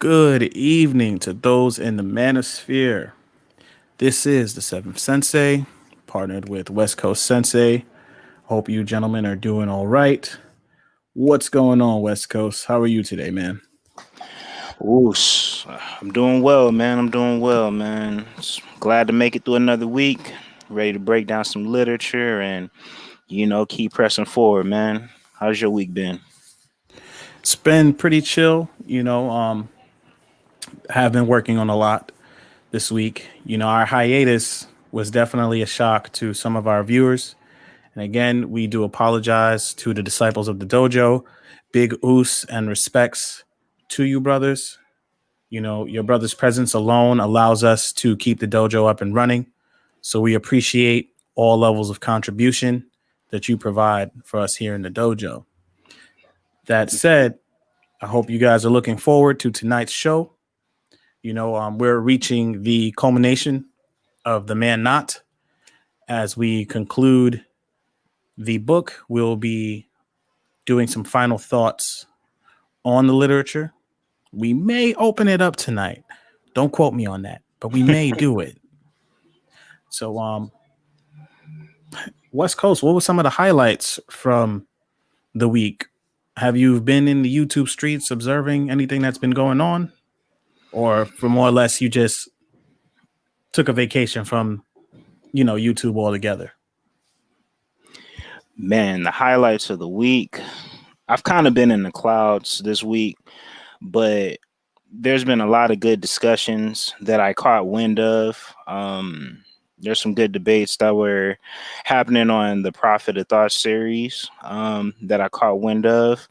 Good evening to those in the manosphere. This is the seventh Sensei, partnered with West Coast Sensei. Hope you gentlemen are doing all right. What's going on, West Coast? How are you today, man? Oosh, I'm doing well, man. I'm doing well, man. Glad to make it through another week. Ready to break down some literature and keep pressing forward, man. How's your week been? It's been pretty chill. Have been working on a lot this week. Our hiatus was definitely a shock to some of our viewers. And again, we do apologize to the disciples of the dojo. Big oos and respects to you, brothers. Your brother's presence alone allows us to keep the dojo up and running. So we appreciate all levels of contribution that you provide for us here in the dojo. That said, I hope you guys are looking forward to tonight's show. We're reaching the culmination of The Man Not. As we conclude the book, we'll be doing some final thoughts on the literature. We may open it up tonight. Don't quote me on that, but we may do it. So, West Coast, what were some of the highlights from the week? Have you been in the YouTube streets observing anything that's been going on? Or for more or less, you just took a vacation from, YouTube altogether? Man, the highlights of the week. I've kind of been in the clouds this week, but there's been a lot of good discussions that I caught wind of. There's some good debates that were happening on the Prophet of Thought series that I caught wind of.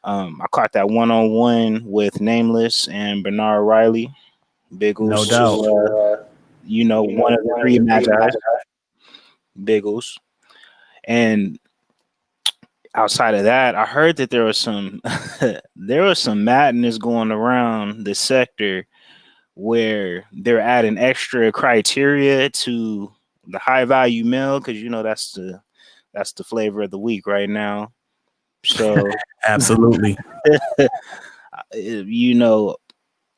I caught that one-on-one with Nameless and Bernard Riley. No Biggles, doubt. one of the three Magi, Biggles. And outside of that, I heard that there was some there was some madness going around the sector where they're adding extra criteria to the high value male because that's the flavor of the week right now. So Absolutely. you know,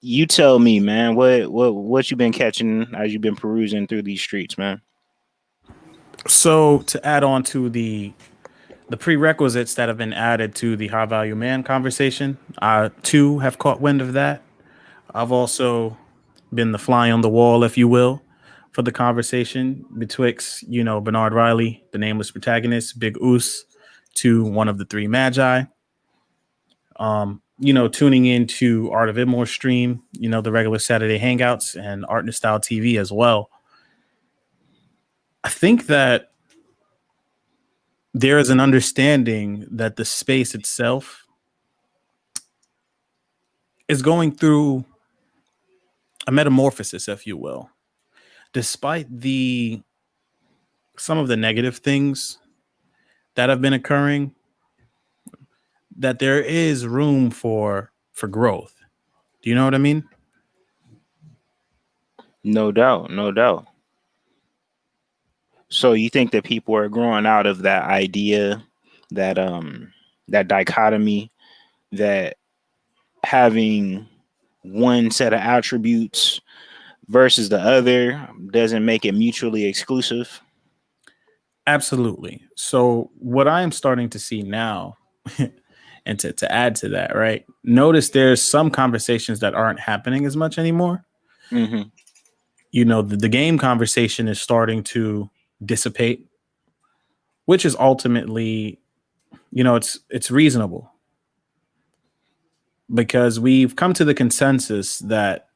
you tell me, man, what you been catching as you've been perusing through these streets, man? So to add on to the prerequisites that have been added to the high value man conversation, I too have caught wind of that. I've also been the fly on the wall, if you will, for the conversation betwixt, Bernard Riley, the nameless protagonist, Big Oos, to one of the three magi. Tuning into Art of Immortal stream, the regular Saturday hangouts and Art Style TV as well. I think that there is an understanding that the space itself is going through a metamorphosis, if you will, despite the some of the negative things that have been occurring, that there is room for growth. Do you know what I mean? No doubt, no doubt. So you think that people are growing out of that idea, that dichotomy, that having one set of attributes versus the other doesn't make it mutually exclusive? Absolutely. So what I am starting to see now, and to add to that, right? Notice there's some conversations that aren't happening as much anymore. Mm-hmm. The game conversation is starting to dissipate, which is ultimately, it's reasonable because we've come to the consensus that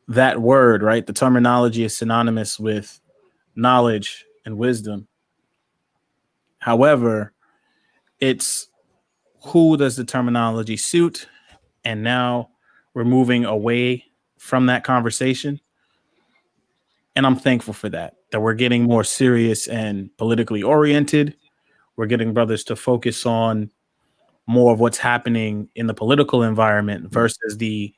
that word, right, the terminology is synonymous with knowledge and wisdom. However, it's who does the terminology suit? And now we're moving away from that conversation. And I'm thankful for that we're getting more serious and politically oriented. We're getting brothers to focus on more of what's happening in the political environment versus the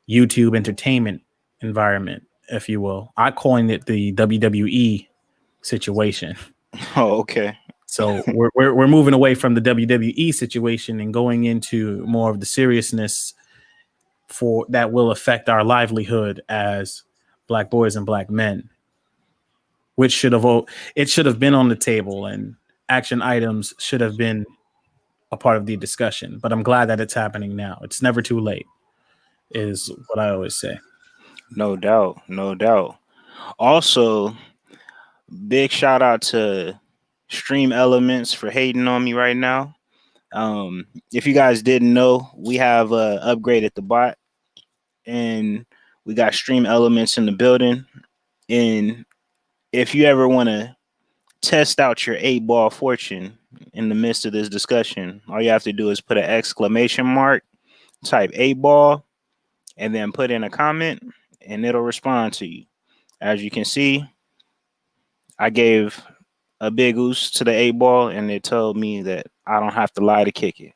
YouTube entertainment environment, if you will. I coined it the WWE situation. Oh, okay. So we're moving away from the WWE situation and going into more of the seriousness for that will affect our livelihood as black boys and black men, which should have it should have been on the table, and action items should have been a part of the discussion. But I'm glad that it's happening now. It's never too late, is what I always say. No doubt, no doubt. Also, big shout out to Stream Elements for hating on me right now. If you guys didn't know, we have upgraded the bot, and we got Stream Elements in the building. And if you ever want to test out your 8 ball fortune in the midst of this discussion, all you have to do is put an exclamation mark, type 8 ball, and then put in a comment, and it'll respond to you. As you can see, I gave a big oost to the 8 ball, and it told me that I don't have to lie to kick it.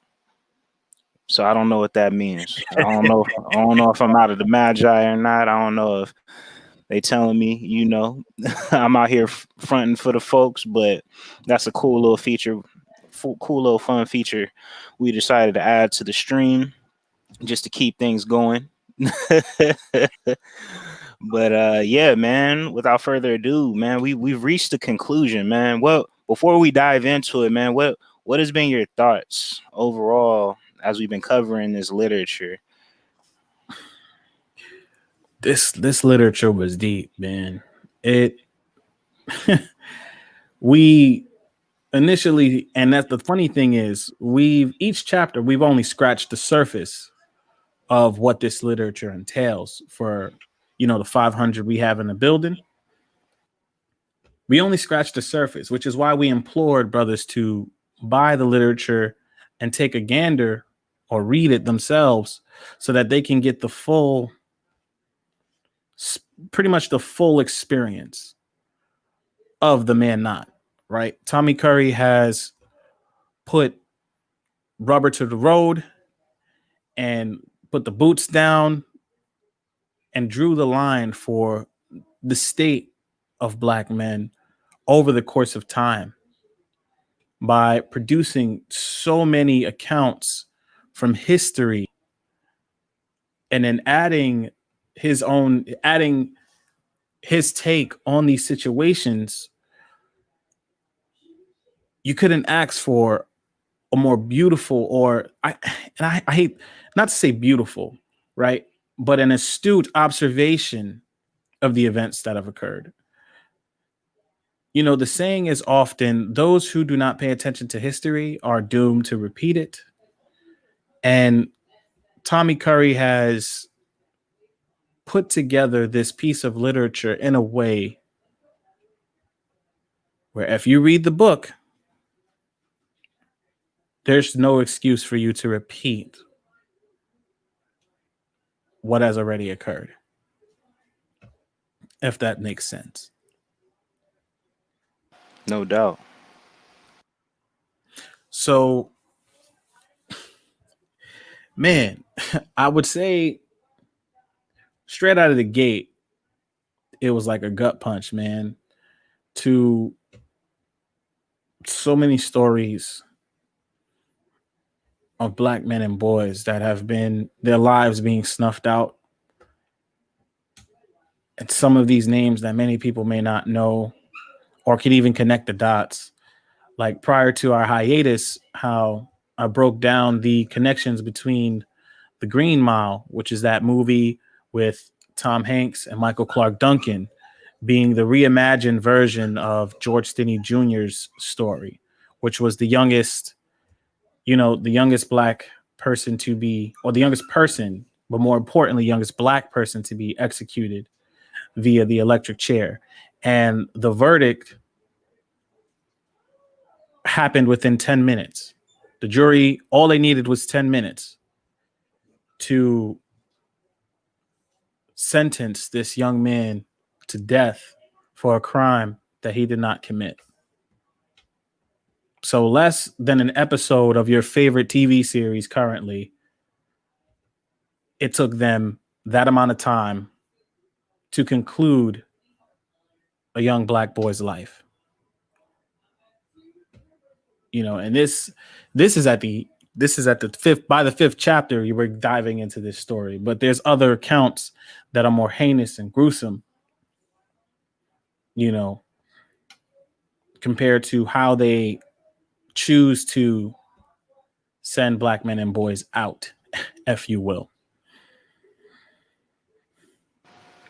So I don't know what that means. I don't know if I'm out of the magi or not. I don't know if they telling me, I'm out here fronting for the folks, but that's a cool little feature, cool little fun feature we decided to add to the stream just to keep things going. But yeah, man, without further ado, man, we've reached the conclusion, man. Well, before we dive into it, man, what has been your thoughts overall as we've been covering this literature? This literature was deep, man. It we initially, and that's the funny thing is, each chapter we've only scratched the surface of what this literature entails for the 500 we have in the building. We only scratched the surface, which is why we implored brothers to buy the literature and take a gander or read it themselves so that they can get pretty much the full experience of the man not, right? Tommy Curry has put rubber to the road and put the boots down and drew the line for the state of black men over the course of time by producing so many accounts from history and then adding his take on these situations. You couldn't ask for a more beautiful, or I hate not to say beautiful, right? But an astute observation of the events that have occurred. The saying is often, those who do not pay attention to history are doomed to repeat it. And Tommy Curry has put together this piece of literature in a way where if you read the book, there's no excuse for you to repeat what has already occurred, if that makes sense. No doubt. So, man, I would say straight out of the gate, it was like a gut punch, man, to so many stories of black men and boys that have been their lives being snuffed out. And some of these names that many people may not know or can even connect the dots. Like prior to our hiatus, how I broke down the connections between The Green Mile, which is that movie with Tom Hanks and Michael Clark Duncan, being the reimagined version of George Stinney Jr.'s story, which was the youngest black person to be, or the youngest person, but more importantly, youngest black person to be executed via the electric chair. And the verdict happened within 10 minutes. The jury, all they needed was 10 minutes to sentence this young man to death for a crime that he did not commit. So less than an episode of your favorite TV series currently, it took them that amount of time to conclude a young black boy's life. And this is at the this is at the fifth chapter. You were diving into this story, but there's other accounts that are more heinous and gruesome. You know, compared to how they choose to send black men and boys out, if you will.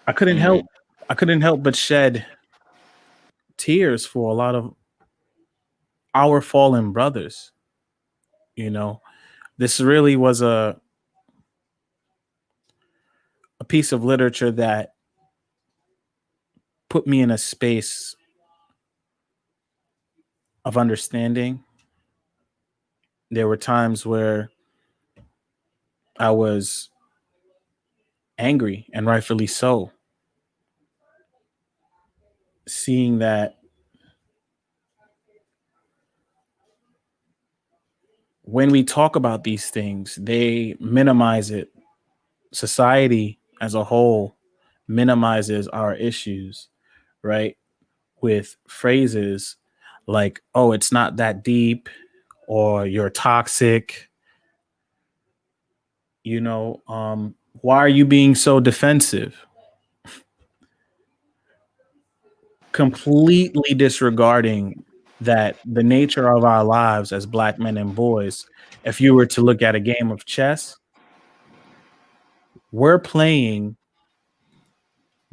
I couldn't Mm. help I couldn't help but shed tears for a lot of our fallen brothers. You know, this really was a piece of literature that put me in a space of understanding. There were times where I was angry, and rightfully so, seeing that when we talk about these things, they minimize it. Society as a whole minimizes our issues, right? With phrases like, oh, it's not that deep, or you're toxic, why are you being so defensive? Completely disregarding that the nature of our lives as black men and boys, if you were to look at a game of chess, we're playing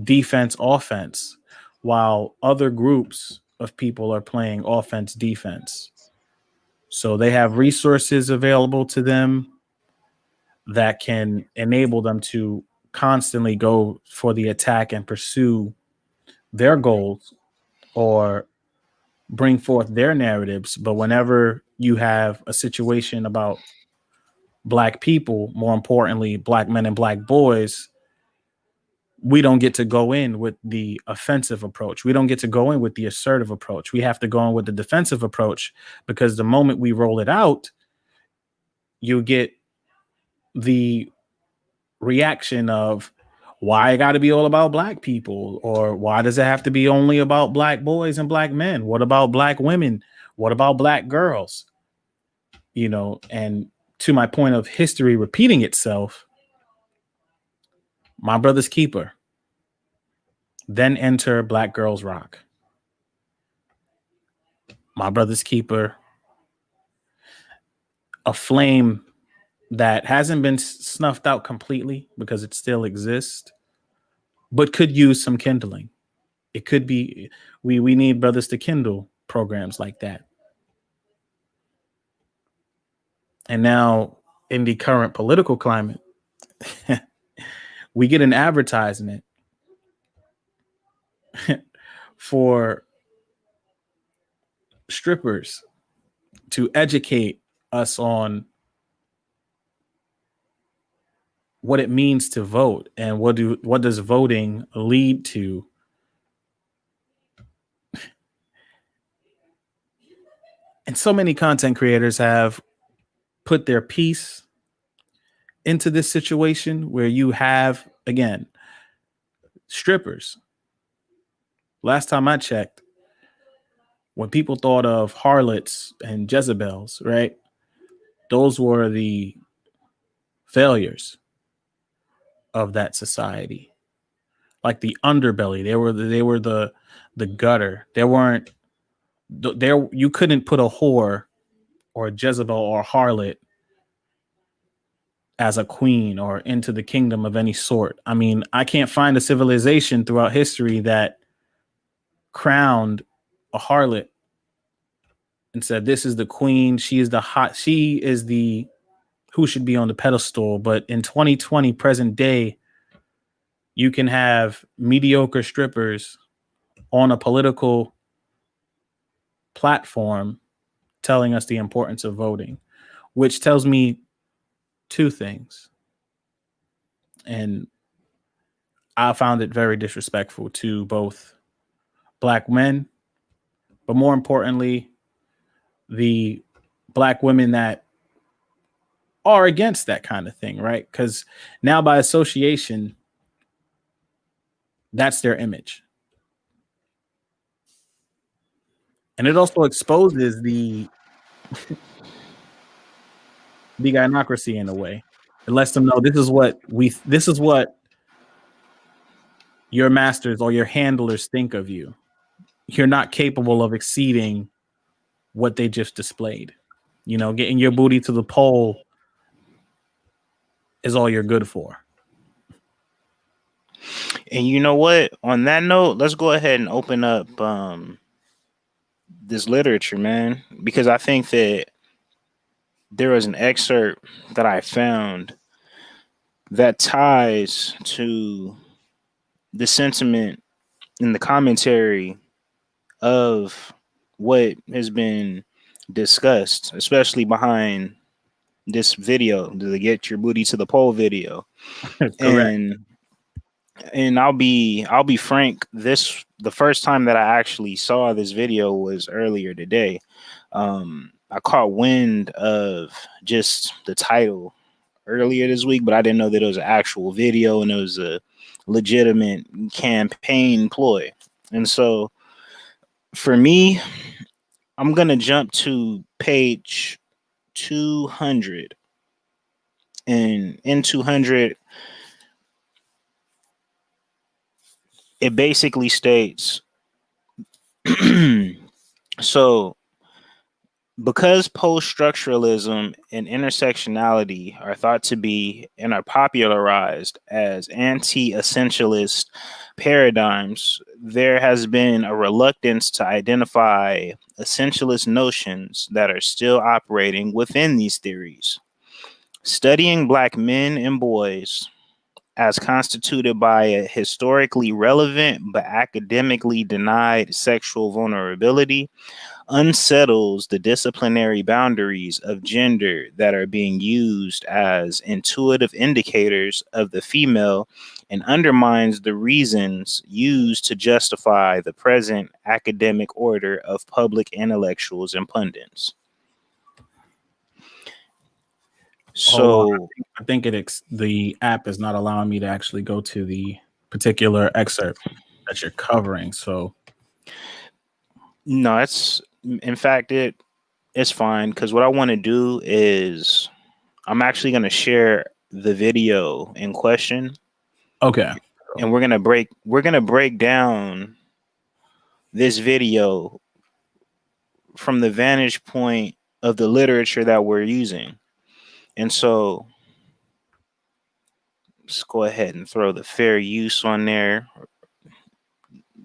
defense offense while other groups of people are playing offense defense. So they have resources available to them that can enable them to constantly go for the attack and pursue their goals or bring forth their narratives. But whenever you have a situation about black people, more importantly, black men and black boys, we don't get to go in with the offensive approach. We don't get to go in with the assertive approach. We have to go in with the defensive approach, because the moment we roll it out, you get the reaction of, why it got to be all about black people, or why does it have to be only about black boys and black men? What about black women? What about black girls? And to my point of history repeating itself, my brother's keeper, then enter Black Girls Rock. My brother's keeper, a flame that hasn't been snuffed out completely because it still exists, but could use some kindling. It could be, we need Brothers to Kindle programs like that. And now, in the current political climate, we get an advertisement for strippers to educate us on what it means to vote and what does voting lead to. And so many content creators have put their piece into this situation where you have, again, strippers. Last time I checked, when people thought of harlots and Jezebels, right? Those were the failures of that society. Like the underbelly, they were the gutter. You couldn't put a whore or a Jezebel or a harlot as a queen or into the kingdom of any sort. I mean, I can't find a civilization throughout history that crowned a harlot and said, this is the queen. She is the who should be on the pedestal. But in 2020, present day, you can have mediocre strippers on a political platform telling us the importance of voting, which tells me two things. And I found it very disrespectful to both black men, but more importantly, the black women that are against that kind of thing, right? Because now by association, that's their image. And it also exposes veganocracy in a way. It lets them know this is what your masters or your handlers think of you. You're not capable of exceeding what they just displayed. Getting your booty to the pole is all you're good for. And you know what? On that note, let's go ahead and open up this literature, man, because I think that there was an excerpt that I found that ties to the sentiment in the commentary of what has been discussed, especially behind this video, the Get Your Booty to the Pole video. Correct. And I'll be frank, the first time that I actually saw this video was earlier today. I caught wind of just the title earlier this week, but I didn't know that it was an actual video and it was a legitimate campaign ploy. And so for me, I'm going to jump to page 200. And in 200, it basically states so because post-structuralism and intersectionality are thought to be and are popularized as anti-essentialist paradigms, there has been a reluctance to identify essentialist notions that are still operating within these theories. Studying Black men and boys as constituted by a historically relevant but academically denied sexual vulnerability unsettles the disciplinary boundaries of gender that are being used as intuitive indicators of the female and undermines the reasons used to justify the present academic order of public intellectuals and pundits. So I think the app is not allowing me to actually go to the particular excerpt that you're covering. So no, in fact it's fine, because what I want to do is I'm actually going to share the video in question. Okay. And we're gonna break down this video from the vantage point of the literature that we're using. And so let's go ahead and throw the fair use on there.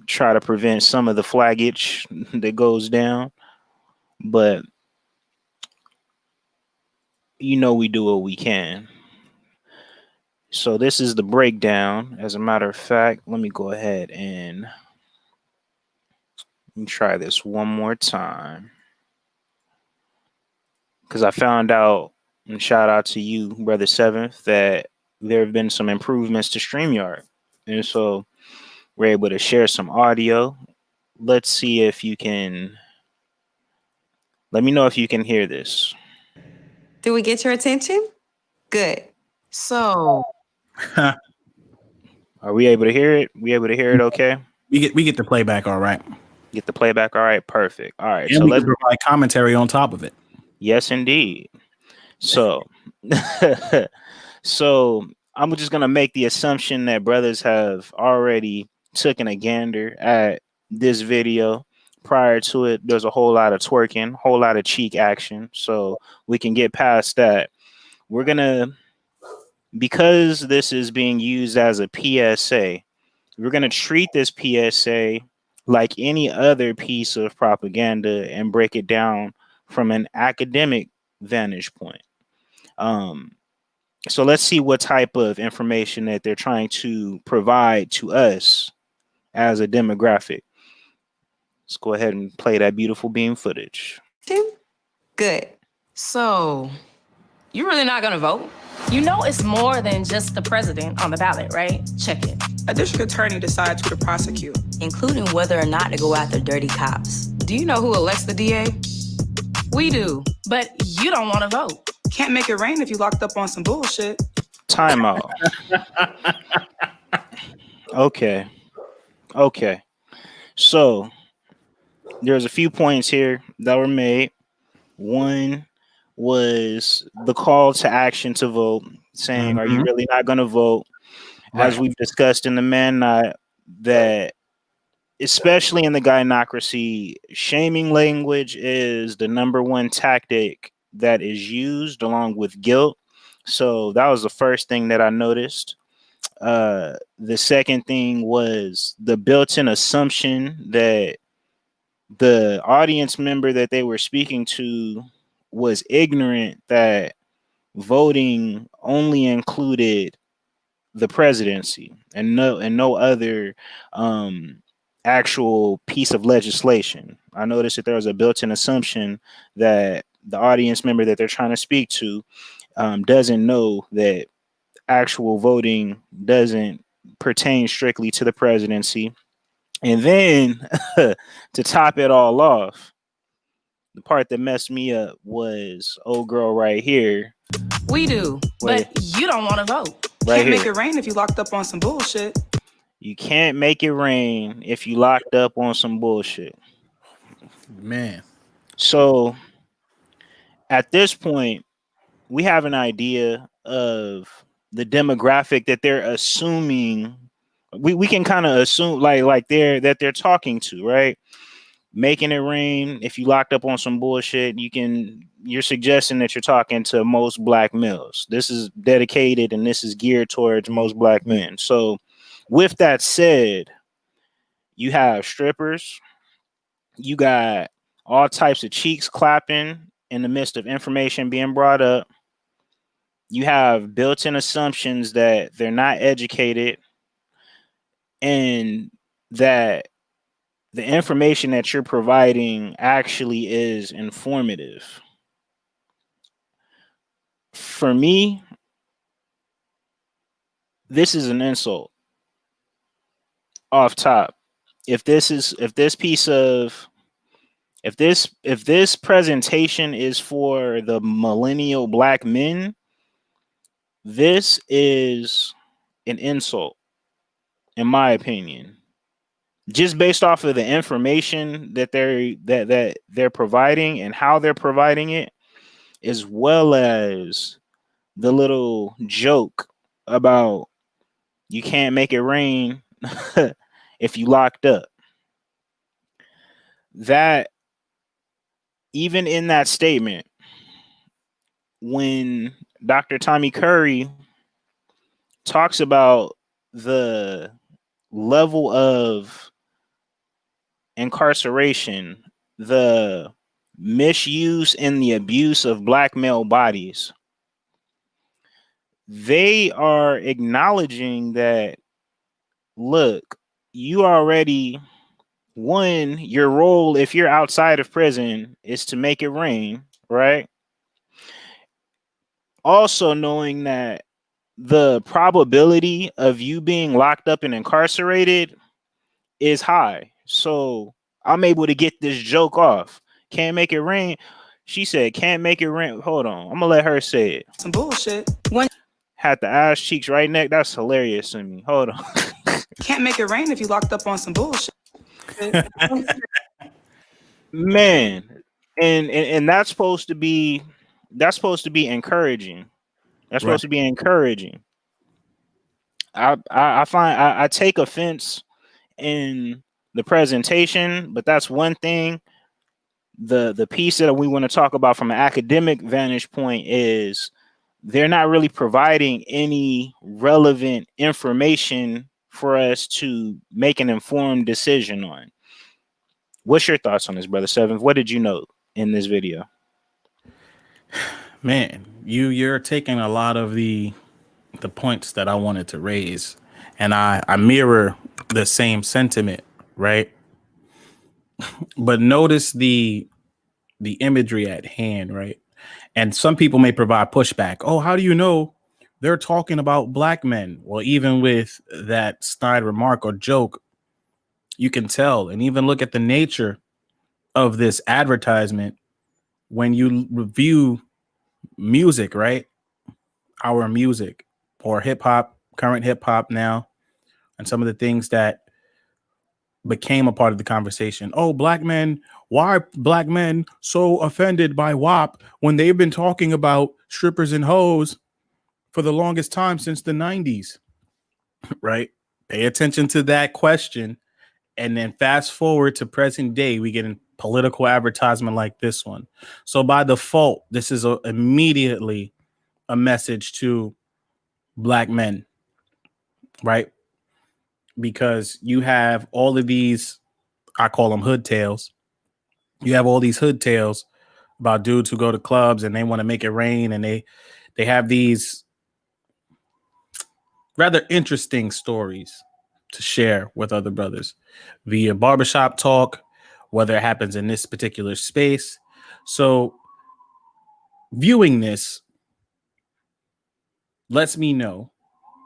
Try to prevent some of the flaggage that goes down. But we do what we can. So this is the breakdown. As a matter of fact, let me go ahead and try this one more time, because I found out, and shout out to you, Brother Seventh, that there have been some improvements to StreamYard. And so we're able to share some audio. Let's see if you can, let me know if you can hear this. Did we get your attention? Good. So Are we able to hear it? We able to hear it okay? We get the playback all right. Get the playback all right? Perfect. All right. And so let's provide commentary on top of it. Yes, indeed. So so I'm just gonna make the assumption that brothers have already taken a gander at this video. Prior to it, there's a whole lot of twerking, whole lot of cheek action. So we can get past that. We're gonna, because this is being used as a PSA, we're gonna treat this PSA like any other piece of propaganda and break it down from an academic vantage point. So let's see what type of information that they're trying to provide to us as a demographic. Let's go ahead and play that beautiful beam footage. Good. So you're really not gonna vote? You know it's more than just the president on the ballot, right? Check it. A district attorney decides who to prosecute, including whether or not to go after dirty cops. Do you know who elects the DA? We do, but you don't want to vote. Can't make it rain if you locked up on some bullshit. Time out. Okay. So there's a few points here that were made. One, was the call to action to vote, saying, "Are you Mhm. really not going to vote?" As Right. we've discussed in the Man Night, that especially in the gynocracy, shaming language is the number one tactic that is used along with guilt. So that was the first thing that I noticed. The second thing was the built-in assumption that the audience member that they were speaking to was ignorant that voting only included the presidency and no other um actual piece of legislation. I noticed that there was a built-in assumption that the audience member that they're trying to speak to doesn't know that actual voting doesn't pertain strictly to the presidency. And then to top it all off, the part that messed me up was old girl right here. We do, Wait, but you don't want to vote. right Can't here. make it rain if you locked up on some bullshit. You can't make it rain if you locked up on some bullshit. Man. So at this point, we have an idea of the demographic that they're assuming. We can kind of assume like they're talking to, right? Making it rain if you locked up on some bullshit. You're suggesting that you're talking to most black males. This is dedicated and this is geared towards most black men. So with that said, you have strippers, you got all types of cheeks clapping in the midst of information being brought up. You have built-in assumptions that they're not educated and that the information that you're providing actually is informative. For me, this is an insult off top. If this presentation is for the millennial black men, this is an insult, in my opinion. Just based off of the information that they're providing and how they're providing it, as well as the little joke about you can't make it rain if you locked up. That even in that statement, when Dr. Tommy Curry talks about the level of incarceration, the misuse and the abuse of black male bodies, they are acknowledging that, look, you already won your role if you're outside of prison is to make it rain, right? Also knowing that the probability of you being locked up and incarcerated is high. So I'm able to get this joke off. Can't make it rain. She said, can't make it rain. Hold on. I'm gonna let her say it. Some bullshit. Had the ass cheeks right neck. That's hilarious to me. Hold on. Can't make it rain if you locked up on some bullshit. Man. And that's supposed to be encouraging. That's supposed to be encouraging. I take offense in the presentation, but that's one thing. The piece that we want to talk about from an academic vantage point is they're not really providing any relevant information for us to make an informed decision on. What's your thoughts on this, Brother Seventh? What did you note in this video? Man, you're taking a lot of the points that I wanted to raise, and I mirror the same sentiment, right? But notice the imagery at hand, right? And some people may provide pushback. Oh, how do you know they're talking about black men? Well, even with that snide remark or joke, you can tell. And even look at the nature of this advertisement when you review music, right? Our music or hip hop, current hip hop now, and some of the things that became a part of the conversation. Oh, black men, why are black men so offended by WAP when they've been talking about strippers and hoes for the longest time since the 90s? Right? Pay attention to that question. And then fast forward to present day, we get a political advertisement like this one. So by default, this is immediately a message to black men, right? Because you have all of these, I call them hood tales. You have all these hood tales about dudes who go to clubs and they want to make it rain, and they have these rather interesting stories to share with other brothers via barbershop talk, whether it happens in this particular space. So viewing this lets me know,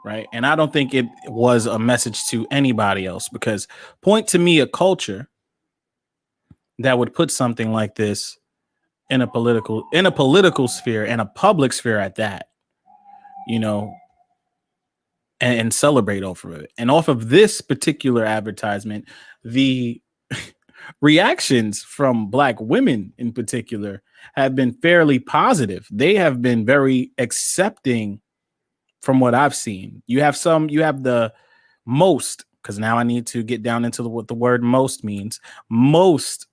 right? And I don't think it was a message to anybody else, because point to me a culture that would put something like this in a political sphere, and a public sphere at that, you know, and celebrate over it. And off of this particular advertisement, the reactions from black women in particular have been fairly positive. They have been very accepting from what I've seen. You have the most, because now I need to get down into what the word most means. Most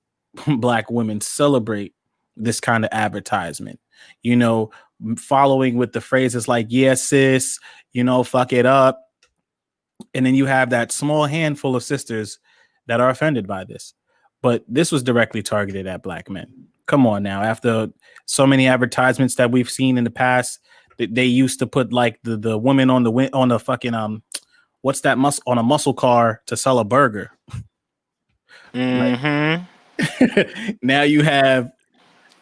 black women celebrate this kind of advertisement, you know, following with the phrases like, yes, sis, you know, fuck it up. And then you have that small handful of sisters that are offended by this. But this was directly targeted at black men. Come on now. After so many advertisements that we've seen in the past, they used to put like the woman on the fucking what's that on a muscle car to sell a burger. Mm-hmm. Like, now you have,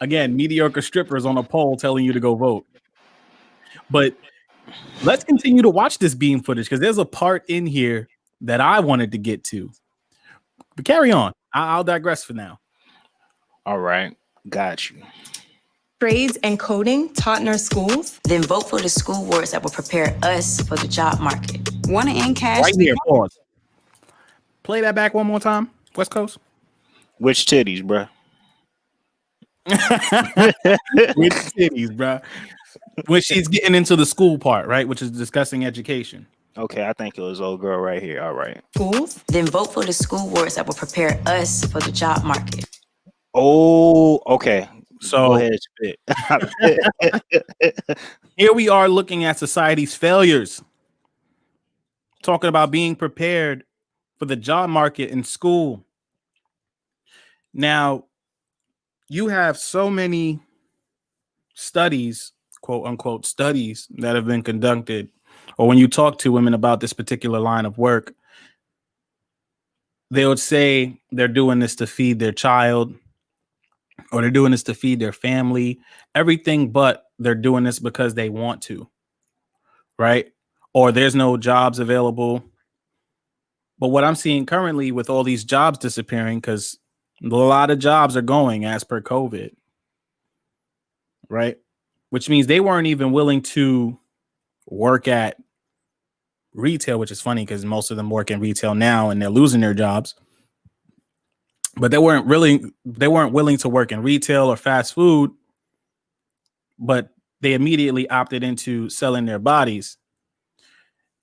again, mediocre strippers on a pole telling you to go vote. But let's continue to watch this beam footage, because there's a part in here that I wanted to get to. But carry on. I'll digress for now. All right. Got you. Trades and coding taught in our schools. Then vote for the school boards that will prepare us for the job market. Want to end cash? Right here. Pause. Play that back one more time. West Coast. Which titties, bruh? Which titties, bruh? When she's getting into the school part, right? Which is discussing education. Okay, I think it was old girl right here. All right. Schools. Then vote for the school boards that will prepare us for the job market. Oh, okay. So go ahead, spit. Here we are looking at society's failures, talking about being prepared for the job market in school. Now, you have so many studies, quote unquote, studies that have been conducted, or when you talk to women about this particular line of work, they would say they're doing this to feed their child, or they're doing this to feed their family, everything but they're doing this because they want to, right? Or there's no jobs available. But what I'm seeing currently with all these jobs disappearing, because a lot of jobs are going as per COVID, right? Which means they weren't even willing to work at retail, which is funny because most of them work in retail now and they're losing their jobs. But they weren't willing to work in retail or fast food, but they immediately opted into selling their bodies.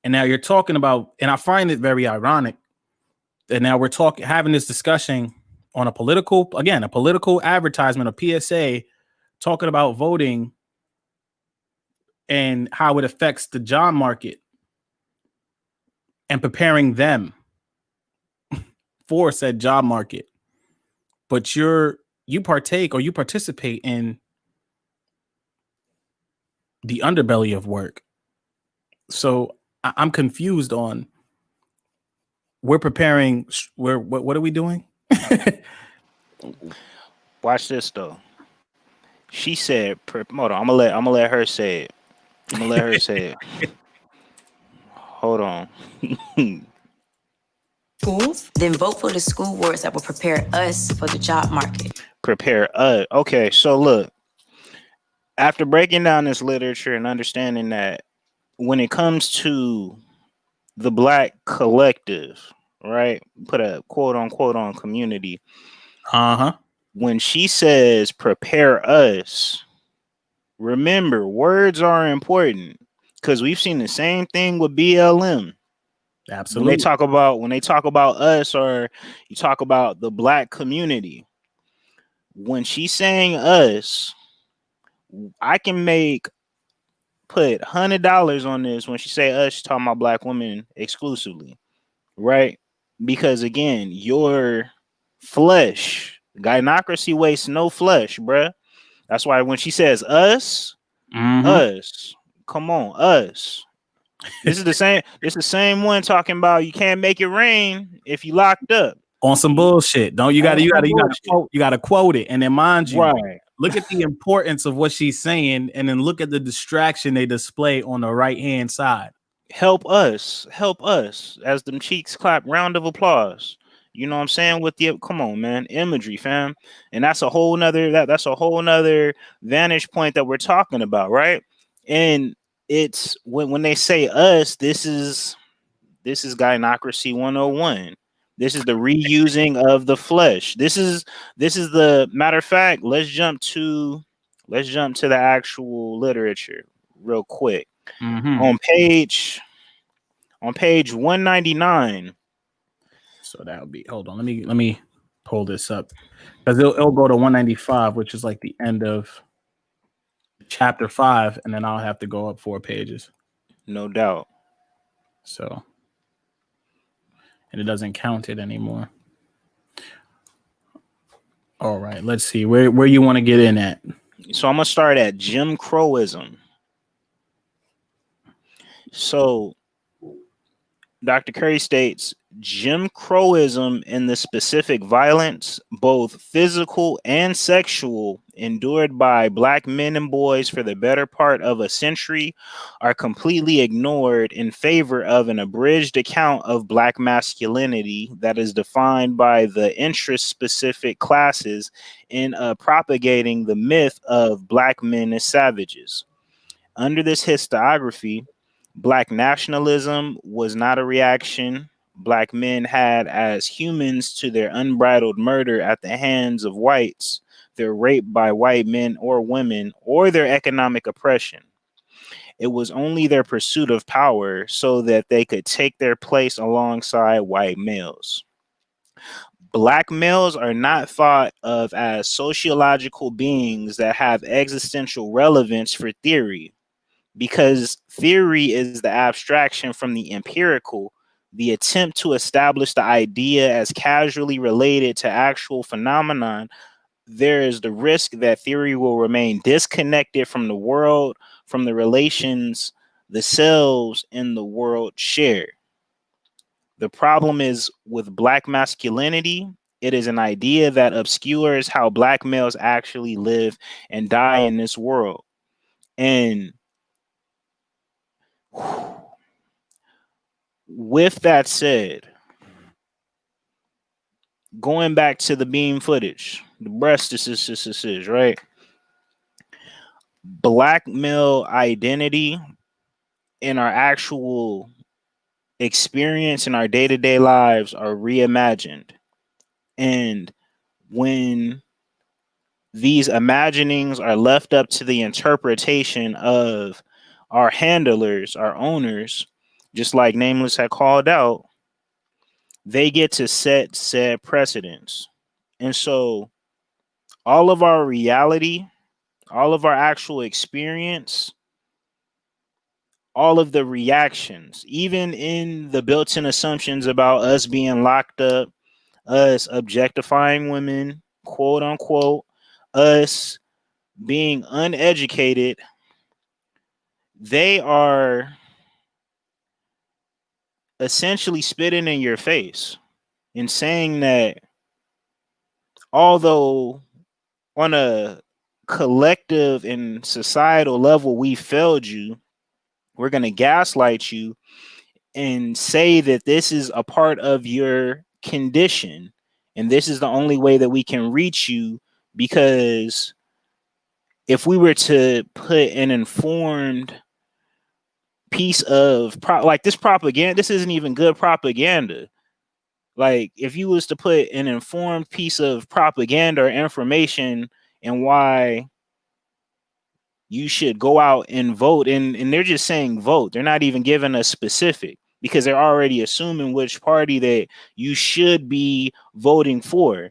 And now you're talking about, and I find it very ironic that now we're having this discussion on a political advertisement, a PSA, talking about voting and how it affects the job market and preparing them for said job market. But you participate in the underbelly of work. So I'm confused on, what are we doing? Watch this though. She said, hold on, I'm gonna let her say it. I'm gonna let her say it. Hold on. Schools. Then vote for the school boards that will prepare us for the job market. Prepare us. Okay, so look, after breaking down this literature and understanding that when it comes to the Black collective, right? Put a quote unquote on community. Uh-huh. When she says prepare us, remember words are important because we've seen the same thing with BLM. When they Absolutely. talk about us, or you talk about the black community, when she's saying us, I can put $100 on this. When she say us, she's talking about black women exclusively, right? Because again, your flesh, gynocracy wastes no flesh, bruh. That's why when she says us, Mm-hmm. us, come on, us. This is the same. This is the same one talking about you can't make it rain if you locked up On some you, bullshit. Don't you on gotta some bullshit, quote, you gotta quote it. And then mind you, right? look at the importance of what she's saying, and then look at the distraction they display on the right hand side. Help us, as them cheeks clap. Round of applause. You know what I'm saying? With the come on, man, imagery, fam, and that's a whole nother that's a whole nother vantage point that we're talking about, right? And it's when they say us, this is gynocracy 101. This is the reusing of the flesh. This is the matter of fact. Let's jump to the actual literature real quick. Mm-hmm. On page 199. So that would be, hold on, let me pull this up. Because it'll go to 195, which is like the end of chapter 5, and then I'll have to go up 4 pages. No doubt. So, and it doesn't count it anymore. All right, let's see where you want to get in at. So I'm gonna start at Jim Crowism. So Dr. Curry states Jim Crowism and the specific violence, both physical and sexual, endured by black men and boys for the better part of a century are completely ignored in favor of an abridged account of black masculinity that is defined by the interest-specific classes in propagating the myth of black men as savages. Under this historiography, Black nationalism was not a reaction Black men had as humans to their unbridled murder at the hands of whites, their rape by white men or women, or their economic oppression. It was only their pursuit of power so that they could take their place alongside white males. Black males are not thought of as sociological beings that have existential relevance for theory, because theory is the abstraction from the empirical, the attempt to establish the idea as casually related to actual phenomenon. There is the risk that theory will remain disconnected from the world, from the relations the selves in the world share. The problem is with black masculinity, it is an idea that obscures how black males actually live and die in this world. And with that said, going back to the beam footage, the breast is right. Black male identity in our actual experience in our day-to-day lives are reimagined. And when these imaginings are left up to the interpretation of our handlers, our owners, just like Nameless had called out, they get to set said precedents. And so all of our reality, all of our actual experience, all of the reactions, even in the built-in assumptions about us being locked up, us objectifying women, quote unquote, us being uneducated, they are essentially spitting in your face and saying that although on a collective and societal level we failed you, we're going to gaslight you and say that this is a part of your condition and this is the only way that we can reach you, because if we were to put an informed piece of like this propaganda, this isn't even good propaganda. Like, if you was to put an informed piece of propaganda or information and why you should go out and vote, and they're just saying vote. They're not even giving a specific, because they're already assuming which party that you should be voting for.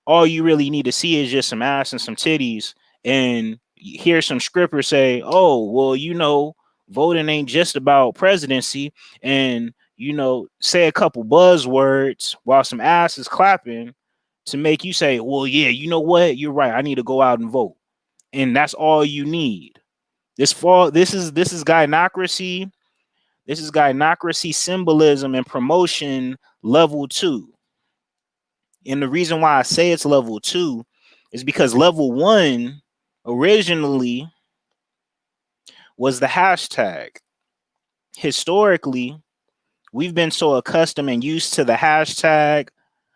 All you really need to see is just some ass and some titties, and hear some scripper say, oh, well, voting ain't just about presidency, and say a couple buzzwords while some ass is clapping to make you say, well, yeah, you know what, you're right, I need to go out and vote. And that's all you need. This is gynocracy. This is gynocracy symbolism and promotion level 2. And the reason why I say it's level 2 is because level 1 originally was the hashtag. Historically, we've been so accustomed and used to the hashtag,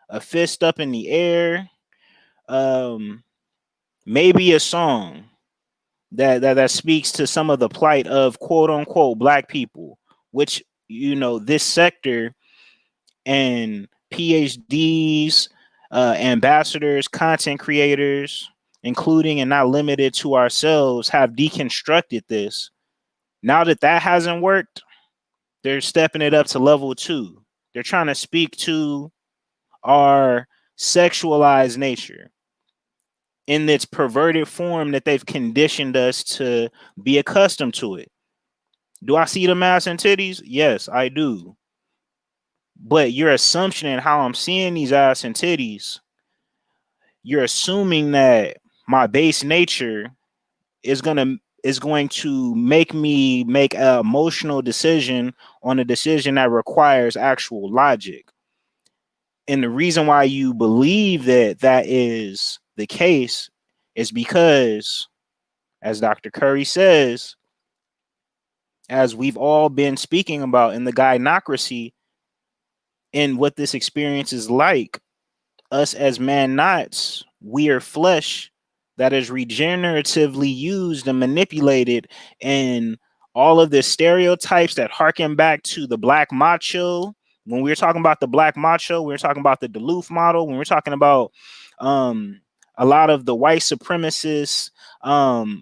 a fist up in the air, maybe a song that speaks to some of the plight of quote unquote black people, which this sector and PhDs, ambassadors, content creators, including and not limited to ourselves, have deconstructed this. Now that hasn't worked, they're stepping it up to level 2. They're trying to speak to our sexualized nature in its perverted form that they've conditioned us to be accustomed to it. Do I see the ass and titties? Yes, I do. But your assumption in how I'm seeing these ass and titties, you're assuming that my base nature is going to make me make an emotional decision on a decision that requires actual logic. And the reason why you believe that is the case is because, as Dr. Curry says, as we've all been speaking about in the gynocracy and what this experience is like, us as man-nots, we are flesh that is regeneratively used and manipulated, and all of the stereotypes that harken back to the black macho. When we were talking about the black macho, we were talking about the Duluth model. When we're talking about a lot of the white supremacist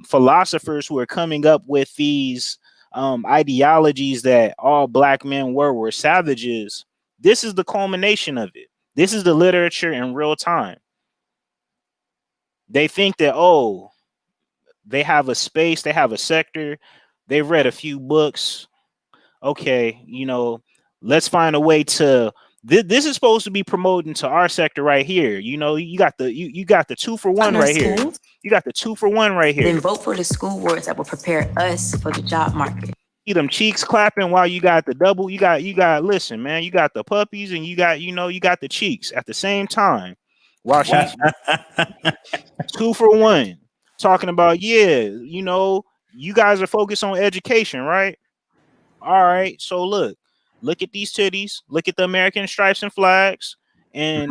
philosophers who are coming up with these ideologies that all black men were savages, this is the culmination of it. This is the literature in real time. They think that, oh, they have a space, they have a sector, they've read a few books. Okay, let's find a way to. This is supposed to be promoting to our sector right here. You got the you got the 2-for-1 right here. You got the 2-for-1 right here. Then vote for the school boards that will prepare us for the job market. See them cheeks clapping while you got the double. You got. Listen, man. You got the puppies and you got the cheeks at the same time. While she's 2-for-1, talking about, you guys are focused on education, right? All right. So look at these titties. Look at the American stripes and flags, and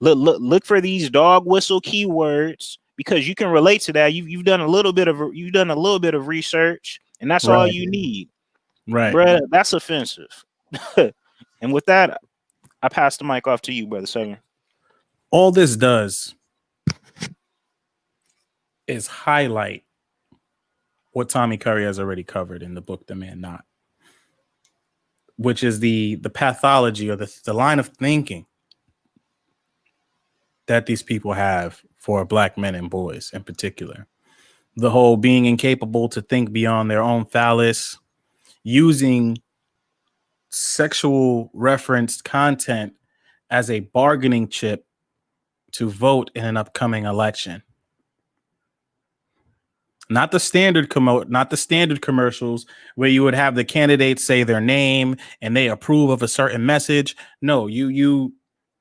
look for these dog whistle keywords, because you can relate to that. You've done a little bit of research, and that's all you need, right, bruh. That's offensive. And with that, I pass the mic off to you, Brother Seven. All this does is highlight what Tommy Curry has already covered in the book The Man Not, which is the pathology or the line of thinking that these people have for black men and boys in particular. The whole being incapable to think beyond their own phallus, using sexual referenced content as a bargaining chip to vote in an upcoming election. Not the standard commercials where you would have the candidates say their name and they approve of a certain message. No, you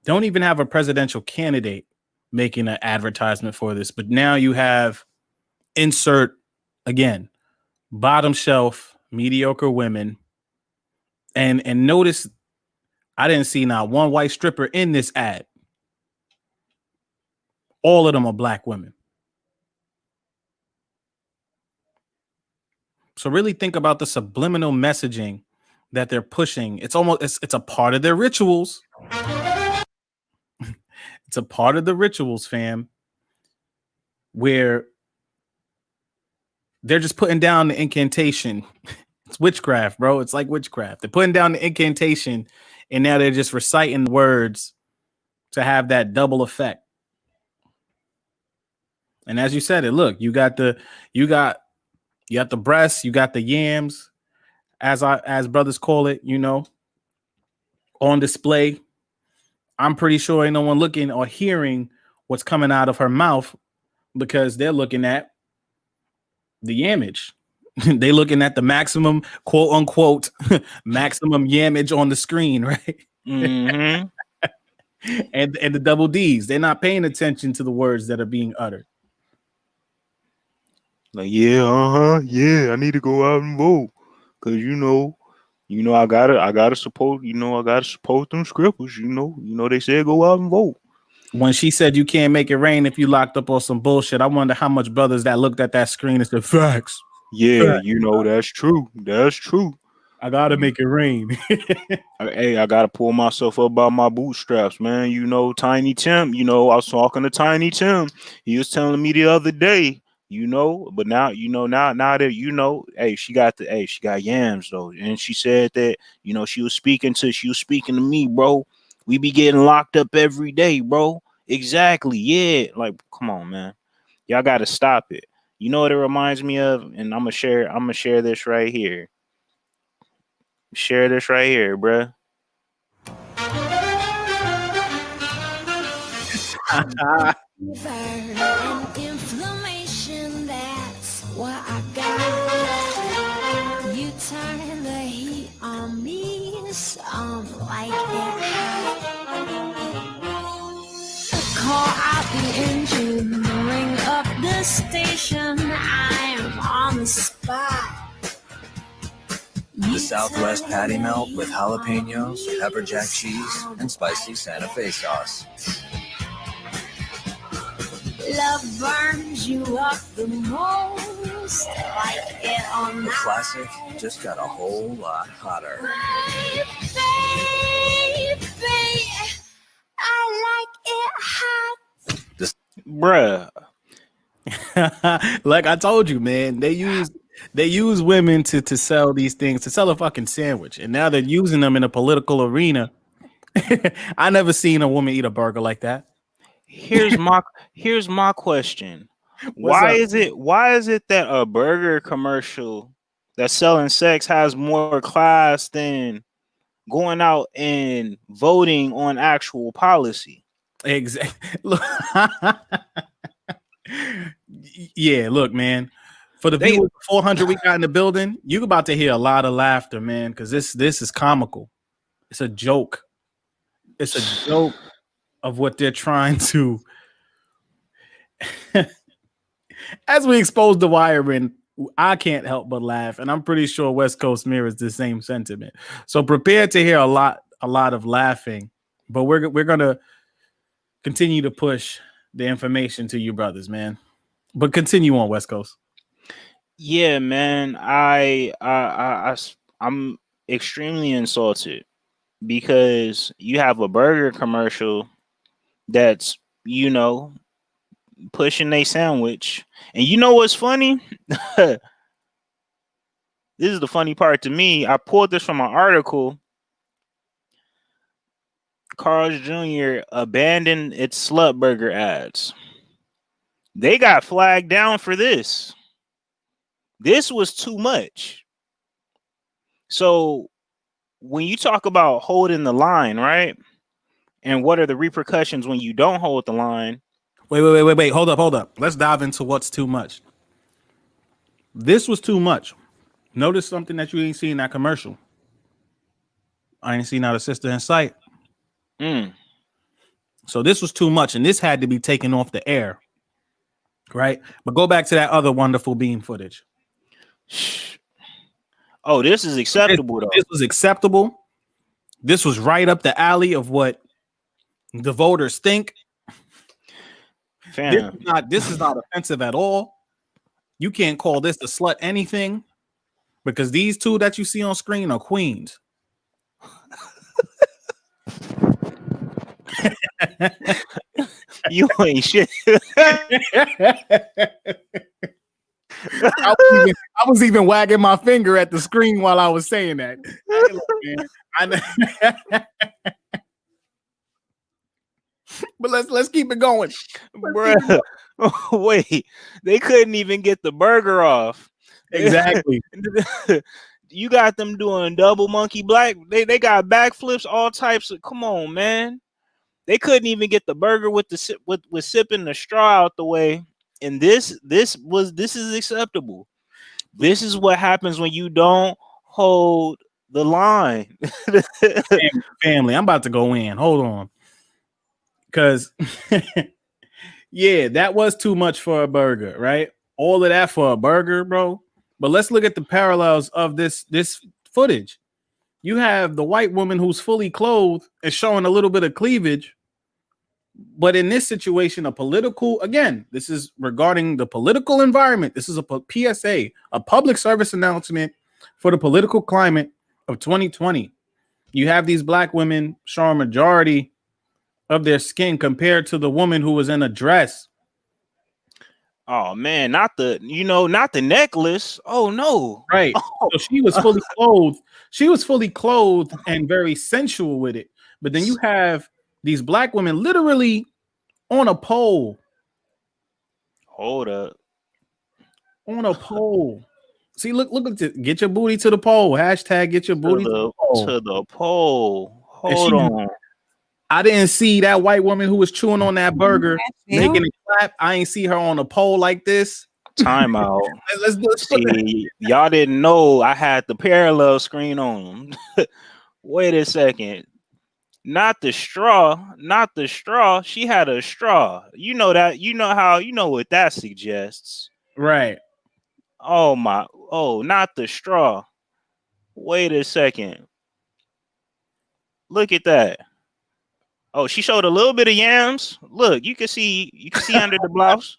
don't even have a presidential candidate making an advertisement for this. But now you have insert, again, bottom shelf, mediocre women. And notice I didn't see not one white stripper in this ad. All of them are black women. So really think about the subliminal messaging that they're pushing. It's almost it's a part of their rituals. It's a part of the rituals, fam, where they're just putting down the incantation. It's witchcraft, bro. It's like witchcraft. They're putting down the incantation, and now they're just reciting words to have that double effect. And as you said it, look, you got the breasts, you got the yams, as brothers call it, on display. I'm pretty sure ain't no one looking or hearing what's coming out of her mouth because they're looking at the yamage. They looking at the maximum, quote unquote, maximum yamage on the screen, right? Mm-hmm. and the double D's. They're not paying attention to the words that are being uttered. Like, yeah, yeah, I need to go out and vote. Cause I gotta support, I gotta support them scrippers, they said go out and vote. When she said you can't make it rain if you locked up on some bullshit, I wonder how much brothers that looked at that screen and said, facts. Yeah, that's true. That's true. I gotta make it rain. Hey, I gotta pull myself up by my bootstraps, man. Tiny Tim, I was talking to Tiny Tim. He was telling me the other day, but now, now that hey, she got yams though. And she said that, she was speaking to me, bro. We be getting locked up every day, bro. Exactly. Yeah. Like, come on, man. Y'all gotta stop it. You know what it reminds me of? And I'm gonna share this right here. Share this right here, bruh. Inflammation, that's what I got. You turn the heat on me, so I'm like it hot. Call out the engine, ring up the station. I'm on the spot. The Southwest patty melt with jalapenos, pepper jack cheese, and spicy Santa Fe sauce. Love burns you up the most, like it on The classic just got a whole lot hotter. Baby, I like it hot. Bruh. Like I told you, man, they use women to sell these things, to sell a fucking sandwich, and now they're using them in a political arena. I never seen a woman eat a burger like that. Here's my question. Why is it that a burger commercial that's selling sex has more class than going out and voting on actual policy? Exactly. Yeah, look, man. For the viewers, 400 we got in the building, you about to hear a lot of laughter, man, because this is comical. It's a joke. It's a joke of what they're trying to. As we expose the wiring, I can't help but laugh, and I'm pretty sure West Coast mirrors the same sentiment. So prepare to hear a lot of laughing, but we're gonna continue to push the information to you brothers, man. But continue on, West Coast. Yeah, man. I'm extremely insulted because you have a burger commercial that's, pushing a sandwich. And you know what's funny? This is the funny part to me. I pulled this from an article. Carl's Jr. abandoned its slut burger ads. They got flagged down for this. This was too much. So when you talk about holding the line, right? And what are the repercussions when you don't hold the line? Wait. Hold up. Let's dive into what's too much. This was too much. Notice something that you ain't seen in that commercial. I ain't seen not a sister in sight. So this was too much, and this had to be taken off the air. Right? But go back to that other wonderful beam footage. Oh, this is acceptable, though. This was acceptable. This was right up the alley of what the voters think. This is not offensive at all. You can't call this a slut anything. because these two that you see on screen are queens. You ain't shit. I was even wagging my finger at the screen while I was saying that. Hey, look, man, but let's keep it going, Bruh. Wait, they couldn't even get the burger off. Exactly. You got them doing double monkey black. They got backflips, all types of. Come on, man. They couldn't even get the burger with the with sipping the straw out the way. And this is acceptable. This is what happens when you don't hold the line. family, I'm about to go in. Hold on. Because yeah, that was too much for a burger, right? All of that for a burger, bro. But let's look at the parallels of this footage. You have the white woman who's fully clothed and showing a little bit of cleavage. But in this situation, again, this is regarding the political environment. This is a PSA, a public service announcement for the political climate of 2020. You have these black women showing majority of their skin compared to the woman who was in a dress. Oh man, not the necklace. Oh no. Right. Oh. So she was fully clothed. She was fully clothed and very sensual with it. But then you have these black women literally on a pole. Hold up. On a pole. See, look at it. Get your booty to the pole. Hashtag get your booty to the pole. To the pole. Hold on. I didn't see that white woman who was chewing on that burger making it clap. I ain't see her on a pole like this. Time out. Let's see, y'all didn't know I had the parallel screen on. Wait a second. Not the straw. She had a straw. You know what that suggests. Right. Not the straw. Wait a second. Look at that. Oh, she showed a little bit of yams. Look, you can see under the blouse.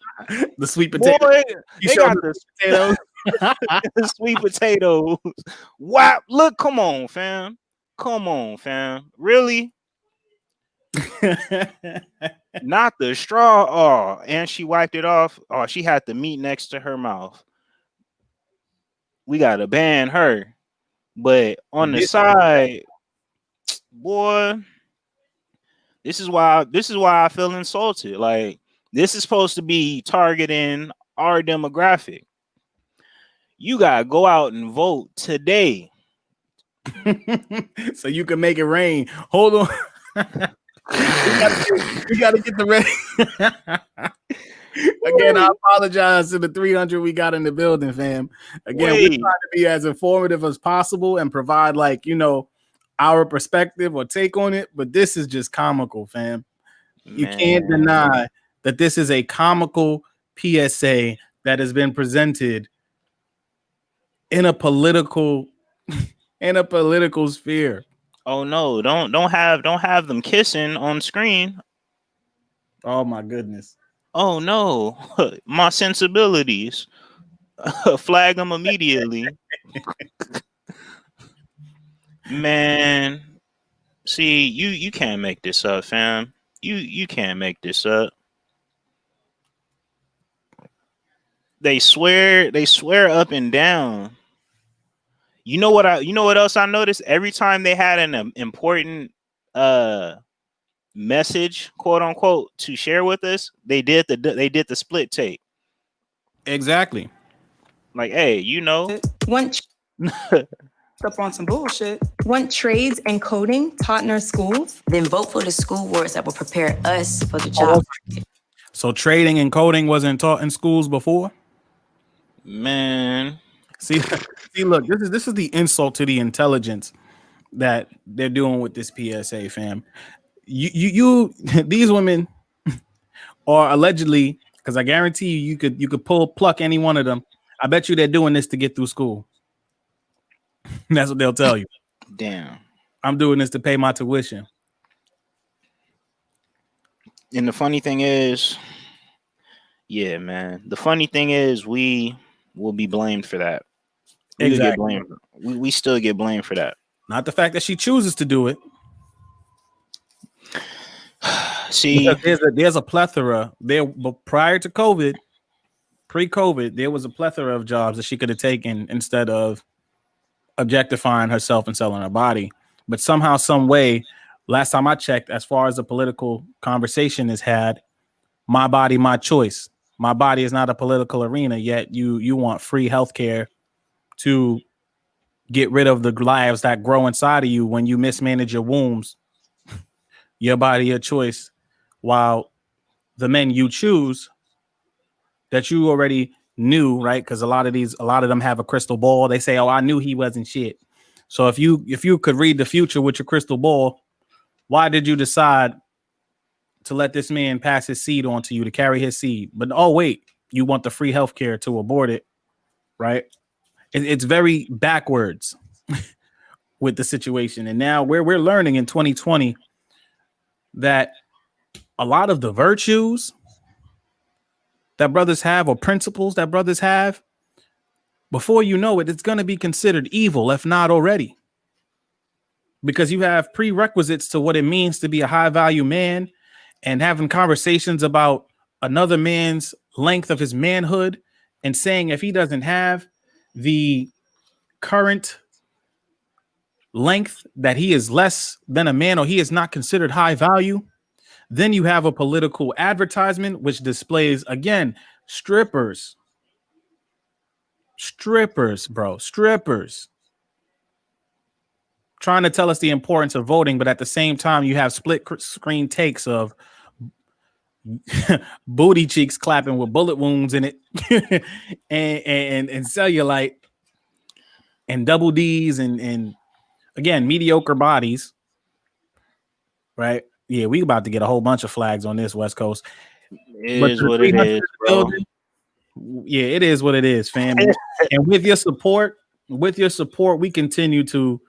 The sweet potato. Boy, they got the potatoes. The sweet potatoes. Wow. Look, come on, fam. Really? Not the straw. Oh, and she wiped it off. Oh, she had the meat next to her mouth. We gotta ban her. But on the side, boy, this is why I feel insulted. Like, this is supposed to be targeting our demographic. You gotta go out and vote today. So you can make it rain. Hold on. we gotta get the rain. Again, I apologize to the 300 we got in the building, fam. Again, we're trying to be as informative as possible and provide, like, our perspective or take on it. But this is just comical, fam. You can't deny that this is a comical PSA that has been presented in a political sphere. Oh no, don't have them kissing on screen. Oh my goodness. Oh no, my sensibilities. Flag them immediately. Man, see, you can't make this up, fam. You can't make this up. They swear up and down. You know what else I noticed? Every time they had an important message, quote unquote, to share with us, they did the split take. Exactly. Like, hey, Want Up on some bullshit. Want trades and coding taught in our schools? Then vote for the school boards that will prepare us for the job market. So trading and coding wasn't taught in schools before? Man. See, look, this is the insult to the intelligence that they're doing with this PSA, fam. You these women are allegedly, because I guarantee you could pluck any one of them. I bet you they're doing this to get through school. That's what they'll tell you. Damn. I'm doing this to pay my tuition. And the funny thing is, yeah, man. The funny thing is we will be blamed for that. We Exactly. get blamed. We still get blamed for that. Not the fact that she chooses to do it. See, there's a plethora there. But prior to COVID, pre-COVID, there was a plethora of jobs that she could have taken instead of objectifying herself and selling her body. But somehow, some way, last time I checked, as far as the political conversation is had, my body, my choice. My body is not a political arena, yet you want free healthcare to get rid of the lives that grow inside of you when you mismanage your wombs. Your body, your choice, while the men you choose that you already knew, right? Because a lot of them have a crystal ball. They say, "Oh, I knew he wasn't shit." So if you could read the future with your crystal ball, why did you decide to let this man pass his seed on to you to carry his seed? But oh wait, you want the free healthcare to abort it, right? It's very backwards with the situation. And now we're learning in 2020 that a lot of the virtues that brothers have or principles that brothers have, before you know it, it's going to be considered evil, if not already. Because you have prerequisites to what it means to be a high value man and having conversations about another man's length of his manhood and saying if he doesn't have the current length that he is less than a man or he is not considered high value. Then you have a political advertisement which displays, again, strippers, bro, strippers trying to tell us the importance of voting, but at the same time you have split screen takes of booty cheeks clapping with bullet wounds in it and cellulite and double D's and again mediocre bodies, right? Yeah, we about to get a whole bunch of flags on this West Coast. it is what it is, bro. Yeah, it is what it is, fam. And with your support, we continue to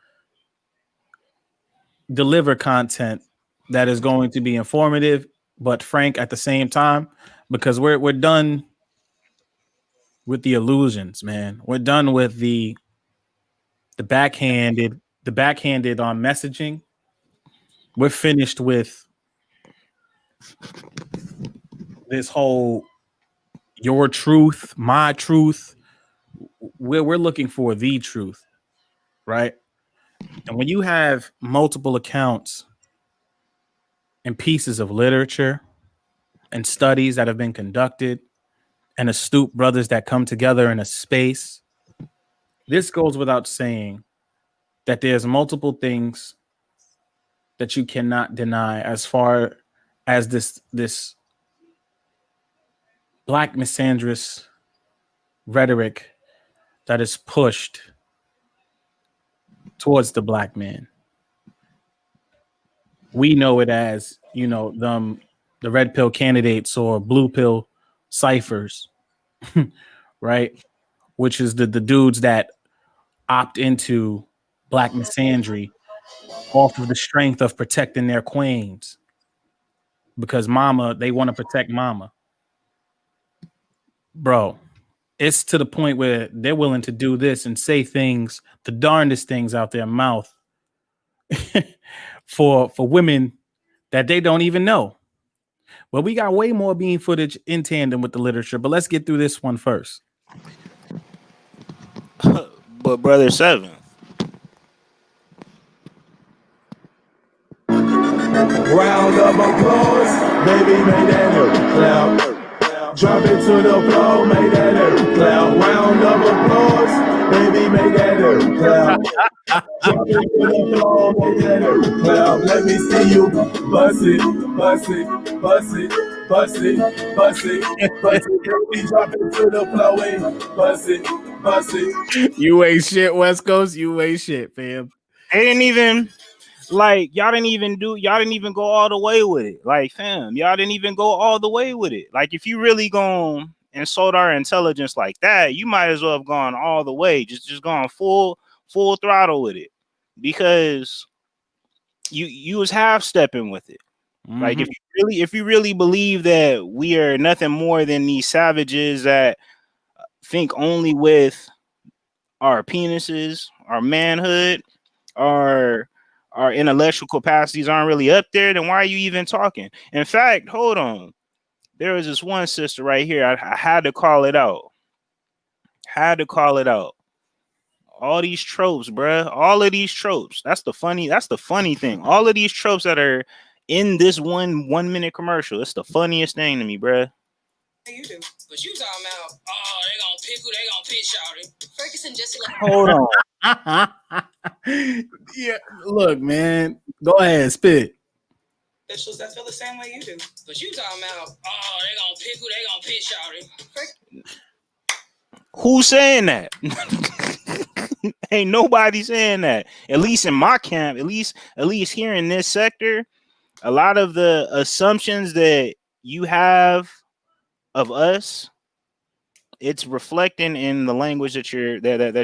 deliver content that is going to be informative but frank at the same time, because we're done with the illusions, man. We're done with the backhanded on messaging. We're finished with this whole your truth, my truth. We're looking for the truth, right? And when you have multiple accounts and pieces of literature and studies that have been conducted and astute brothers that come together in a space, this goes without saying that there's multiple things that you cannot deny as far as this black misandrous rhetoric that is pushed towards the black man. We know it as, the red pill candidates or blue pill ciphers, right? Which is the dudes that opt into black misandry off of the strength of protecting their queens because they want to protect mama. Bro, it's to the point where they're willing to do this and say things, the darndest things out their mouth for women that they don't even know. Well, we got way more bean footage in tandem with the literature, but let's get through this one first. But Brother Seven. Round of applause, baby, make that air clap. Drop it to the floor, make that air clap. Round of applause, baby, make that air clap. Drop it to the floor, make that air clap. Let me see you bust it, bust it, bust it, bust it, bust it, bust it. Baby, drop it to the floor and bust it, bust it. You ain't shit, West Coast. You ain't shit, fam. They didn't even y'all didn't even go all the way with it. Like, fam, y'all didn't even go all the way with it. Like, if you really gone insult our intelligence like that, you might as well have gone all the way. Just gone full throttle with it. Because you was half stepping with it. Mm-hmm. Like, if you really believe that we are nothing more than these savages that think only with our penises, our manhood, our intellectual capacities aren't really up there, then why are you even talking? In fact, hold on. There was this one sister right here. I had to call it out. Had to call it out. All these tropes, bruh. All of these tropes. That's the funny thing. All of these tropes that are in this 1 minute commercial. It's the funniest thing to me, bruh. You do. But you talking about, oh, they gonna pick who they gonna pitch out it. Ferguson just like Hold on. Yeah, look, man. Go ahead, spit. Officials that feel the same way you do. But you talking about, oh, they gonna pick who they gonna pitch out it. Who's saying that? Ain't nobody saying that. At least in my camp, at least here in this sector, a lot of the assumptions that you have of us, it's reflecting in the language that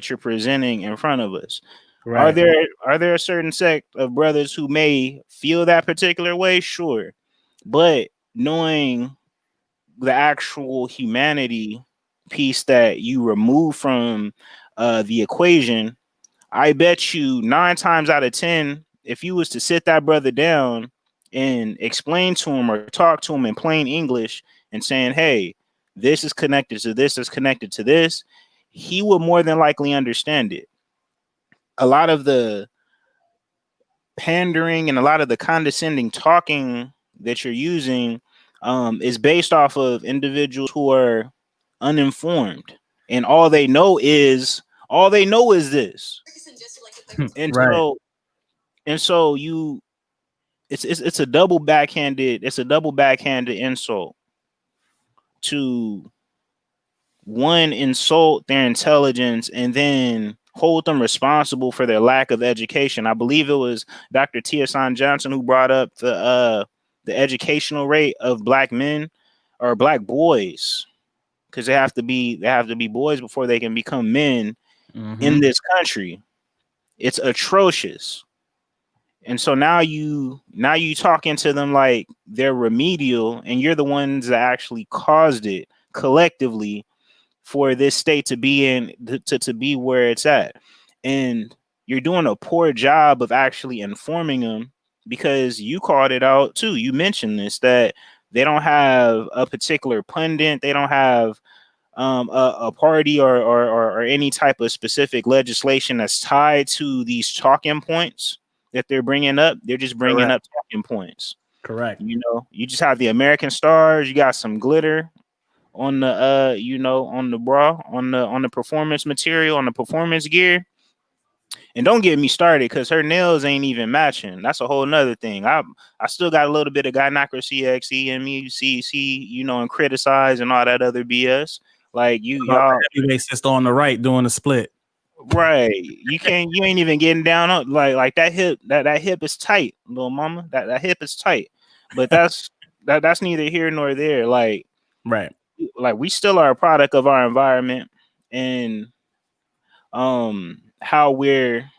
you're presenting in front of us. Right. Are there a certain sect of brothers who may feel that particular way? Sure. But knowing the actual humanity piece that you remove from the equation, I bet you 9 times out of 10, if you was to sit that brother down and explain to him or talk to him in plain English and saying, hey, this is connected to this, is connected to this, he would more than likely understand it. A lot of the pandering and a lot of the condescending talking that you're using is based off of individuals who are uninformed, and all they know is this. And Right. so you it's a double backhanded insult to one, insult their intelligence and then hold them responsible for their lack of education. I believe it was Dr. Tiesan Johnson who brought up the educational rate of black men or black boys, because they have to be boys before they can become men in this country. It's atrocious. And so now you talking to them like they're remedial, and you're the ones that actually caused it collectively for this state to be to be where it's at. And you're doing a poor job of actually informing them, because you called it out too. You mentioned this, that they don't have a particular pundit, they don't have a party or any type of specific legislation that's tied to these talking points that they're bringing up. They're just bringing up talking points. Correct. You know, you just have the American stars. You got some glitter on the on the bra, on the performance material, on the performance gear. And don't get me started, because her nails ain't even matching. That's a whole nother thing. I still got a little bit of gynocracy XE in me, see, and criticize and all that other BS. Like y'all heavyweight sister on the right doing the split. Right. You ain't even getting down on like that hip, that hip is tight, little mama. That hip is tight. But that's neither here nor there. Like we still are a product of our environment and how we're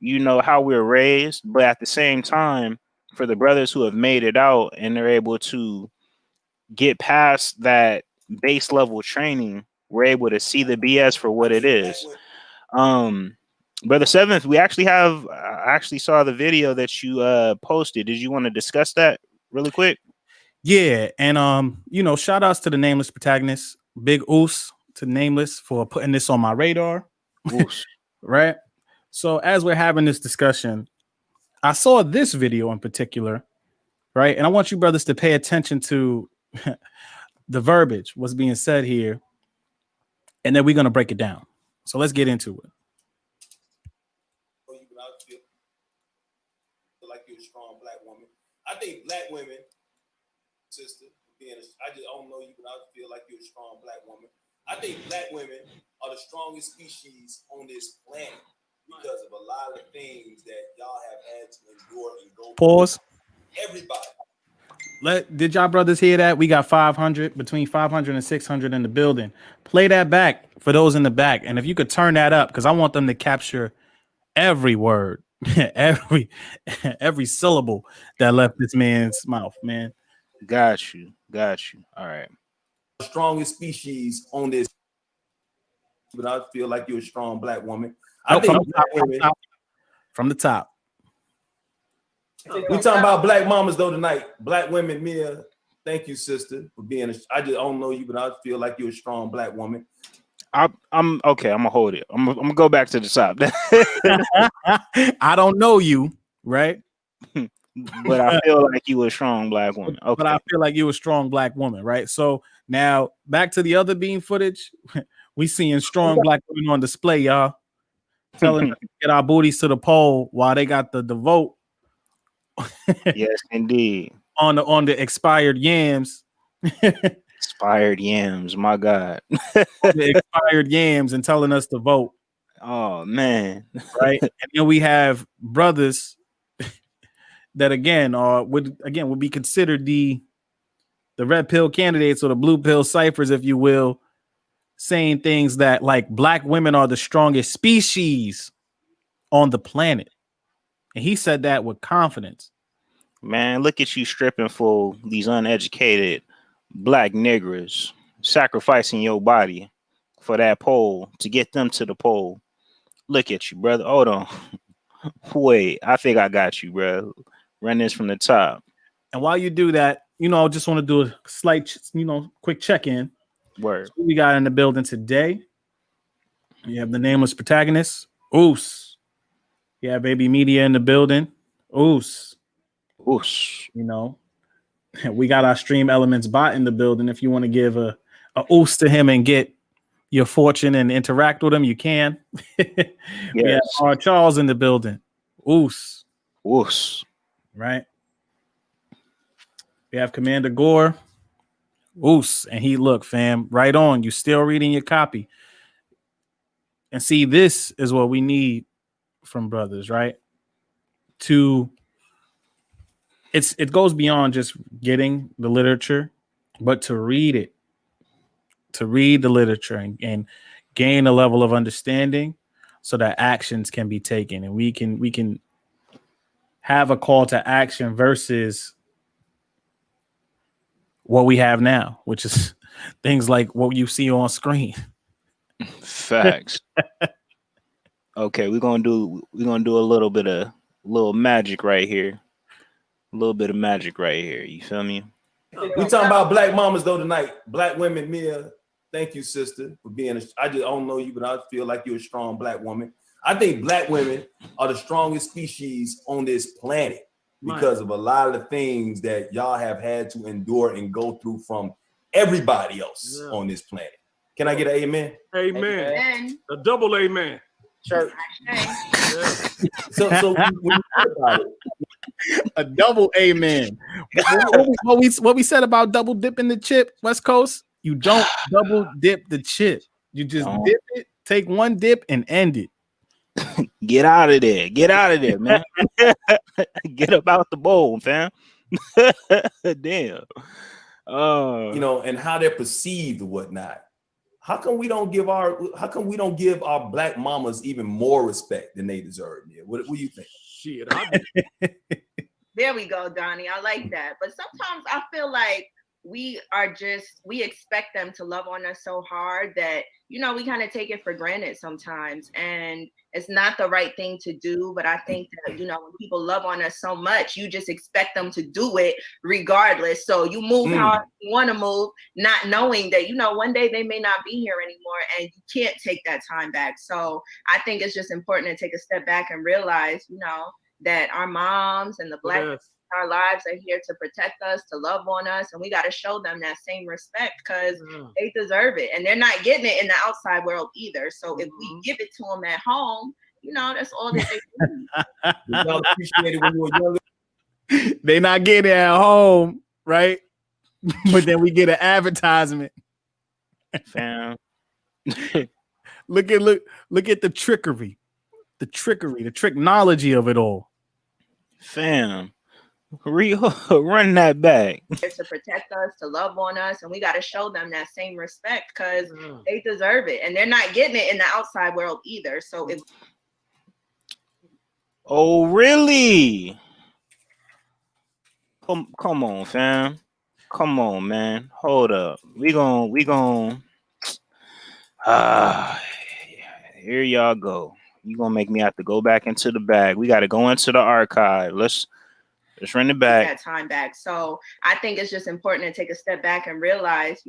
raised. But at the same time, for the brothers who have made it out and they're able to get past that base level training, we're able to see the BS for what it is. Brother Seventh, we actually have I actually saw the video that you posted. Did you want to discuss that really quick? Yeah, and shout outs to the nameless protagonists, Big Oos to Nameless for putting this on my radar. Right. So as we're having this discussion, I saw this video in particular, right? And I want you brothers to pay attention to the verbiage, what's being said here, and then we're gonna break it down. So let's get into it. Like you're a strong black woman. I think black women, sister, I just don't know you, but I feel like you're a strong black woman. I think black women are the strongest species on this planet because of a lot of things that y'all have had to endure and go through. Pause. Everybody. Did y'all brothers hear that? We got 500, between 500 and 600 in the building. Play that back for those in the back. And if you could turn that up, because I want them to capture every word, every syllable that left this man's mouth, man. Got you. All right. The strongest species on this. but I feel like you're a strong black woman. Nope, from the top. We talking about black mamas though tonight. Black women, Mia. Thank you, sister, for being. I don't know you, but I feel like you're a strong black woman. I'm okay. I'm gonna hold it. I'm gonna go back to the top. I don't know you, right? But I feel like you a strong black woman. Okay. But I feel like you a strong black woman, right? So now back to the other beam footage. We seeing strong black women on display, y'all. Telling us to get our booties to the pole while they got the vote. Yes, indeed. On the expired yams. Expired yams, my God. The expired yams and telling us to vote. Oh man. Right. And then we have brothers that again would be considered the red pill candidates or the blue pill ciphers, if you will, saying things that like black women are the strongest species on the planet. And he said that with confidence. Man, look at you stripping for these uneducated black niggers, sacrificing your body for that pole to get them to the pole. Look at you, brother. Hold on. Wait, I think I got you, bro. Run this from the top. And while you do that, I just want to do a slight, quick check-in. Word. So we got in the building today. You have the nameless protagonist, Oos. You have Baby Media in the building, Oos. Oos. We got our Stream Elements bot in the building. If you want to give a Oos to him and get your fortune and interact with him, you can. Yes. We have our Charles in the building, Oos. Oos. Right. We have Commander Gore, Oos, and he look, fam, right on. You still reading your copy. And see, this is what we need from brothers, right? It goes beyond just getting the literature, but to read it, to read the literature and gain a level of understanding so that actions can be taken and we can have a call to action versus what we have now, which is things like what you see on screen. Facts. Okay, we're gonna do a little bit of magic right here. A little bit of magic right here. You feel me? We talking about black mamas though tonight. Black women, Mia. Thank you, sister, for being. I don't know you, but I feel like you're a strong black woman. I think black women are the strongest species on this planet because of a lot of the things that y'all have had to endure and go through from everybody else on this planet. Can I get an amen? Amen. A double amen. Church. So when you think about it, a double amen. What we said about double dipping the chip, West Coast, you don't double dip the chip. You just dip it, take one dip and end it. Get out of there. Get out of there, man. Get up out the bowl, fam. Damn. And how they're perceived and whatnot. How come we don't give our black mamas even more respect than they deserve? Yeah. What do you think? Shit. There we go, Donnie. I like that. But sometimes I feel like we expect them to love on us so hard that, we kind of take it for granted sometimes. And it's not the right thing to do. But I think that, when people love on us so much, you just expect them to do it regardless. So you move how you want to move, not knowing that, one day they may not be here anymore and you can't take that time back. So I think it's just important to take a step back and realize, that our moms and the black in our lives are here to protect us, to love on us, and we got to show them that same respect because they deserve it, and they're not getting it in the outside world either. So if we give it to them at home, that's all that they need. You appreciate it when you were younger. They not getting it at home, right? But then we get an advertisement. Fam. Look at the trickery. The technology of it all. Fam, run that back. To protect us, to love on us, and we got to show them that same respect because they deserve it, and they're not getting it in the outside world either. So if oh really? Come on, fam. Come on, man. Hold up. We gon' Here y'all go. You gonna make me have to go back into the bag. We got to go into the archive. Let's run it back. That time back. So I think it's just important to take a step back and realize,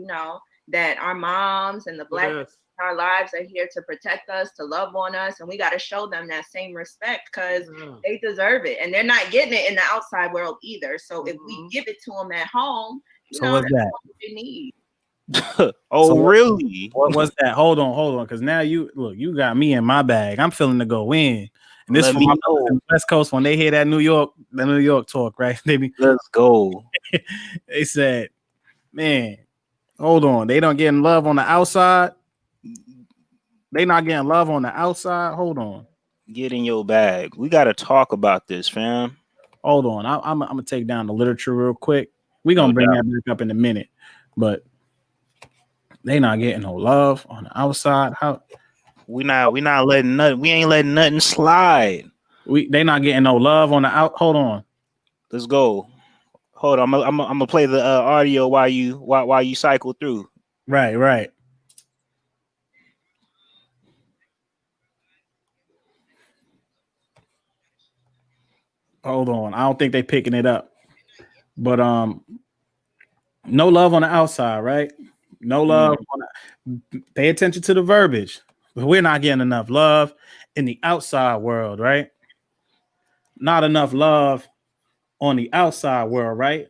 that our moms and the Black in our lives are here to protect us, to love on us, and we got to show them that same respect because they deserve it, and they're not getting it in the outside world either. So if we give it to them at home, what's that's that? what they need. Really? What was that? Hold on, because now you got me in my bag. I'm feeling to go in. And this from my West Coast when they hear that New York talk, right? Let's go. They said, man, hold on. They don't getting love on the outside. They not getting love on the outside. Hold on. Get in your bag. We got to talk about this, fam. Hold on. I'm gonna take down the literature real quick. We're gonna bring that back up in a minute, but they not getting no love on the outside. How we not letting nothing. We ain't letting nothing slide. They not getting no love on the out. Hold on. Let's go. Hold on. I'm gonna play the audio while you cycle through. Right. Hold on. I don't think they picking it up. But no love on the outside, right? No love pay attention to the verbiage. We're not getting enough love in the outside world, right? Not enough love on the outside world, right?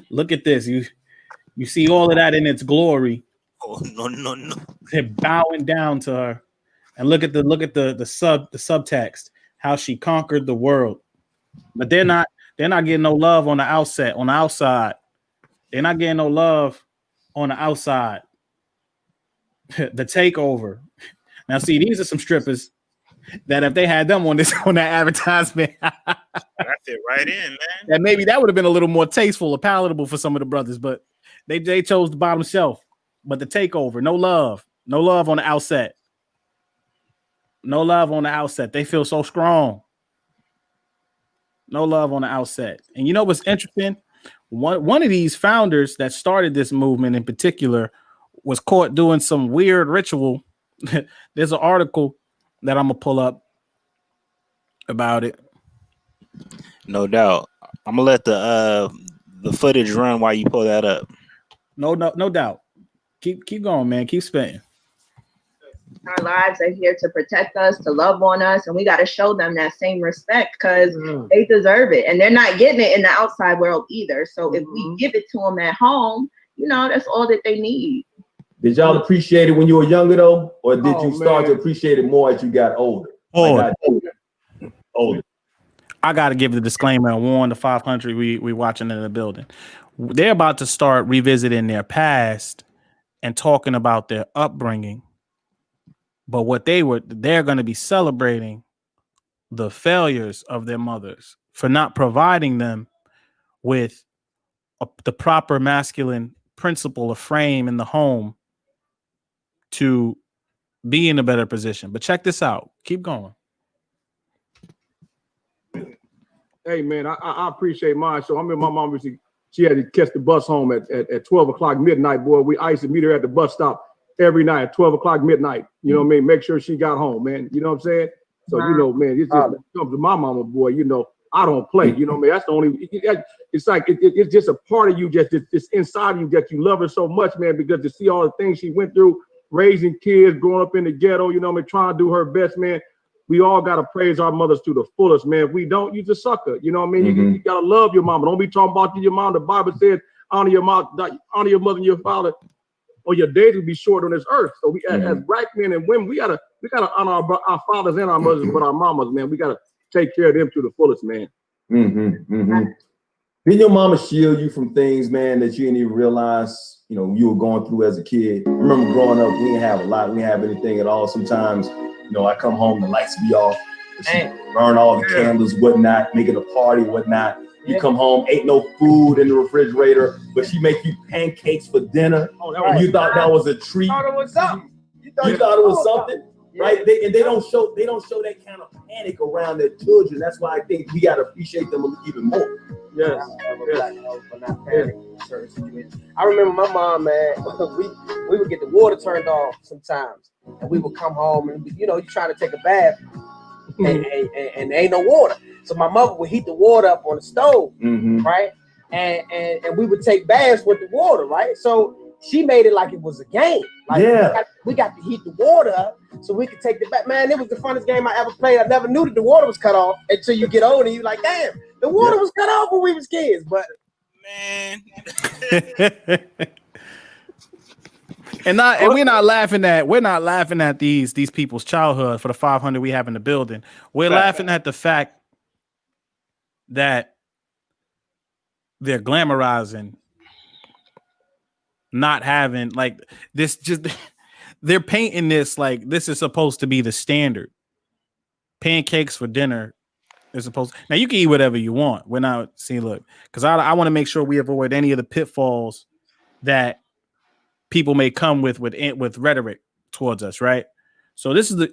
Look at this. You see all of that in its glory. Oh no. They're bowing down to her. And look at the subtext, how she conquered the world. But they're not getting no love on the outside. They're not getting no love on the outside. The takeover. Now, see, these are some strippers that if they had them on that advertisement, that fit right in, man. And maybe that would have been a little more tasteful or palatable for some of the brothers, but they chose the bottom shelf. But the takeover, no love on the outset. No love on the outset. They feel so strong. No love on the outset. And you know what's interesting? One of these founders that started this movement in particular was caught doing some weird ritual. There's an article that I'm gonna pull up about it. No doubt. I'm gonna let the footage run while you pull that up. No doubt. Keep going, man. Keep spitting. Our lives are here to protect us, to love on us, and we got to show them that same respect because they deserve it, and they're not getting it in the outside world either. So if we give it to them at home, that's all that they need. Did y'all appreciate it when you were younger though, or did you start to appreciate it more as you got older? Older. I got to give the disclaimer and warn the 500 we watching in the building. They're about to start revisiting their past and talking about their upbringing. But what they're going to be celebrating the failures of their mothers for not providing them with the proper masculine principle of frame in the home to be in a better position. But check this out. Keep going. Hey man, I appreciate mine. So I mean, my mom she had to catch the bus home at 12 o'clock midnight. Boy, I used to meet her at the bus stop every night at 12 o'clock midnight. You know what I mean? Make sure she got home, man. You know what I'm saying? So man, it's just comes to my mama, boy. I don't play. You know what I mean? That's the only. It's like it's just a part of you, just it's inside of you that you love her so much, man. Because to see all the things she went through, raising kids, growing up in the ghetto, you know what I mean, trying to do her best, man. We all gotta praise our mothers to the fullest, man. If we don't, you're a sucker. You know what I mean? You gotta love your mama. Don't be talking about your mom. The Bible says, honor your mother and your father, or your days will be short on this earth. So we, as black men and women, we gotta honor our fathers and our mothers, but our mamas, man, we gotta take care of them to the fullest, man. Did your mama shield you from things, man, that you didn't even realize, you were going through as a kid? I remember growing up, we didn't have a lot. We didn't have anything at all. Sometimes, I come home, the lights be off. She burn all the candles, whatnot, making a party, whatnot. You come home, ain't no food in the refrigerator, but she make you pancakes for dinner. And you thought that was a treat. You thought it was something. You thought it was something. right? They don't show that kind of panic around their children. That's why I think we gotta appreciate them even more. Yes. But not panic in certain situations. I remember my mom, man. we would get the water turned off sometimes, and we would come home and you try to take a bath, and there ain't no water. So my mother would heat the water up on the stove, right? And we would take baths with the water, right? So she made it like it was a game. Like we got to heat the water up so we could take the bath. Man, it was the funnest game I ever played. I never knew that the water was cut off until you get older. You're like, damn, the water was cut off when we was kids. But man. And we're not laughing at these people's childhood for the 500 we have in the building. We're laughing at the fact that they're glamorizing not having like this. Just they're painting this like this is supposed to be the standard. Pancakes for dinner is supposed. Now you can eat whatever you want. We're not look, because I want to make sure we avoid any of the pitfalls that people may come with rhetoric towards us, right? So this is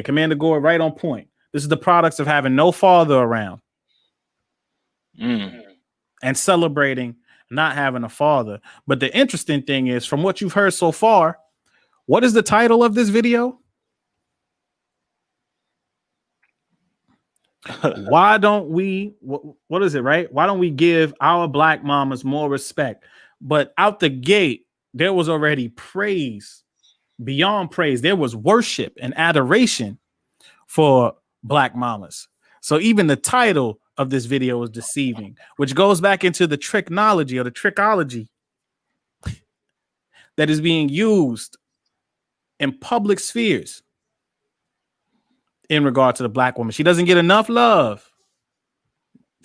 Commander Gore, right on point. This is the products of having no father around and celebrating not having a father. But the interesting thing is, from what you've heard so far, what is the title of this video? Why don't we, what is it, right? Why don't we give our black mamas more respect? But out the gate, there was already praise, beyond praise. There was worship and adoration for black mamas. So even the title of this video is deceiving, which goes back into the tricknology or the trickology that is being used in public spheres in regard to the black woman. She doesn't get enough love.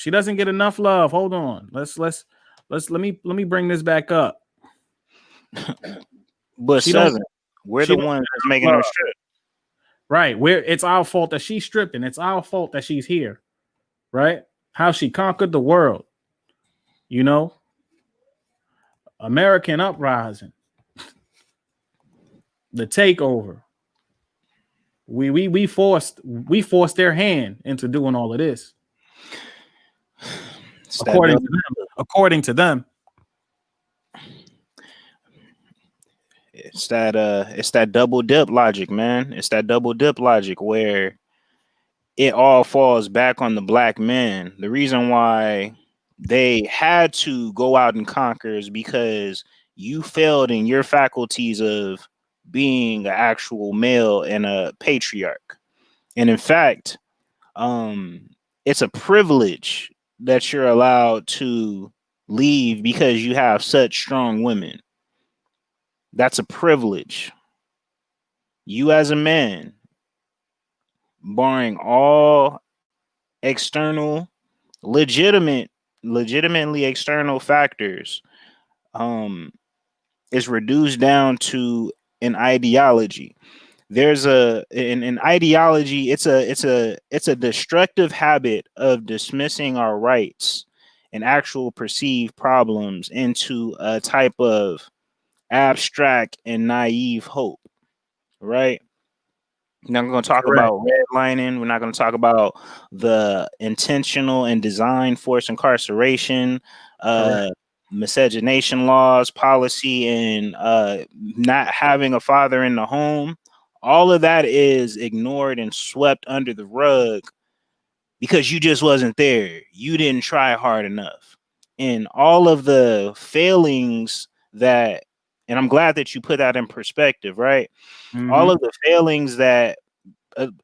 Hold on. Let me bring this back up. But we're the ones that's making her strip. Right. It's our fault that she's stripping. It's our fault that she's here. Right? How she conquered the world. American uprising. The takeover. We forced their hand into doing all of this. According to them. It's that double dip logic, man. It's that double dip logic where it all falls back on the black men. The reason why they had to go out and conquer is because you failed in your faculties of being an actual male and a patriarch. And in fact, it's a privilege that you're allowed to leave because you have such strong women. That's a privilege. You as a man, barring all external, legitimately external factors, is reduced down to an ideology. There's an ideology. It's a destructive habit of dismissing our rights and actual perceived problems into a type of abstract and naive hope, right? We're not going to talk about redlining. We're not going to talk about the intentional and design forced incarceration, miscegenation laws, policy, and not having a father in the home. All of that is ignored and swept under the rug because you just wasn't there. You didn't try hard enough. And all of the failings that, and I'm glad that you put that in perspective, right? All of the failings that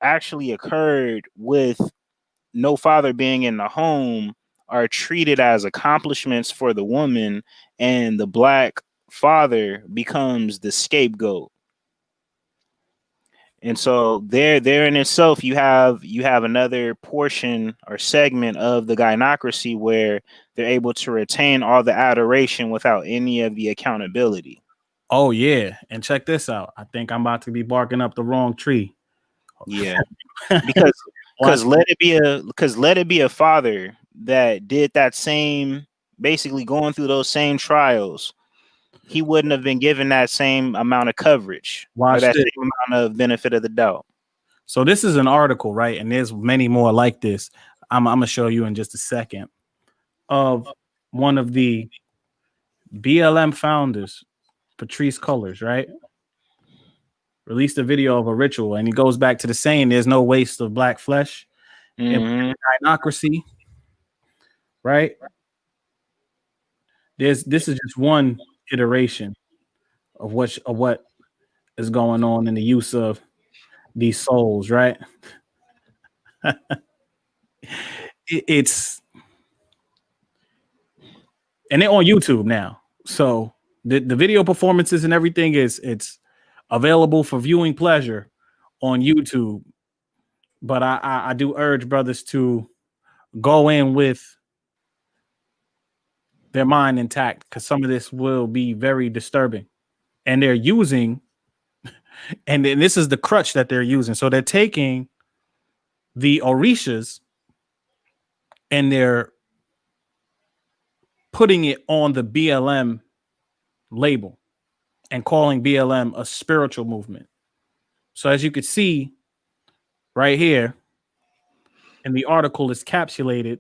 actually occurred with no father being in the home are treated as accomplishments for the woman, and the black father becomes the scapegoat. And so there in itself, you have another portion or segment of the gynocracy where they're able to retain all the adoration without any of the accountability. Oh yeah, and check this out. I think I'm about to be barking up the wrong tree. Yeah, because let it be a father that did that same, basically going through those same trials, he wouldn't have been given that same amount of coverage or that same amount of benefit of the doubt. So this is an article, right? And there's many more like this. I'm going to show you in just a second, of one of the BLM founders, Patrice Cullors, right? Released a video of a ritual, and he goes back to the saying, there's no waste of black flesh in gynocracy, right? This is just one iteration of what is going on in the use of these souls, right? It's and they're on YouTube now, so the video performances and everything it's available for viewing pleasure on YouTube. But I do urge brothers to go in with their mind intact, because some of this will be very disturbing. And they're using, and then this is the crutch that they're using. So they're taking the orishas and they're putting it on the BLM label and calling BLM a spiritual movement. So as you could see right here, and the article is capsulated,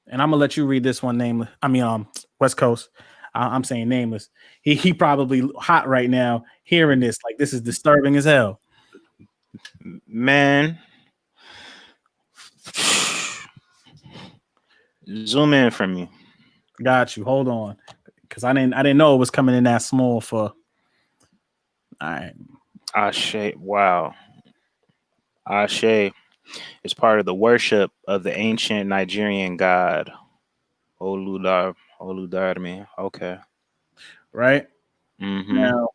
and I'm gonna let you read this one, nameless. I mean, West Coast. I'm saying nameless. He probably hot right now hearing this. Like, this is disturbing as hell. Man, zoom in for me. Got you. Hold on, because I didn't know it was coming in that small for. All right. Ashe. Wow. Ashe is part of the worship of the ancient Nigerian god Oludarmi. Okay. Right. Mm-hmm. Now,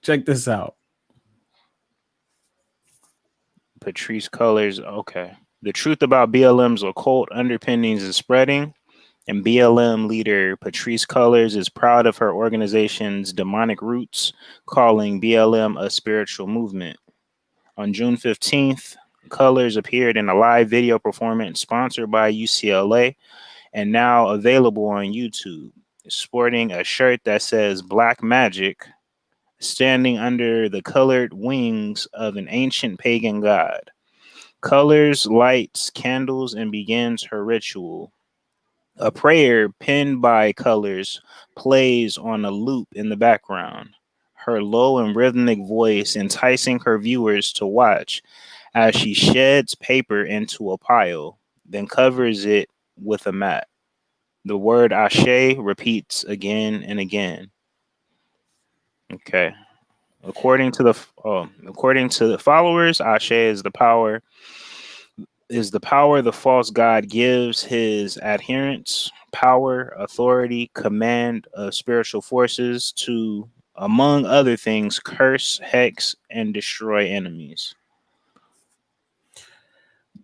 check this out. Patrice Cullors. Okay. The truth about BLM's occult underpinnings is spreading, and BLM leader Patrice Cullors is proud of her organization's demonic roots, calling BLM a spiritual movement. On June 15th, Cullors appeared in a live video performance sponsored by UCLA and now available on YouTube, sporting a shirt that says Black Magic, standing under the colored wings of an ancient pagan god. Cullors lights candles and begins her ritual. A prayer penned by Cullors plays on a loop in the background, her low and rhythmic voice enticing her viewers to watch as she sheds paper into a pile, then covers it with a mat. The word Ashe repeats again and again. Okay. According to the followers, Ashe is the power the false god gives his adherents, power, authority, command of spiritual forces to, among other things, curse, hex, and destroy enemies.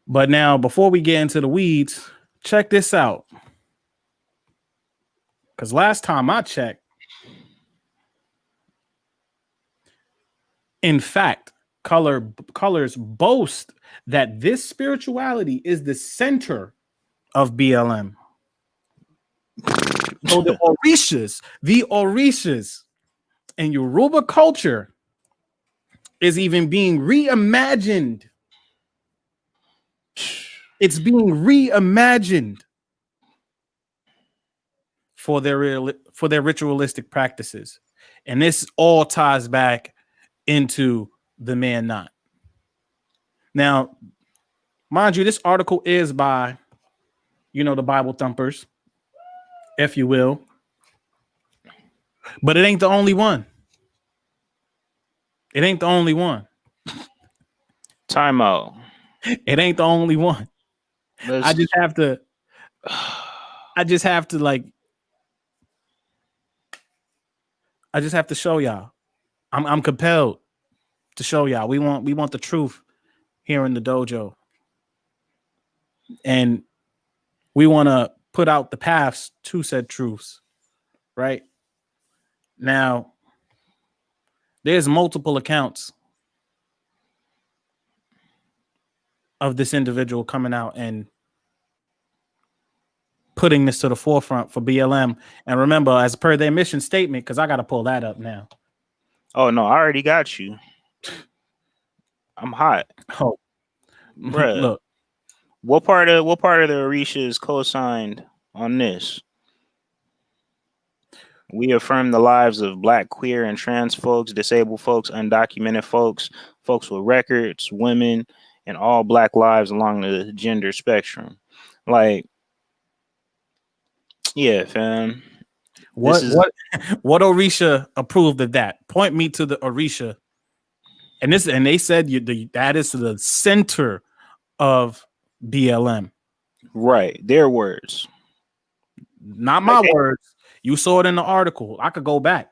But now, before we get into the weeds, check this out. Because last time I checked, in fact, Cullors boast that this spirituality is the center of BLM. So the Orishas and Yoruba culture is even being reimagined. It's being reimagined for their ritualistic practices. And this all ties back into the man not. Now, mind you, this article is by, the Bible thumpers, if you will. But it ain't the only one. It ain't the only one. Time out. It ain't the only one. I just have to show y'all. I'm compelled to show y'all. We want the truth here in the dojo. And we want to put out the paths to said truths. Right? Now, there's multiple accounts of this individual coming out and putting this to the forefront for BLM. And remember, as per their mission statement, because I got to pull that up now. Oh no, I already got you. I'm hot. Oh, bruh. Look, what part of the Orisha is co-signed on this? We affirm the lives of Black, queer, and trans folks, disabled folks, undocumented folks, folks with records, women, and all Black lives along the gender spectrum. Like, yeah, fam. what Orisha approved of that? Point me to the Orisha. And they said that is the center of BLM. Right, their words, not my words. You saw it in the article. I could go back,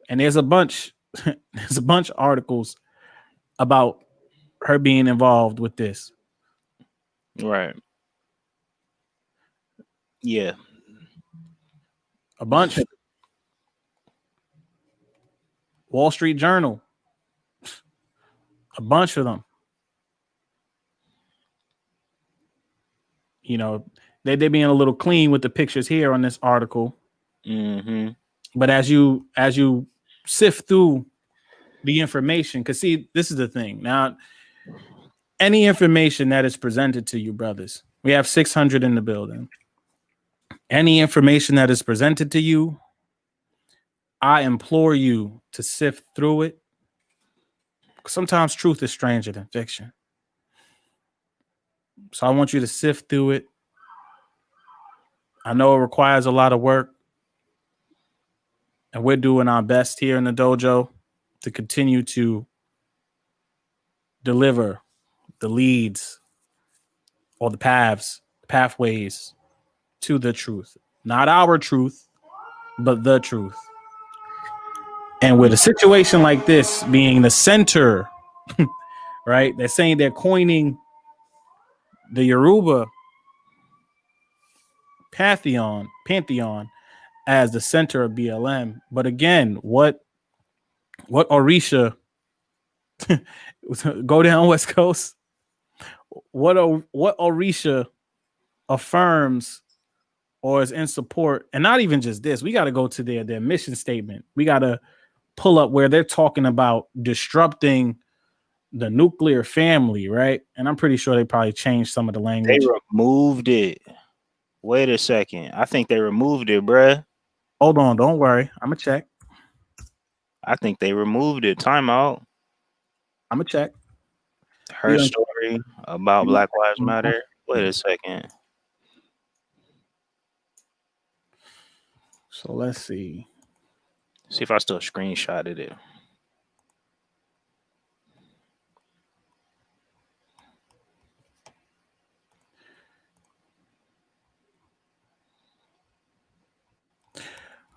and there's a bunch. There's a bunch of articles about her being involved with this. Right. Yeah. A bunch. Wall Street Journal. A bunch of them. You know, they're being a little clean with the pictures here on this article. Mm-hmm. But as you sift through the information, because see, this is the thing. Now, any information that is presented to you, brothers, we have 600 in the building. Any information that is presented to you, I implore you to sift through it. Sometimes truth is stranger than fiction. So I want you to sift through it. I know it requires a lot of work, and we're doing our best here in the dojo to continue to deliver the leads or the pathways to the truth. Not our truth, but the truth. And with a situation like this being the center, right? They're saying they're coining the Yoruba pantheon as the center of BLM. But again, what Orisha go down West Coast? What Orisha affirms or is in support, and not even just this. We got to go to their mission statement. We got to pull up where they're talking about disrupting the nuclear family, right? And I'm pretty sure they probably changed some of the language. They removed it. Wait a second. I think they removed it, bruh. Hold on, don't worry. I'm gonna check. I think they removed it. Time out. I'm gonna check. Her story about Black Lives Matter. Wait a second. So let's see. See if I still screenshotted it.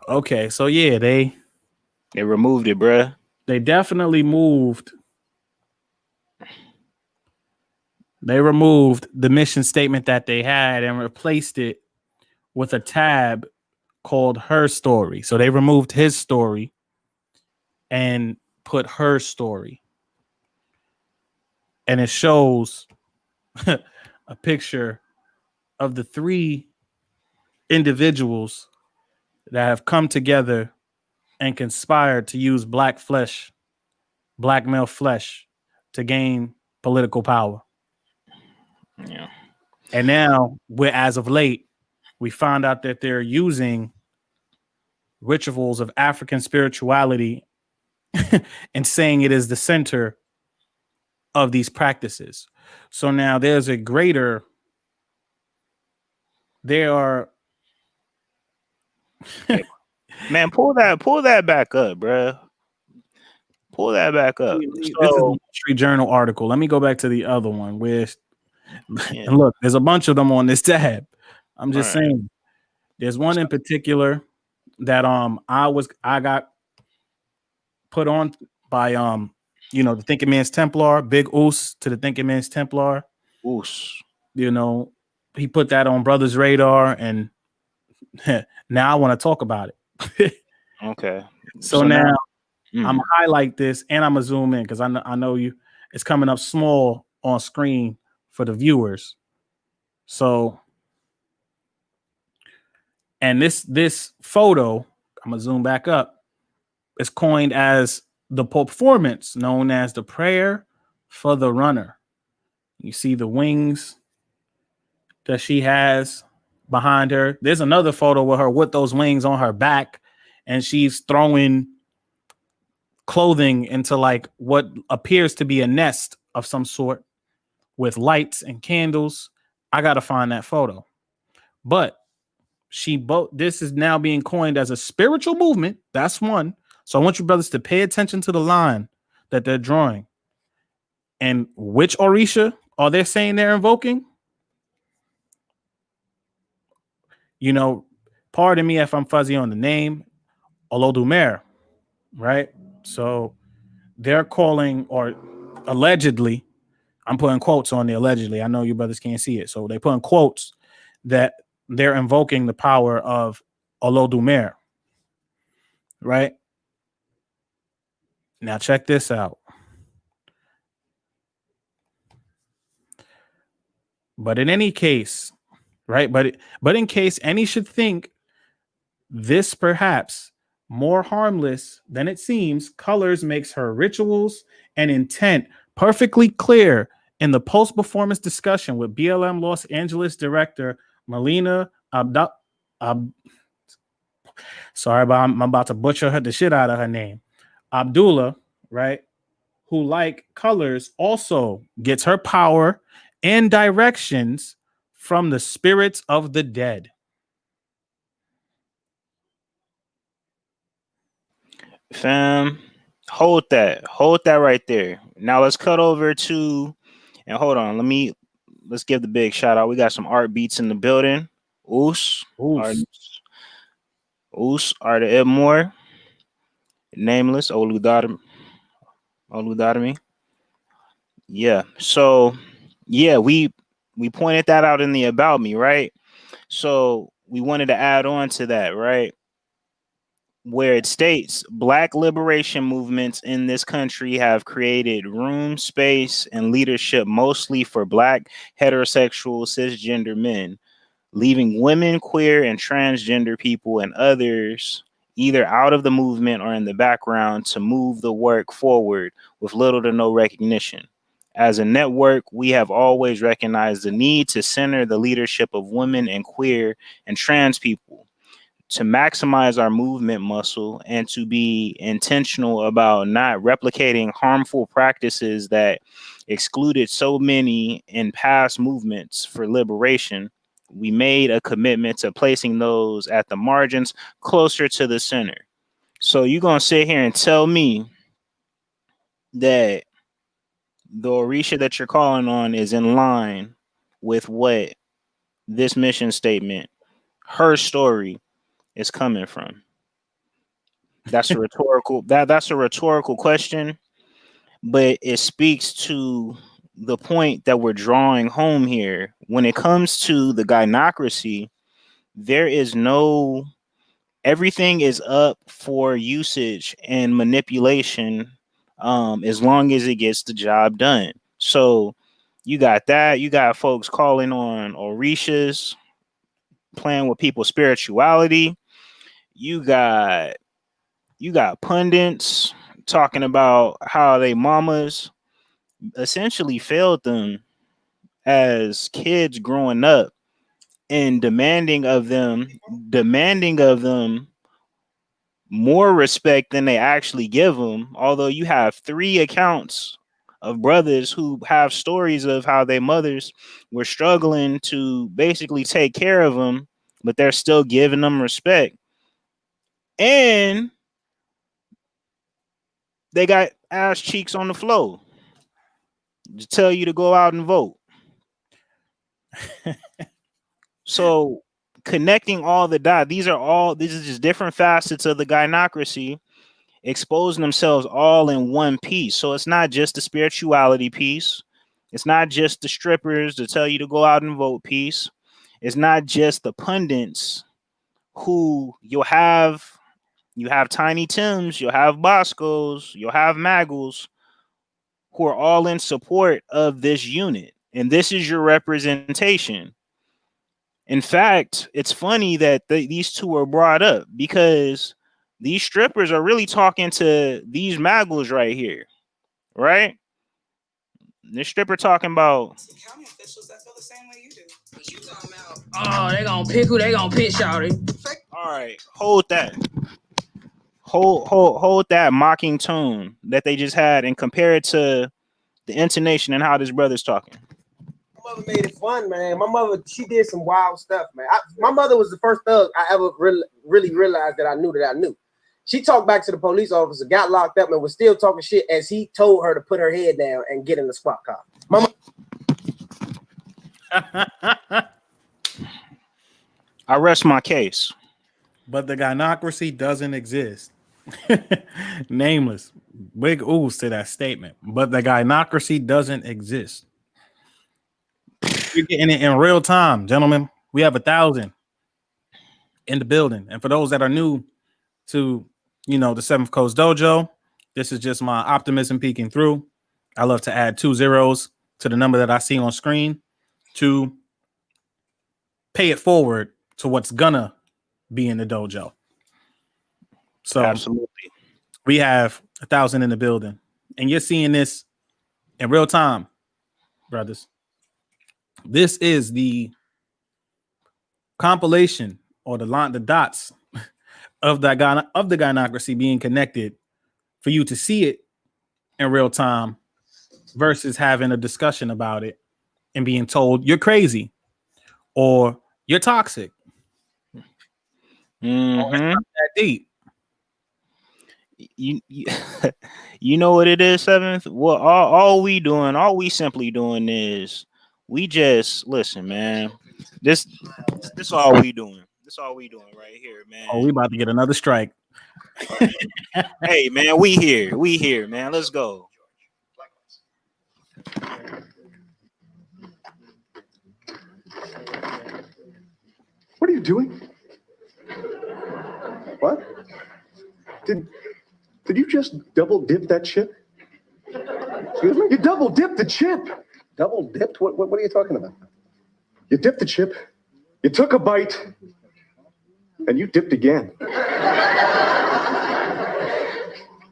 Okay, so yeah, they removed it, bruh. They definitely moved. They removed the mission statement that they had and replaced it with a tab called Her Story. So they removed his story and put her story. And it shows a picture of the three individuals that have come together and conspired to use black male flesh to gain political power. Yeah. And now, as of late, we found out that they're using rituals of African spirituality and saying it is the center of these practices. So now there's a greater, there are man, pull that back up, bro. Pull that back up. This is the Wall Street Journal article. Let me go back to the other one where and look, there's a bunch of them on this tab. I'm just saying. There's one in particular that I got put on by the Thinking Man's Templar, Big Oos to the Thinking Man's Templar. Oos. He put that on Brother's radar, and now I want to talk about it. Okay. So now I'm gonna highlight this, and I'm gonna zoom in because I know you. It's coming up small on screen for the viewers. So, and this photo, I'm gonna zoom back up, is coined as the performance known as the prayer for the runner. You see the wings that she has behind her. There's another photo with her with those wings on her back, and she's throwing clothing into like what appears to be a nest of some sort with lights and candles. I gotta find that photo. But this is now being coined as a spiritual movement. That's one. So I want you brothers to pay attention to the line that they're drawing. And which Orisha are they saying they're invoking? You know, pardon me if I'm fuzzy on the name, Olodumare, right? So they're calling, or allegedly, I'm putting quotes on the allegedly. I know you brothers can't see it. So they put in quotes that they're invoking the power of Olodumare, right? Now check this out. But in any case, right? But in case any should think this perhaps more harmless than it seems, Colors makes her rituals and intent perfectly clear in the post-performance discussion with BLM Los Angeles director Melina sorry, but I'm about to butcher the shit out of her name. Abdullah, right? Who, like Colors, also gets her power and directions from the spirits of the dead. Fam, hold that right there. Now let's cut over to, and hold on, let's give the big shout out. We got some art beats in the building. Oos Art of Edmore, Nameless, Oludadami. Yeah. So yeah, we pointed that out in the about me, right? So we wanted to add on to that, right? Where it states Black liberation movements in this country have created room, space, and leadership mostly for Black heterosexual cisgender men, leaving women, queer, and transgender people and others either out of the movement or in the background to move the work forward with little to no recognition. As a network, we have always recognized the need to center the leadership of women and queer and trans people, to maximize our movement muscle, and to be intentional about not replicating harmful practices that excluded so many in past movements for liberation. We made a commitment to placing those at the margins closer to the center. So you're going to sit here and tell me that the Orisha that you're calling on is in line with what this mission statement, her story, is coming from? That's a rhetorical that's a rhetorical question, but it speaks to the point that we're drawing home here. When it comes to the gynocracy, there is no, everything is up for usage and manipulation, as long as it gets the job done. So you got that. You got folks calling on Orishas, playing with people's spirituality. You got pundits talking about how they mamas essentially failed them as kids growing up, and demanding of them more respect than they actually give them. Although you have 3 accounts of brothers who have stories of how their mothers were struggling to basically take care of them, but they're still giving them respect. And they got ass cheeks on the floor to tell you to go out and vote. So connecting all the dots, this is just different facets of the gynocracy exposing themselves all in one piece. So it's not just the spirituality piece. It's not just the strippers to tell you to go out and vote piece. It's not just the pundits who you have Tiny Tims, you'll have Boscos, you'll have Maggles, who are all in support of this unit, and this is your representation. In fact, it's funny that these two were brought up because these strippers are really talking to these maggles right here, right? This stripper talking about County officials that feel the same way you do. But you talking about, oh, they gonna pick who they gonna pick, shawty. all right, hold that. Hold that mocking tone that they just had and compare it to the intonation and how this brother's talking. My mother made it fun, man. My mother, she did some wild stuff, man. My mother was the first thug I ever really realized that I knew. She talked back to the police officer, got locked up, and was still talking shit as he told her to put her head down and get in the squad car. I rest my case. But the gynocracy doesn't exist. Nameless. Big ooze to that statement. But the gynocracy doesn't exist. You're getting it in real time, gentlemen. We have 1,000 in the building. And for those that are new to, the 7th Koast Dojo, this is just my optimism peeking through. I love to add 2 zeros to the number that I see on screen to pay it forward to what's gonna be in the dojo. So absolutely, we have 1,000 in the building, and you're seeing this in real time, brothers. This is the compilation or the dots of the gynocracy being connected for you to see it in real time versus having a discussion about it and being told you're crazy or you're toxic. Mm-hmm. Or it's not that deep. You know what it is, 7th? Well, all we simply doing is we just listen, man. This all we doing. This all we doing right here, man. Oh, we about to get another strike. Hey, man, we here, man. Let's go. What are you doing? What? Did you just double dip that chip? Excuse me? You double dipped the chip. Double dipped? What are you talking about? You dipped the chip, you took a bite, and you dipped again.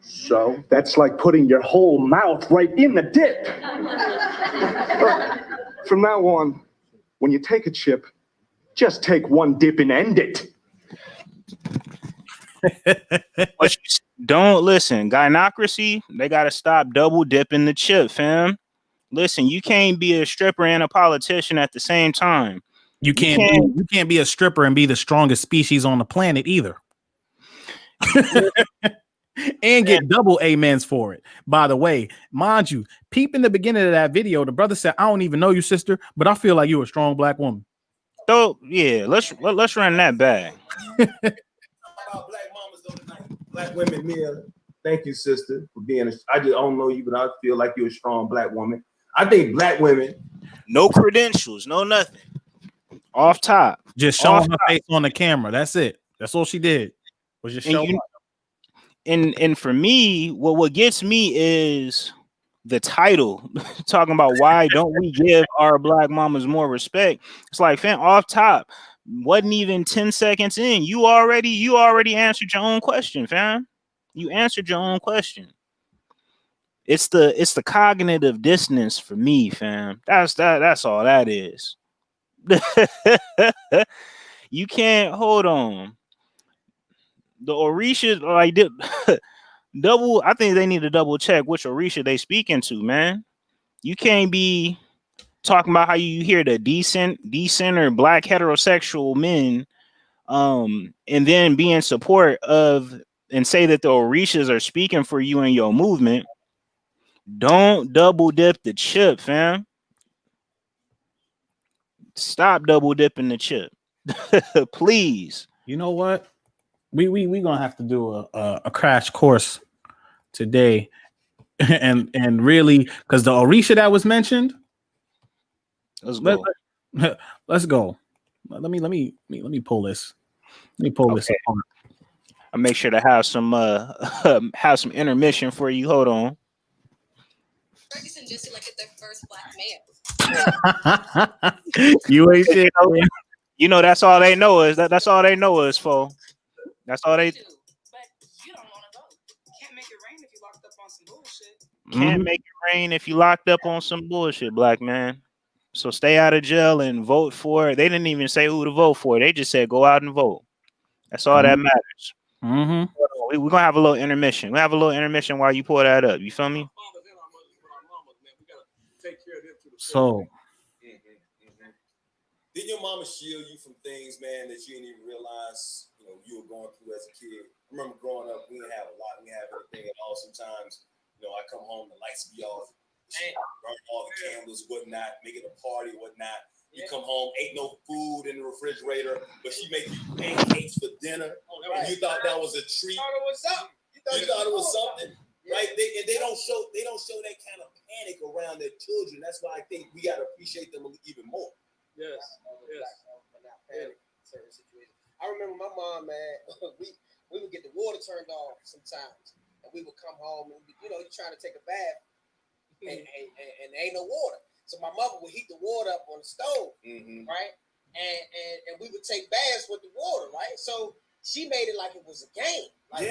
So that's like putting your whole mouth right in the dip. From now on, when you take a chip, just take one dip and end it. But don't listen. Gynocracy, they got to stop double dipping the chip, fam. Listen, you can't be a stripper and a politician at the same time. You can't be a stripper and be the strongest species on the planet either. And get double amens for it. By the way, mind you, peep in the beginning of that video, the brother said, "I don't even know you, sister, but I feel like you're a strong black woman." So yeah, let's run that back. About black mamas though tonight. Black women, Mia. Thank you, sister, for being I don't know you, but I feel like you're a strong black woman. I think black women, no credentials, no nothing. Off top. Just showing her face on the camera. That's it. That's all she did. Was just show up. And for me, what gets me is the title talking about why don't we give our black mamas more respect. It's like, fam, off top, wasn't even 10 seconds in. You already answered your own question, fam. You answered your own question. It's the cognitive dissonance for me, fam. That's all that is. You can't hold on. The Orisha, like double. I think they need to double check which Orisha they speaking to, man. You can't be talking about how you hear the decenter black heterosexual men, and then be in support of and say that the Orishas are speaking for you and your movement. Don't double dip the chip, fam. Stop double dipping the chip, please. You know what? We gonna have to do a crash course today, and really, because the Orisha that was mentioned. Let's go. Let's go. Let me pull this. Let me pull this apart. I'll make sure to have some intermission for you. Hold on. Ferguson just selected their first black mayor. You ain't shit. You know, that's all they know is that's all they know is for. That's all they. But you don't want to vote. Can't make it rain if you locked up on some bullshit. Can't make it rain if you locked up on some bullshit, black man. So stay out of jail and vote for it. They didn't even say who to vote for. They just said go out and vote. That's all that matters. Mm-hmm. We're gonna have a little intermission. We have a little intermission while you pour that up. You feel me? So Did your mama shield you from things, man, that you didn't even realize, you were going through as a kid? I remember growing up, we didn't have a lot. We didn't have anything at all. Sometimes, I come home, the lights be off, burn all the candles, whatnot, make it a party, whatnot. You come home, ain't no food in the refrigerator, but she make you pancakes for dinner. And you thought that was a treat. You thought it was something, right? They don't show that kind of panic around their children. That's why I think we gotta appreciate them even more. Yes. Certain situations. I remember my mom, man. We would get the water turned off sometimes, and we would come home and you're trying to take a bath, and there ain't no water. So my mother would heat the water up on the stove, right? And we would take baths with the water, right? So she made it like it was a game. Like,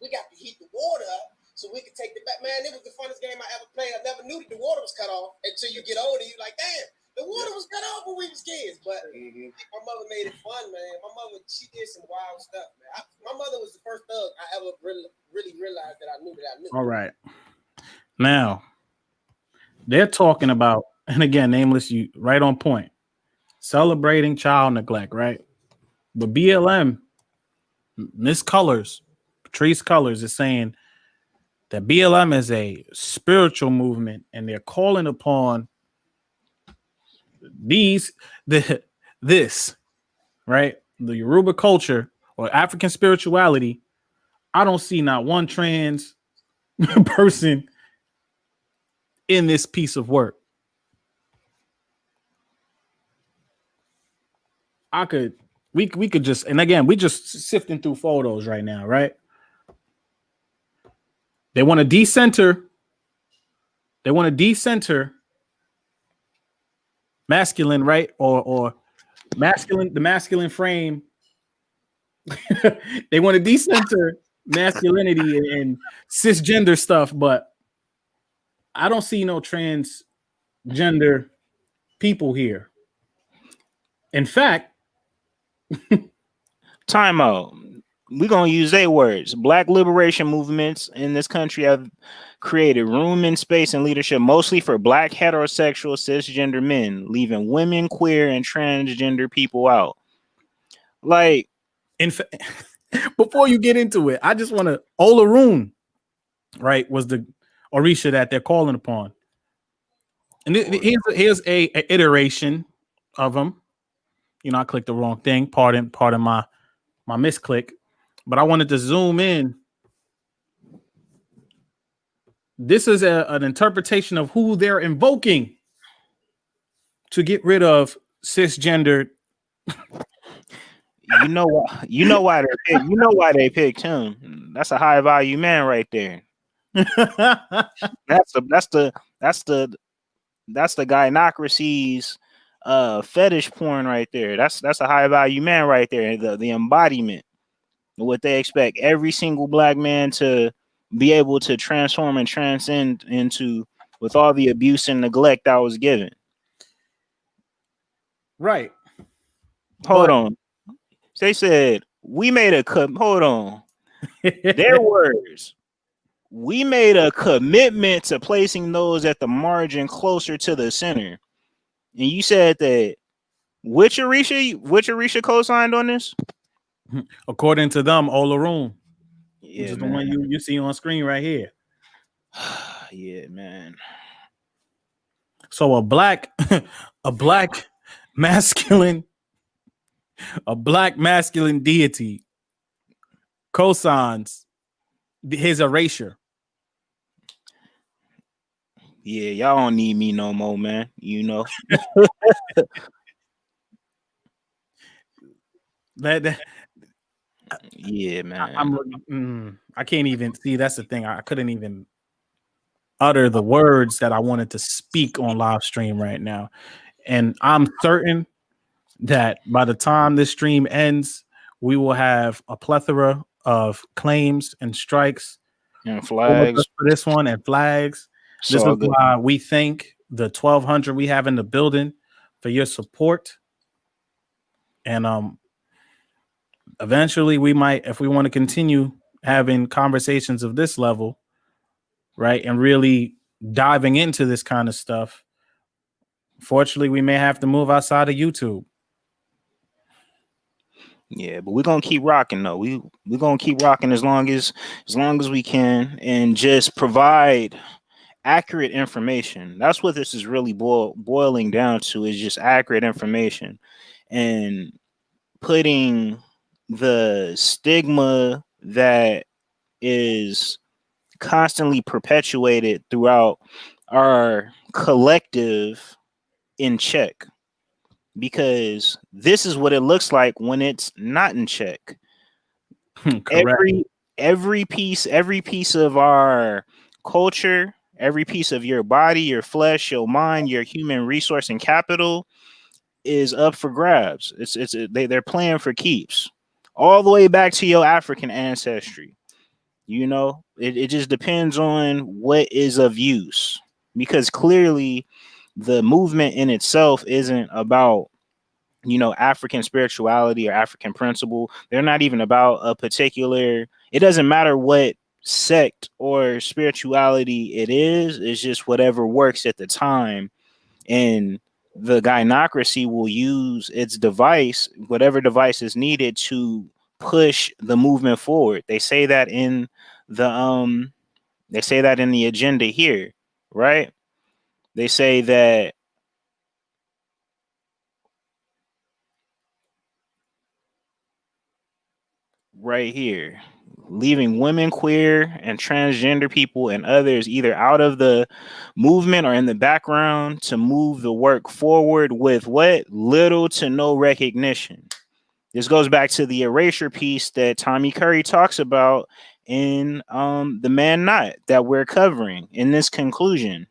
we got to heat the water up so we could take the bath. Man, it was the funnest game I ever played. I never knew that the water was cut off until you get older. You're like, damn. The water was cut off when we was kids, but my mother made it fun, man. My mother, she did some wild stuff, man. My mother was the first thug I ever really realized that I knew. All right. Now, they're talking about, and again, nameless, you right on point, celebrating child neglect, right? But BLM, Miss Colors, Patrice Colors is saying that BLM is a spiritual movement, and they're calling upon this, right? The Yoruba culture or African spirituality. I don't see not one trans person in this piece of work. We could just, and again, we just sifting through photos right now, right? They want to decenter masculine, right? Or masculine, the masculine frame. They want to decenter masculinity and cisgender stuff, but I don't see no transgender people here. In fact, time out. We're gonna use their words. Black liberation movements in this country have created room and space and leadership mostly for black heterosexual cisgender men, leaving women, queer, and transgender people out. Like, in fact, before you get into it, I just want to Olaroon, right, was the Orisha that they're calling upon. And here's a iteration of them. I clicked the wrong thing. Pardon my misclick. But I wanted to zoom in. This is an interpretation of who they're invoking to get rid of cisgender. You know why they picked him. That's a high value man right there. that's the gynocracy's fetish porn right there. That's a high value man right there. The embodiment of what they expect every single black man to be able to transform and transcend into with all the abuse and neglect that was given. Right. Hold on. They said we made a hold on. Their words. We made a commitment to placing those at the margin closer to the center. And you said that which Orisha co-signed on this? According to them, Olaroon. Yeah, which is man. the one you see on screen right here. Yeah, man. So a black masculine deity cosigns his erasure. Yeah, y'all don't need me no more, man. That yeah, man. I can't even see. That's the thing. I couldn't even. utter the words that I wanted to speak on live stream right now. And I'm certain that by the time this stream ends, we will have a plethora of claims and strikes and flags for this one and flags. This is why we thank the 1,200 we have in the building for your support. And eventually we might, if we want to continue having conversations of this level, right, and really diving into this kind of stuff, fortunately, we may have to move outside of YouTube. Yeah, but we're gonna keep rocking though. We're gonna keep rocking as long as we can, and just provide accurate information. That's what this is really boiling down to, is just accurate information, and putting the stigma that is constantly perpetuated throughout our collective in check, because this is what it looks like when it's not in check. every piece of our culture, every piece of your body, your flesh, your mind, your human resource and capital is up for grabs. They're playing for keeps, all the way back to your African ancestry. You know, it just depends on what is of use, because clearly the movement in itself isn't about, you know, African spirituality or African principle. They're not even about a particular, it doesn't matter what sect or spirituality it is. It's just whatever works at the time. And the gynocracy will use its device, whatever device is needed, to push the movement forward. They say that in the agenda here, right? They say that right here, leaving women, queer, and transgender people and others either out of the movement or in the background to move the work forward with what? Little to no recognition. This goes back to the erasure piece that Tommy Curry talks about in The Man Not, that we're covering in this conclusion.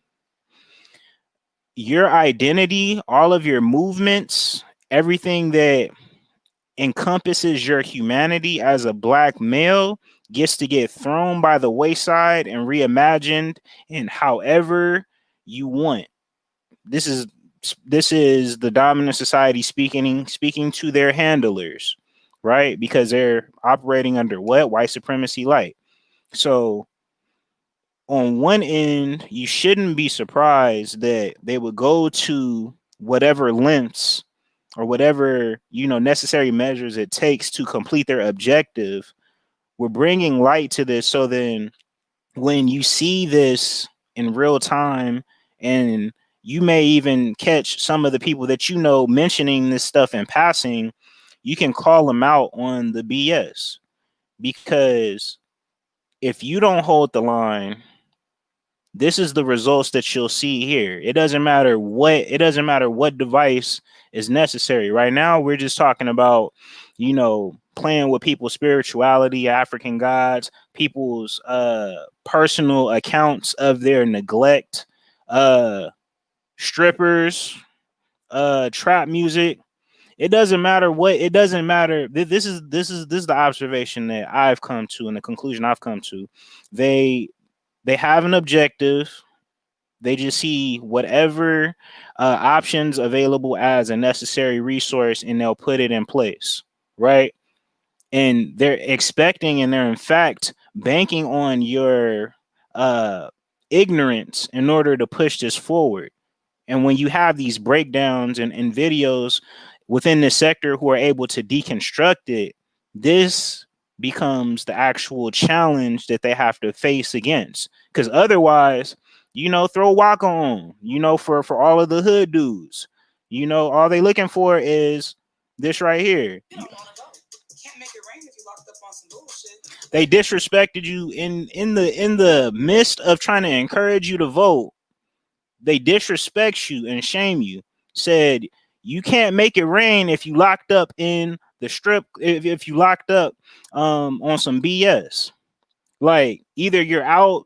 Your identity, all of your movements, everything that encompasses your humanity as a Black male gets to get thrown by the wayside and reimagined in however you want. This is the dominant society speaking to their handlers, right? Because they're operating under what? White supremacy light. So on one end, you shouldn't be surprised that they would go to whatever lengths or whatever, you know, necessary measures it takes to complete their objective. We're bringing light to this, so then when you see this in real time, and you may even catch some of the people that you know mentioning this stuff in passing, you can call them out on the BS. Because if you don't hold the line, this is the results that you'll see here. It doesn't matter what device is necessary. Right now, we're just talking about, you know, playing with people's spirituality, African gods, people's personal accounts of their neglect, strippers, trap music. It doesn't matter what. It doesn't matter. This is the observation that I've come to, and the conclusion I've come to. They have an objective. They just see whatever options available as a necessary resource, and they'll put it in place, right? And they're expecting, and they're in fact banking on your ignorance in order to push this forward. And when you have these breakdowns and videos within this sector who are able to deconstruct it, this becomes the actual challenge that they have to face against. Because otherwise, you know, throw Waka on, you know, for all of the hood dudes, you know, all they looking for is this right here. They disrespected you in the midst of trying to encourage you to vote. They disrespect you and shame you. Said you can't make it rain if you locked up in the strip, if you locked up on some BS. Like, either you're out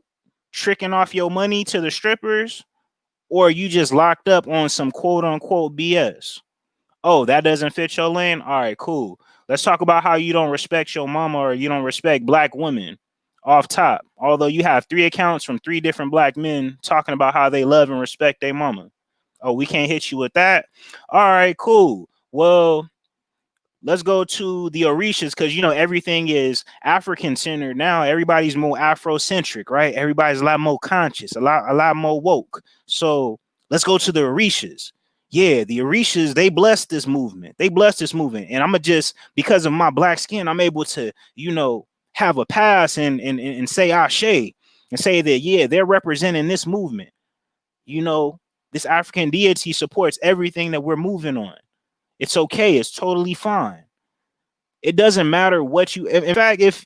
tricking off your money to the strippers, or you just locked up on some quote unquote BS? Oh, that doesn't fit your lane? All right, cool. Let's talk about how you don't respect your mama or you don't respect black women off top. Although you have 3 accounts from 3 different black men talking about how they love and respect their mama. Oh, we can't hit you with that? All right, cool. Well, let's go to the Orishas, because you know everything is African centered now. Everybody's more Afrocentric, right? Everybody's a lot more conscious, a lot more woke. So let's go to the Orishas. Yeah, the Orishas, they bless this movement. And I'ma just, because of my black skin, I'm able to, you know, have a pass and say Ashe and say that, yeah, they're representing this movement. You know, this African deity supports everything that we're moving on. It's okay. It's totally fine. It doesn't matter what you. In fact, if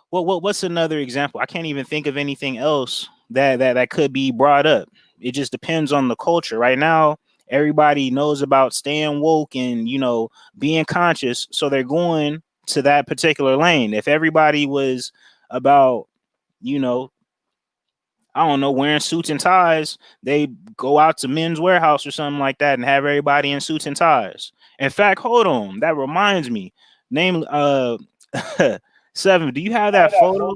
what's another example? I can't even think of anything else that could be brought up. It just depends on the culture. Right now, everybody knows about staying woke and, you know, being conscious, so they're going to that particular lane. If everybody was about, you know, I don't know, wearing suits and ties, they go out to Men's Warehouse or something like that and have everybody in suits and ties. In fact, hold on, that reminds me. Name 7. Do you have that photo?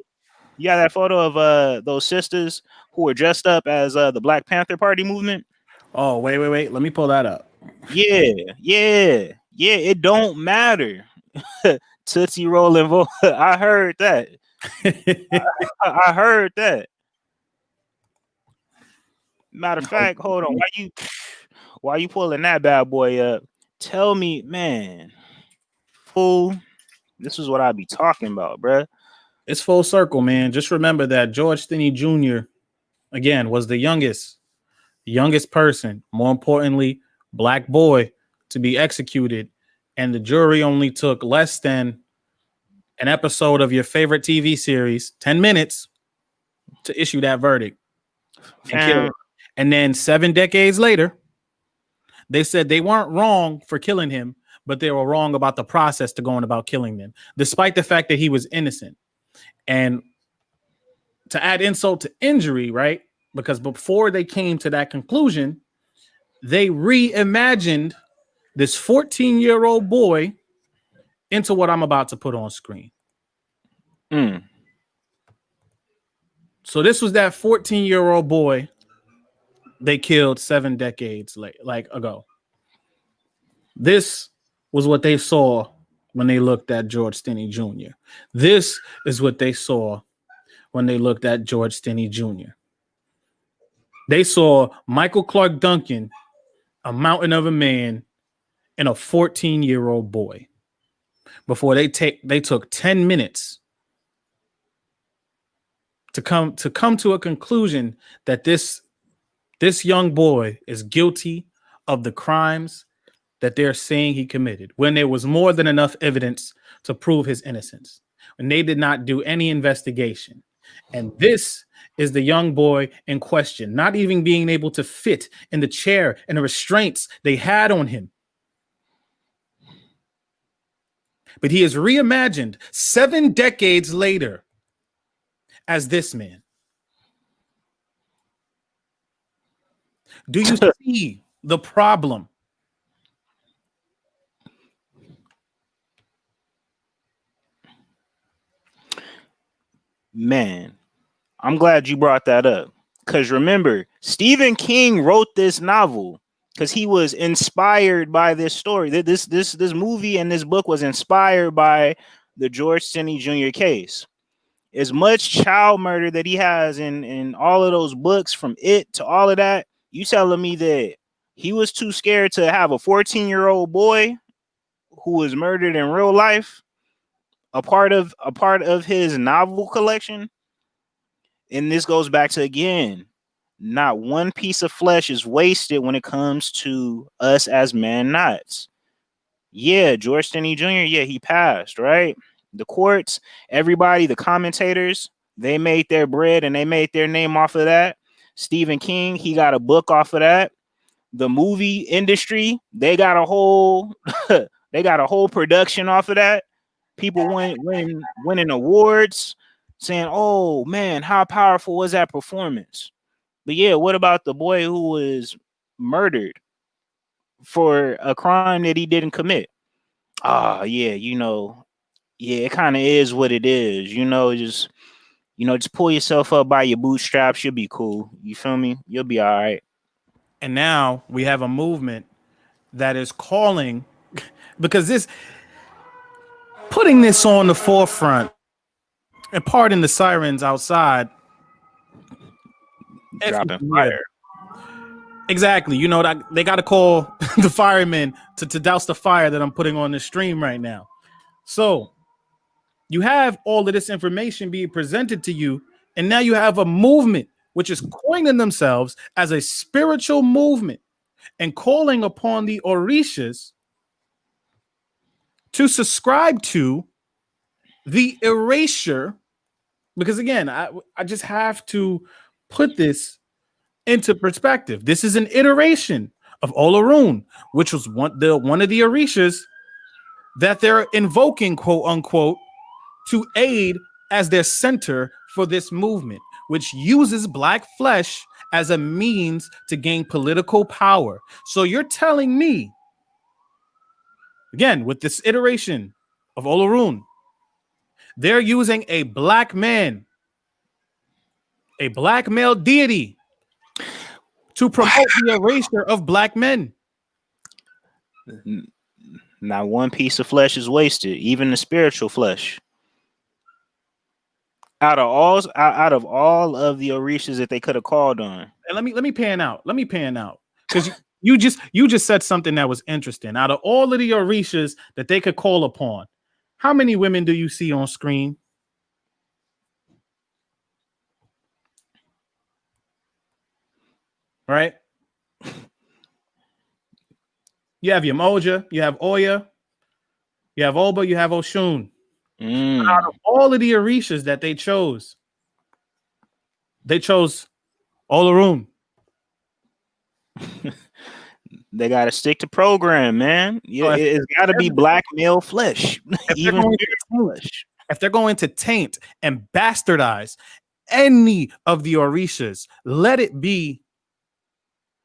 You have that photo of those sisters who were dressed up as the Black Panther Party movement? Oh, wait. Let me pull that up. Yeah. It don't matter. Tootsie rolling. I heard that. I heard that. Matter of fact, hold on. Why you pulling that bad boy up? Tell me, man. Fool, this is what I be talking about, bruh. It's full circle, man. Just remember that George Stinney Jr., again, was the youngest person, more importantly, black boy, to be executed. And the jury only took less than an episode of your favorite TV series, 10 minutes, to issue that verdict and kill him. And then 7 decades later, they said they weren't wrong for killing him, but they were wrong about the process to going about killing them, despite the fact that he was innocent. And to add insult to injury, right? Because before they came to that conclusion, they reimagined this 14-year-old boy into what I'm about to put on screen. So this was that 14-year-old boy they killed 7 decades ago. This was what they saw when they looked at George Stinney Jr. This is what they saw when they looked at George Stinney Jr. They saw Michael Clark Duncan, a mountain of a man, and a 14-year-old boy. Before they took 10 minutes to come to a conclusion that this young boy is guilty of the crimes that they're saying he committed, when there was more than enough evidence to prove his innocence, and they did not do any investigation. And this is the young boy in question, not even being able to fit in the chair and the restraints they had on him. But he is reimagined 7 decades later as this man. Do you see the problem? Man, I'm glad you brought that up. Because remember, Stephen King wrote this novel because he was inspired by this story. This movie and this book was inspired by the George Stinney Jr. case. As much child murder that he has in all of those books, from It to all of that, you telling me that he was too scared to have a 14-year-old boy who was murdered in real life a part of his novel collection? And this goes back to, again, not one piece of flesh is wasted when it comes to us as man-nots. Yeah, George Stinney Jr., yeah, he passed, right? The courts, everybody, the commentators, they made their bread and they made their name off of that. Stephen King, he got a book off of that. The movie industry, they got a whole production off of that. People winning awards. saying, "Oh man, how powerful was that performance?" But yeah, what about the boy who was murdered for a crime that he didn't commit? Ah, yeah, yeah, it kind of is what it is. Just pull yourself up by your bootstraps. You'll be cool. You feel me? You'll be all right. And now we have a movement that is calling because this putting this on the forefront and pardon the sirens outside. Dropping fire. Exactly. They got to call the firemen to douse the fire that I'm putting on the stream right now. So you have all of this information being presented to you, and now you have a movement which is coining themselves as a spiritual movement and calling upon the Orishas to subscribe to the erasure. Because again, I just have to put this into perspective. This is an iteration of Olorun, which was one of the Orishas that they're invoking, quote unquote, to aid as their center for this movement, which uses black flesh as a means to gain political power. So you're telling me, again, with this iteration of Olorun, they're using a black man, a black male deity, to promote the erasure of black men. Not one piece of flesh is wasted, even the spiritual flesh. Out of all of the Orishas that they could have called on. And let me pan out. Because you just said something that was interesting. Out of all of the Orishas that they could call upon, how many women do you see on screen? Right? You have Yamoja, you have Oya, you have Oba, you have Oshun. Out of all of the Orishas that they chose Olorun. They got to stick to program, man. It's got to be black male flesh. If they're going to taint and bastardize any of the Orishas, let it be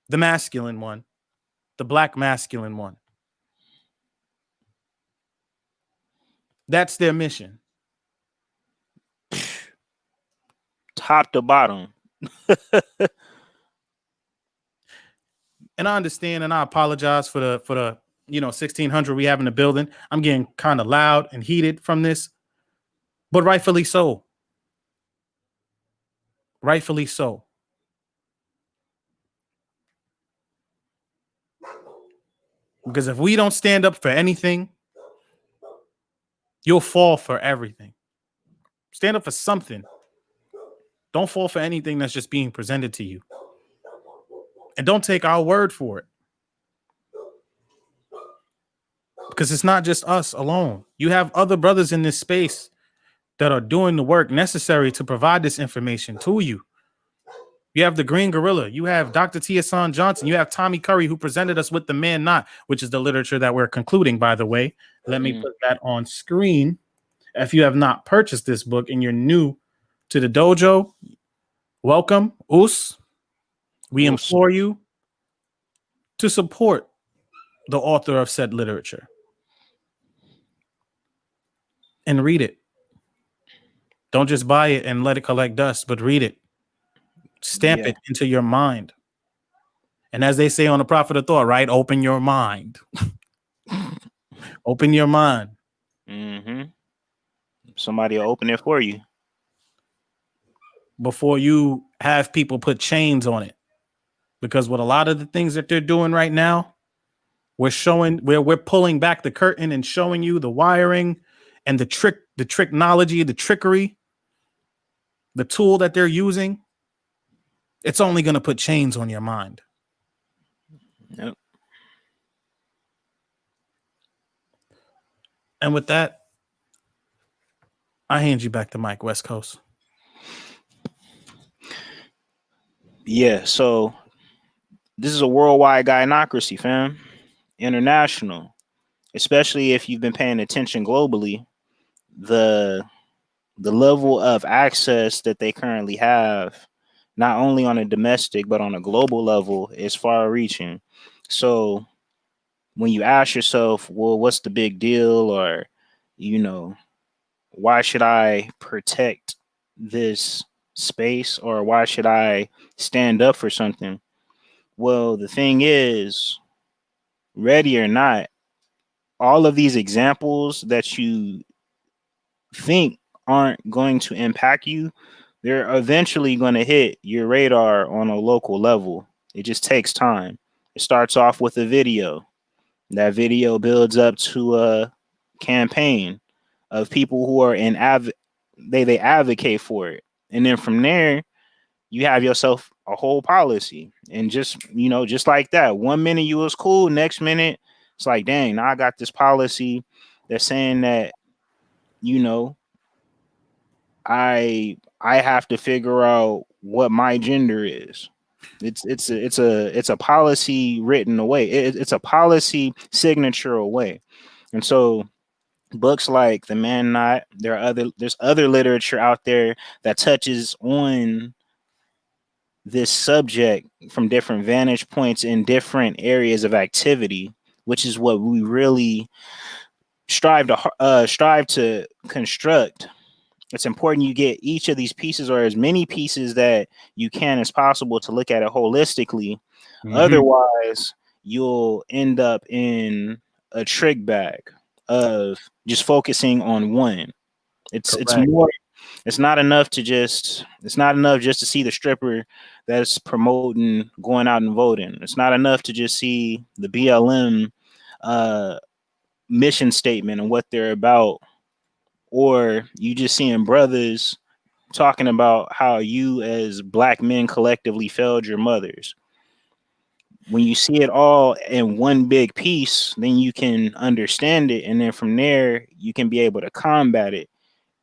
the masculine one, the black masculine one. That's their mission. Top to bottom. And I understand, and I apologize for the 1600 we have in the building. I'm getting kind of loud and heated from this, but rightfully so. Rightfully so. Because if we don't stand up for anything, you'll fall for everything. Stand up for something. Don't fall for anything that's just being presented to you. And don't take our word for it. Because it's not just us alone. You have other brothers in this space that are doing the work necessary to provide this information to you. You have the Green Gorilla. You have Dr. Tiasan Johnson. You have Tommy Curry, who presented us with The Man Not, which is the literature that we're concluding, by the way. Let me put that on screen. If you have not purchased this book and you're new to the dojo, welcome, Us. We implore you to support the author of said literature and read it. Don't just buy it and let it collect dust, but read it. Stamp it into your mind. And as they say on the Prophet of Thought, right? Open your mind. Open your mind. Mm-hmm. Somebody will open it for you. Before you have people put chains on it. Because with a lot of the things that they're doing right now, we're pulling back the curtain and showing you the wiring and the technology, the trickery, the tool that they're using. It's only going to put chains on your mind. Yep. And with that, I hand you back to Mike, West Coast. Yeah, so this is a worldwide gynocracy, fam. International. Especially if you've been paying attention globally. The the level of access that they currently have, not only on a domestic but on a global level, is far reaching. So when you ask yourself, well, what's the big deal, or you know, why should I protect this space, or why should I stand up for something? Well, the thing is, ready or not, all of these examples that you think aren't going to impact you, they're eventually going to hit your radar on a local level. It just takes time. It starts off with a video. That video builds up to a campaign of people who are they advocate for it. And then from there, you have yourself a whole policy. And just, just like that, 1 minute you was cool, next minute it's like, dang, now I got this policy that's saying that, you know, I have to figure out what my gender is. It's a policy written away. It's a policy signature away. And so books like The Man Not, there's other literature out there that touches on this subject from different vantage points in different areas of activity, which is what we really strive to construct. It's important you get each of these pieces, or as many pieces that you can as possible, to look at it holistically. Otherwise, you'll end up in a trick bag of just focusing on one. It's more. It's not enough just to see the stripper that's promoting going out and voting. It's not enough to just see the BLM mission statement and what they're about, or you just seeing brothers talking about how you as black men collectively failed your mothers. When you see it all in one big piece, then you can understand it, and then from there you can be able to combat it.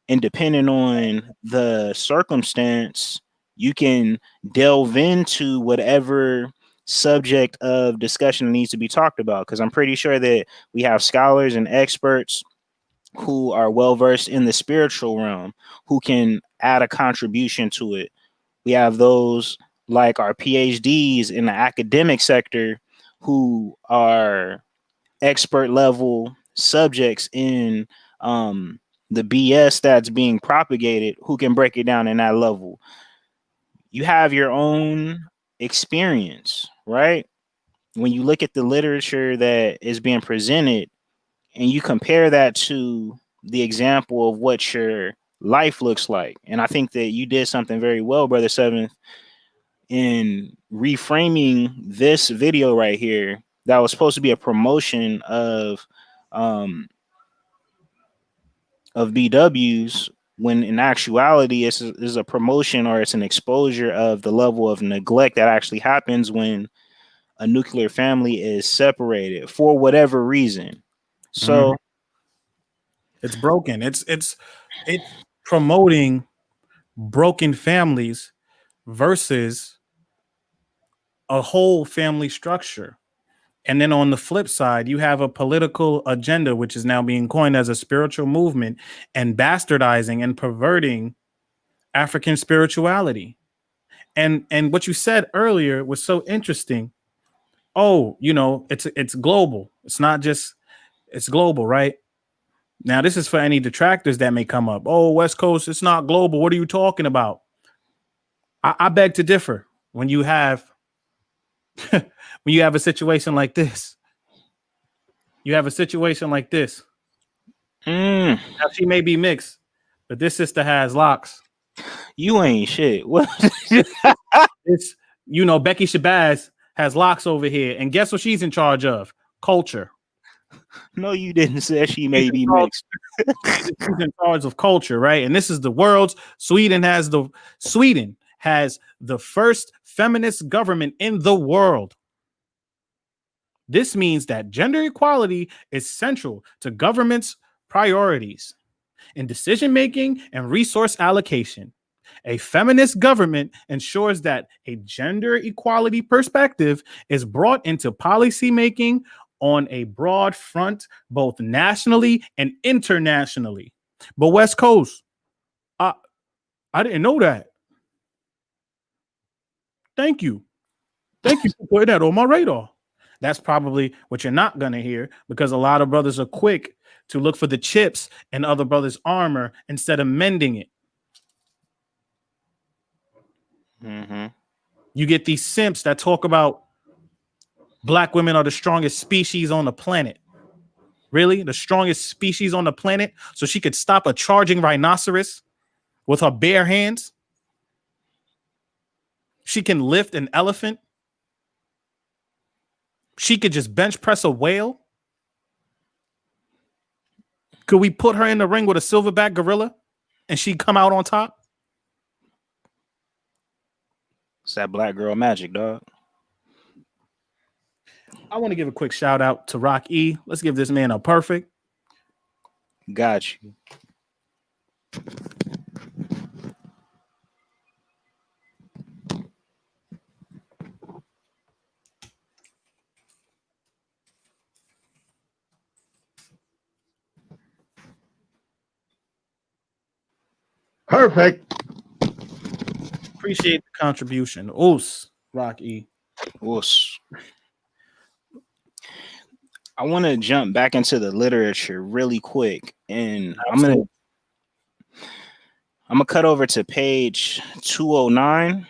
And depending on the circumstance, you can delve into whatever subject of discussion needs to be talked about, because I'm pretty sure that we have scholars and experts who are well versed in the spiritual realm who can add a contribution to it. We have those like our PhDs in the academic sector who are expert level subjects in the BS that's being propagated, who can break it down in that level. You have your own experience, right? When you look at the literature that is being presented and you compare that to the example of what your life looks like. And I think that you did something very well, Brother Seventh, in reframing this video right here that was supposed to be a promotion of BWs, when in actuality is a promotion, or it's an exposure of the level of neglect that actually happens when a nuclear family is separated for whatever reason. So it's broken. It's promoting broken families versus a whole family structure. And then on the flip side, you have a political agenda, which is now being coined as a spiritual movement, and bastardizing and perverting African spirituality. And what you said earlier was so interesting. Oh, it's global. It's not just, it's global, right? Now, this is for any detractors that may come up. Oh, West Coast, it's not global. What are you talking about? I beg to differ. When you have a situation like this, Now, she may be mixed, but this sister has locks. You ain't shit. What? It's, Becky Shabazz has locks over here. And guess what she's in charge of? Culture. No, you didn't say she may be mixed. She's in charge of culture, right? And this is the world's Sweden has the first feminist government in the world. This means that gender equality is central to government's priorities in decision making and resource allocation. A feminist government ensures that a gender equality perspective is brought into policy making on a broad front, both nationally and internationally. But West Coast, I didn't know that. Thank you. Thank you for putting that on my radar. That's probably what you're not going to hear, because a lot of brothers are quick to look for the chips in other brothers' armor instead of mending it. Mm-hmm. You get these simps that talk about black women are the strongest species on the planet. Really? The strongest species on the planet? So she could stop a charging rhinoceros with her bare hands? She can lift an elephant? She could just bench press a whale? Could we put her in the ring with a silverback gorilla and she'd come out on top? It's that black girl magic, dog. I want to give a quick shout out to Rock E. Let's give this man a perfect. Got you. Perfect. Appreciate the contribution. Oos, Rock E. Oos. I want to jump back into the literature really quick, and I'm gonna cut over to page 209.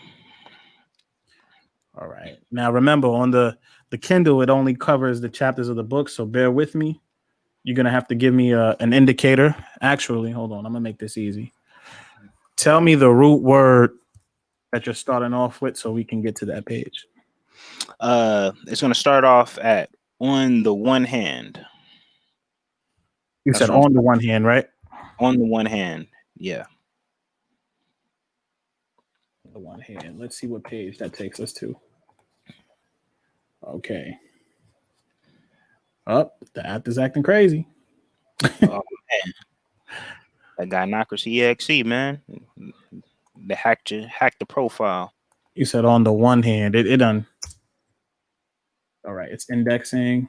All right. Now remember, on the Kindle, it only covers the chapters of the book, so bear with me. You're gonna have to give me an indicator. Actually, hold on. I'm gonna make this easy. Tell me the root word that you're starting off with, so we can get to that page. It's gonna start off at on the one hand. You said on the one hand, right? On the one hand, yeah. The one hand. Let's see what page that takes us to. Okay. Oh, the app is acting crazy. Oh man, that Gynocracy EXE, man. They hacked the profile. You said on the one hand, it done. All right, it's indexing.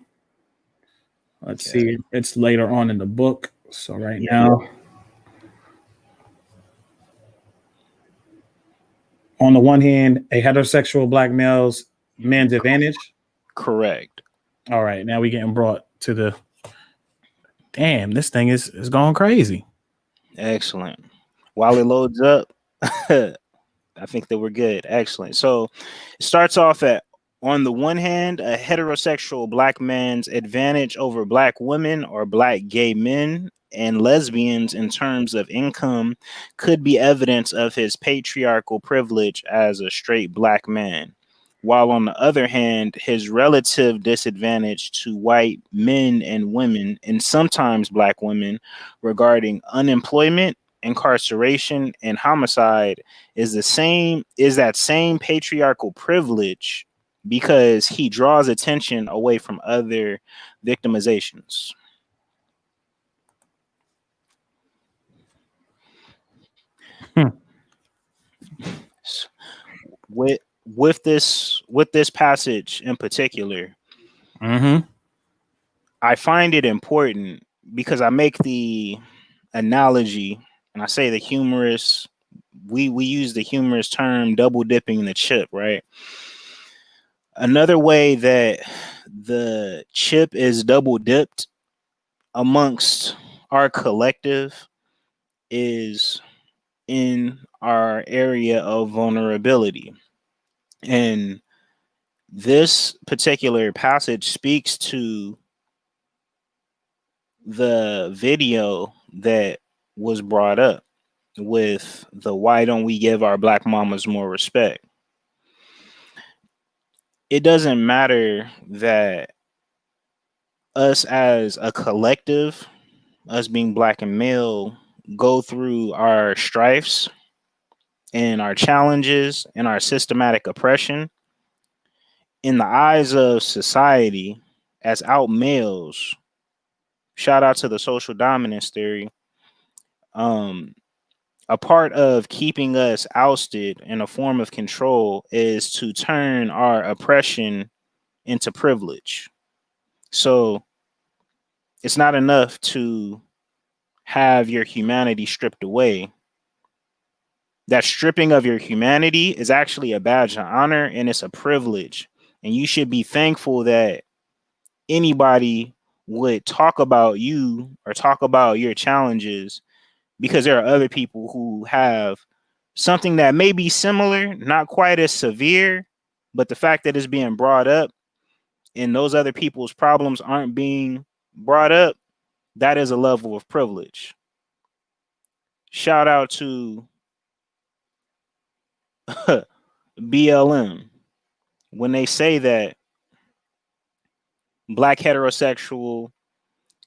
Let's see. It's later on in the book. So right now, on the one hand, a heterosexual black male's man's advantage. Correct. All right, now we're getting brought to the. Damn, this thing is going crazy. Excellent. While it loads up, I think that we're good. Excellent. So it starts off at on the one hand, a heterosexual black man's advantage over black women or black gay men and lesbians in terms of income could be evidence of his patriarchal privilege as a straight black man. While on the other hand, his relative disadvantage to white men and women, and sometimes black women, regarding unemployment, incarceration, and homicide is that same patriarchal privilege because he draws attention away from other victimizations. With this passage in particular, I find it important because I make the analogy and I say the humorous, we use the humorous term double dipping the chip, right? Another way that the chip is double dipped amongst our collective is in our area of vulnerability. And this particular passage speaks to the video that was brought up with the why don't we give our black mamas more respect? It doesn't matter that us as a collective, us being black and male, go through our strifes and our challenges and our systematic oppression. In the eyes of society, as out males, shout out to the social dominance theory, a part of keeping us ousted in a form of control is to turn our oppression into privilege. So it's not enough to have your humanity stripped away. that stripping of your humanity is actually a badge of honor and it's a privilege. And you should be thankful that anybody would talk about you or talk about your challenges, because there are other people who have something that may be similar, not quite as severe, but the fact that it's being brought up and those other people's problems aren't being brought up, that is a level of privilege. Shout out to BLM when they say that black heterosexual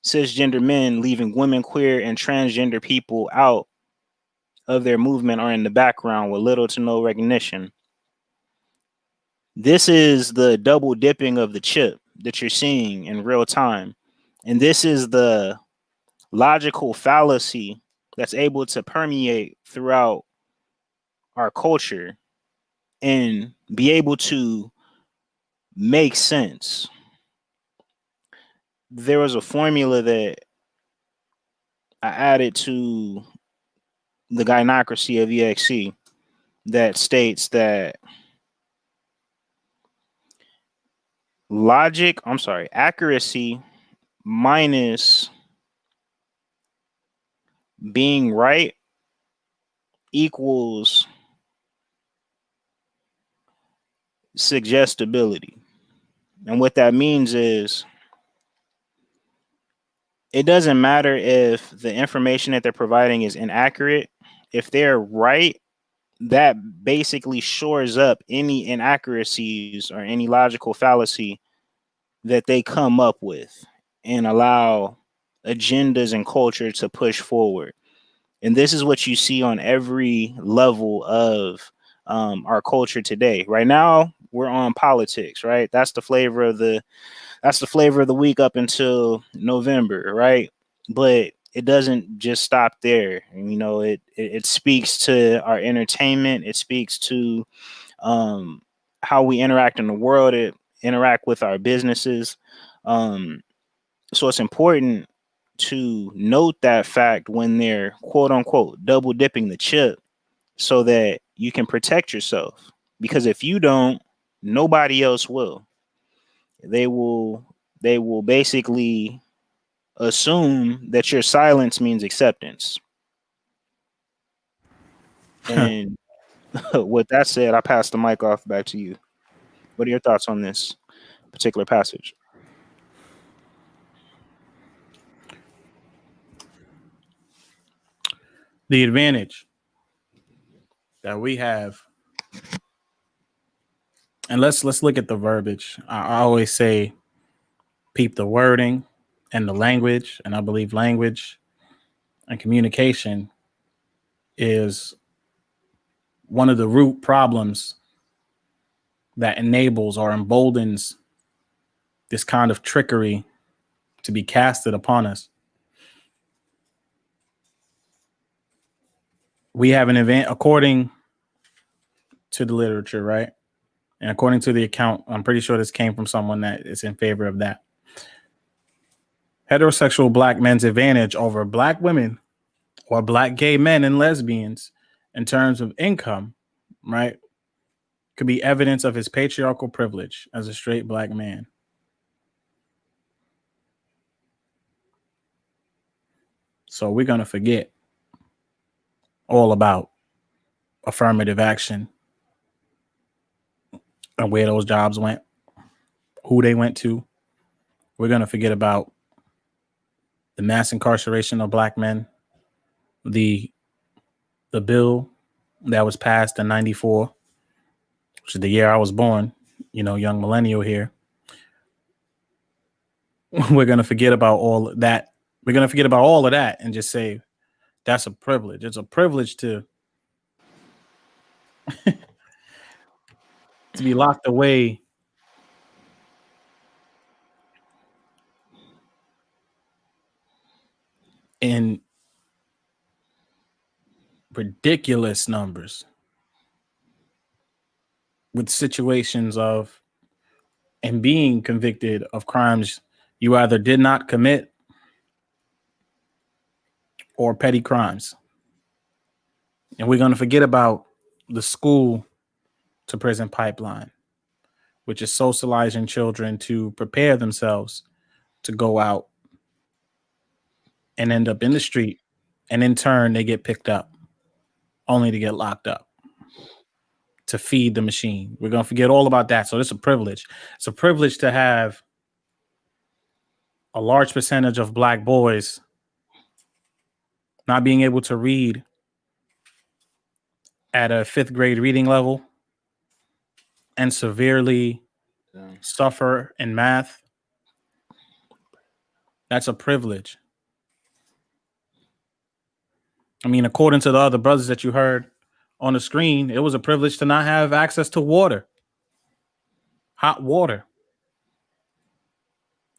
cisgender men leaving women, queer, and transgender people out of their movement are in the background with little to no recognition. This is the double dipping of the chip that you're seeing in real time. And this is the logical fallacy that's able to permeate throughout our culture and be able to make sense. There was a formula that I added to the gynocracy of EXC that states that accuracy minus being right equals suggestibility. And what that means is it doesn't matter if the information that they're providing is inaccurate. If they're right, that basically shores up any inaccuracies or any logical fallacy that they come up with and allow agendas and culture to push forward. And this is what you see on every level of our culture today. Right now, we're on politics, right? That's the flavor of the week up until November, right? But it doesn't just stop there. You know, it speaks to our entertainment. It speaks to how we interact in the world. It interact with our businesses. So it's important to note that fact when they're quote unquote double dipping the chip so that you can protect yourself. Because if you don't, nobody else will. They will basically assume that your silence means acceptance. And with that said, I pass the mic off back to you. What are your thoughts on this particular passage? The advantage that we have, and let's look at the verbiage. I always say peep the wording and the language, and I believe language and communication is one of the root problems that enables or emboldens this kind of trickery to be casted upon us. We have an event according to the literature, right? And according to the account, I'm pretty sure this came from someone that is in favor of that. Heterosexual black men's advantage over black women or black gay men and lesbians in terms of income, right, could be evidence of his patriarchal privilege as a straight black man. So we're going to forget all about affirmative action and where those jobs went, who they went to. We're going to forget about the mass incarceration of black men, the bill that was passed in 94, which is the year I was born, you know, young millennial here. We're going to forget about all that. We're going to forget about all of that and just say, that's a privilege. It's a privilege to be locked away in ridiculous numbers with situations of and being convicted of crimes you either did not commit or petty crimes. And we're going to forget about the school to prison pipeline, which is socializing children to prepare themselves to go out and end up in the street. And in turn, they get picked up only to get locked up to feed the machine. We're going to forget all about that. So it's a privilege. It's a privilege to have a large percentage of Black boys not being able to read at a 5th grade reading level and severely suffer in math. That's a privilege. I mean, according to the other brothers that you heard on the screen, it was a privilege to not have access to water, hot water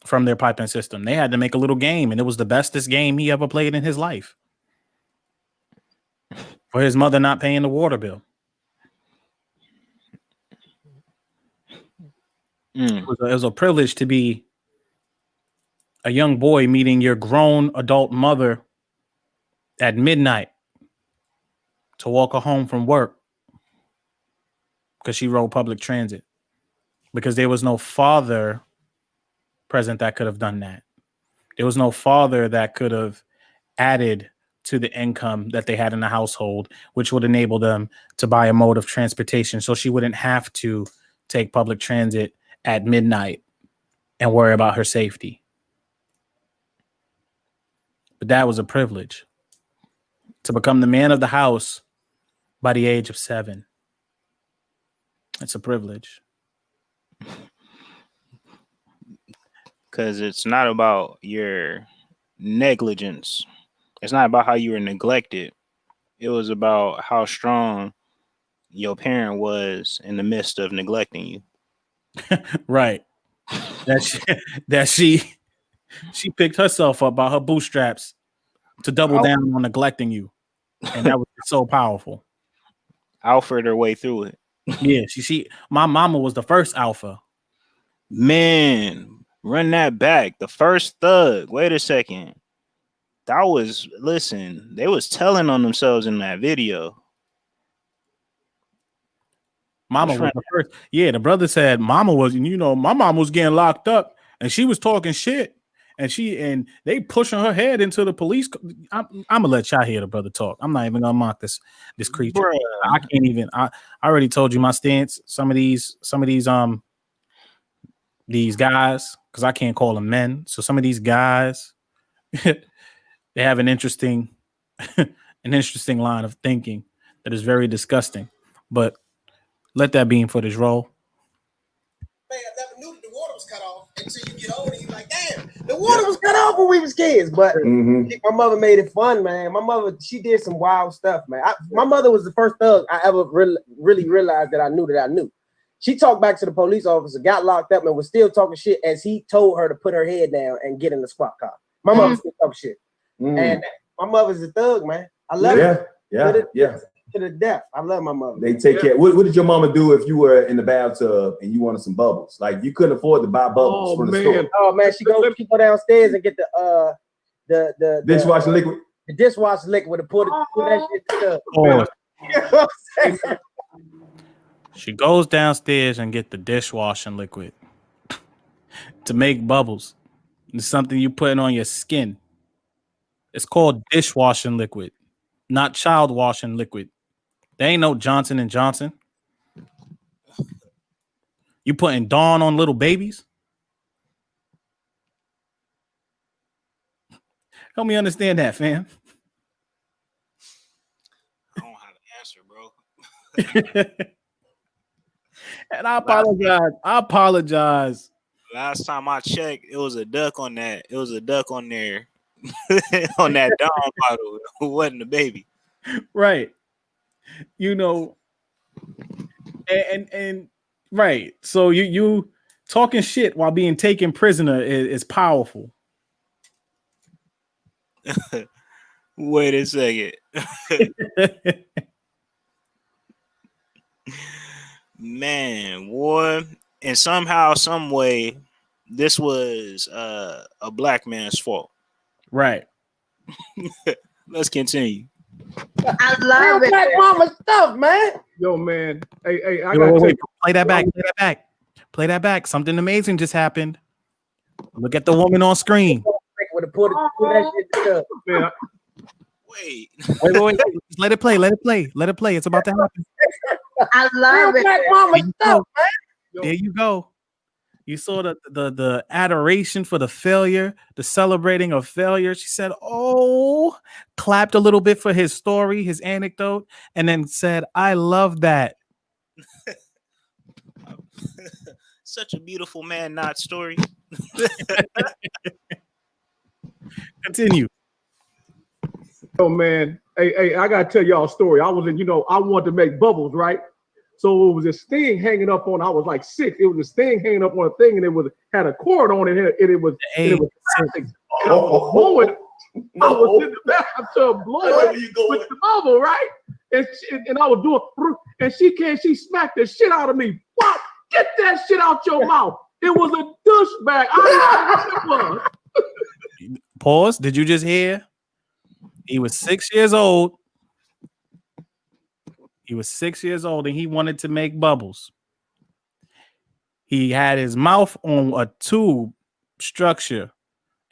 from their piping system. They had to make a little game, and it was the bestest game he ever played in his life for his mother not paying the water bill. It was a privilege to be a young boy meeting your grown adult mother at midnight to walk her home from work because she rode public transit, because there was no father present that could have done that. There was no father that could have added to the income that they had in the household, which would enable them to buy a mode of transportation so she wouldn't have to take public transit at midnight and worry about her safety. But that was a privilege, to become the man of the house by the age of 7. It's a privilege. Because it's not about your negligence. It's not about how you were neglected. It was about how strong your parent was in the midst of neglecting you. Right. That she picked herself up by her bootstraps to double down on neglecting you. And that was so powerful. Alpha her way through it. Yeah, my mama was the first alpha. Man, run that back. The first thug. Wait a second. That was, listen, they was telling on themselves in that video. Mama was the first. Yeah, the brother said mama was, my mom was getting locked up and she was talking shit. And they pushing her head into the police. I'm gonna let y'all hear the brother talk. I'm not even gonna mock this creature. Bruh. I can't even. I already told you my stance. Some of these guys, because I can't call them men. So some of these guys, they have an interesting line of thinking that is very disgusting. But let that beam footage roll. Man, I never knew that the water was cut off until you get older. You're like, damn, the water was cut off when we was kids. But my mother made it fun, man. My mother, she did some wild stuff, man. My mother was the first thug I ever really realized that I knew. She talked back to the police officer, got locked up, and was still talking shit as he told her to put her head down and get in the squad car. My mother still talking shit. And my mother's a thug, man. I love her. Yeah. To the death. I love my mother. They take care. What did your mama do if you were in the bathtub and you wanted some bubbles? Like you couldn't afford to buy bubbles from the store. Oh man, she go downstairs and get the dishwashing liquid. The dishwashing liquid to put that shit in the tub. You know what I'm saying? She goes downstairs and get the dishwashing liquid to make bubbles. It's something you putting on your skin. It's called dishwashing liquid, not child washing liquid. There ain't no Johnson & Johnson. You putting Dawn on little babies? Help me understand that, fam. I don't have an answer, bro. And I apologize. Last time I checked, it was a duck on that. It was a duck on there on that Dawn bottle. It wasn't a baby. Right. And right. So you talking shit while being taken prisoner is powerful. Wait a second. Man, boy. And somehow, some way, this was a black man's fault. Right. Let's continue. I love it. Black mama stuff, man. Yo, man. Hey, I Wait, got wait. Play that back. Play that back. Play that back. Something amazing just happened. Look at the woman on screen. Would have put that shit together. Man, Wait. Wait. Just let it play. Let it play. Let it play. It's about to happen. I love it. Black mama There you stuff, go. man. There you go. You saw the adoration for the failure, the celebrating of failure. She said, "Oh," clapped a little bit for his story, his anecdote, and then said, "I love that." Such a beautiful man, not story. Continue. yo, man. Hey, I gotta tell y'all a story. I was in, I wanted to make bubbles, right? So it was this thing hanging up on. I was like 6. It was this thing hanging up on a thing, and it had a cord on it, and it was plastic. And I was blowing. I was in the bathtub blowing with the bubble, right? And I was doing, and she smacked the shit out of me. What? Get that shit out your mouth! It was a douchebag. I didn't know what it was. Pause. Did you just hear? He was 6 years old. He was 6 years old and he wanted to make bubbles. He had his mouth on a tube structure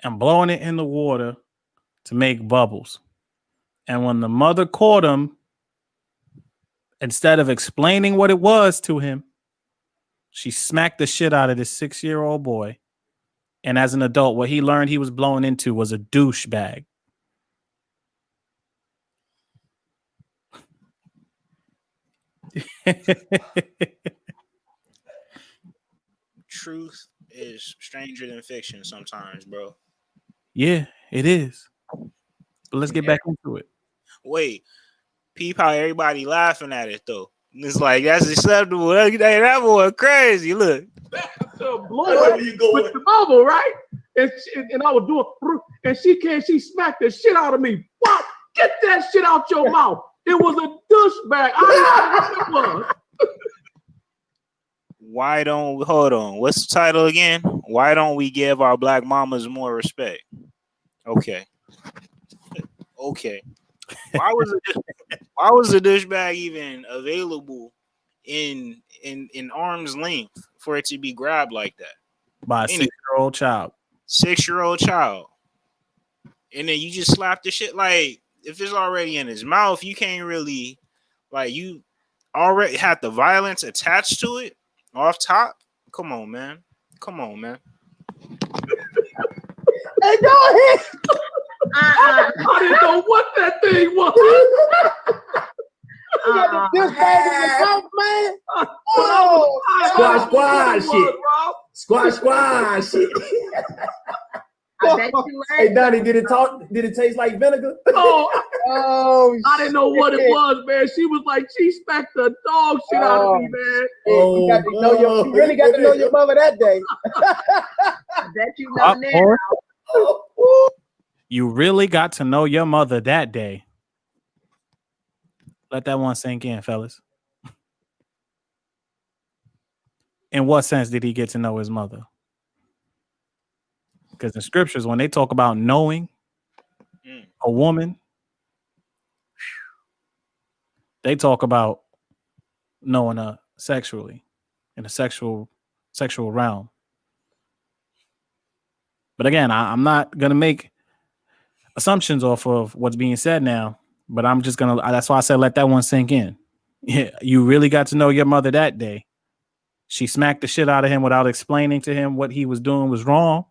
and blowing it in the water to make bubbles. And when the mother caught him, instead of explaining what it was to him, she smacked the shit out of this 6-year-old boy. And as an adult, what he learned he was blowing into was a douchebag. Truth is stranger than fiction sometimes, bro. Yeah, it is. But let's get back into it. Wait, peep how everybody laughing at it though. It's like that's acceptable. That boy crazy. Look, blowing with the bubble, right? And I was doing, and she smacked the shit out of me. What? Get that shit out your mouth! It was a douchebag. I didn't know what it was. why don't hold on? What's the title again? Why don't we give our black mamas more respect? Okay. Why was the douchebag even available in arm's length for it to be grabbed like that? By a 6-year-old child. 6-year-old child. And then you just slap the shit. Like, if it's already in his mouth, you can't really, like, you already had the violence attached to it off top. Come on, man. Hey, go ahead. I didn't know what that thing was. You got the douchebag in your mouth, man. Oh, Squash shit. I bet you Hey Donnie, did it taste like vinegar? Oh, I didn't know what it was, man. She was like, she smacked the dog shit out of me, man. You really got to know your mother that day. I bet you know now. You really got to know your mother that day. Let that one sink in, fellas. In what sense did he get to know his mother? Because in scriptures, when they talk about knowing a woman, they talk about knowing her sexually in a sexual realm. But again, I'm not going to make assumptions off of what's being said now, but I'm just going to, that's why I said, let that one sink in. Yeah, you really got to know your mother that day. She smacked the shit out of him without explaining to him what he was doing was wrong.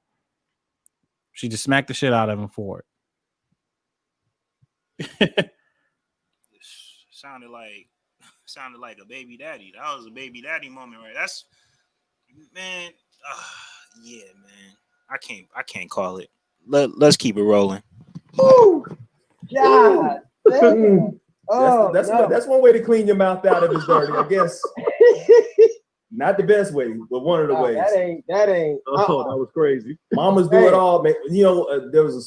She just smacked the shit out of him for it. Sounded like a baby daddy. That was a baby daddy moment, right? That's man. Yeah, man. I can't call it. Let's keep it rolling. Ooh, God. That's one way to clean your mouth out if it's dirty, I guess. Not the best way, but one of the ways. That ain't. Oh, that was crazy. Mamas do it all, man. You know,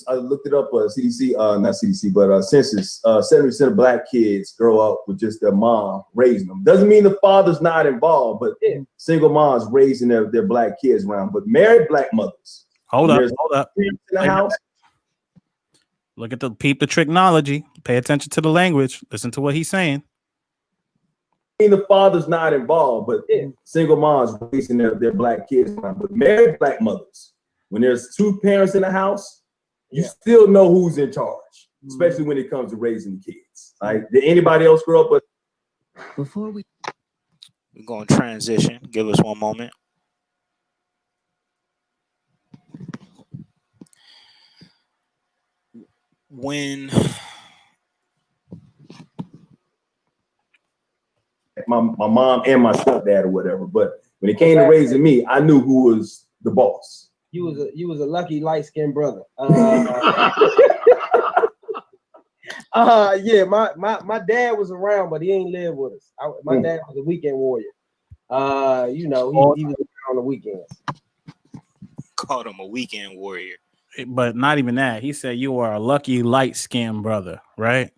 I looked it up. CDC, not CDC, but census. 70% of black kids grow up with just their mom raising them. Doesn't mean the father's not involved, but single moms raising their black kids around. But married black mothers. Hold up. In the house. Look at the tricknology. Pay attention to the language. Listen to what he's saying. The father's not involved, but single moms raising their black kids. But married black mothers, when there's two parents in the house, you still know who's in charge, especially when it comes to raising kids. Like, did anybody else grow up with? Before we're going to transition, give us one moment. When my mom and my stepdad or whatever, but when it came to raising me, I knew who was the boss. You was a lucky light-skinned brother. Yeah, my dad was around, but he ain't live with us. My dad was a weekend warrior. You know, he was on the weekends. Called him a weekend warrior. But not even that. He said you are a lucky light-skinned brother, right?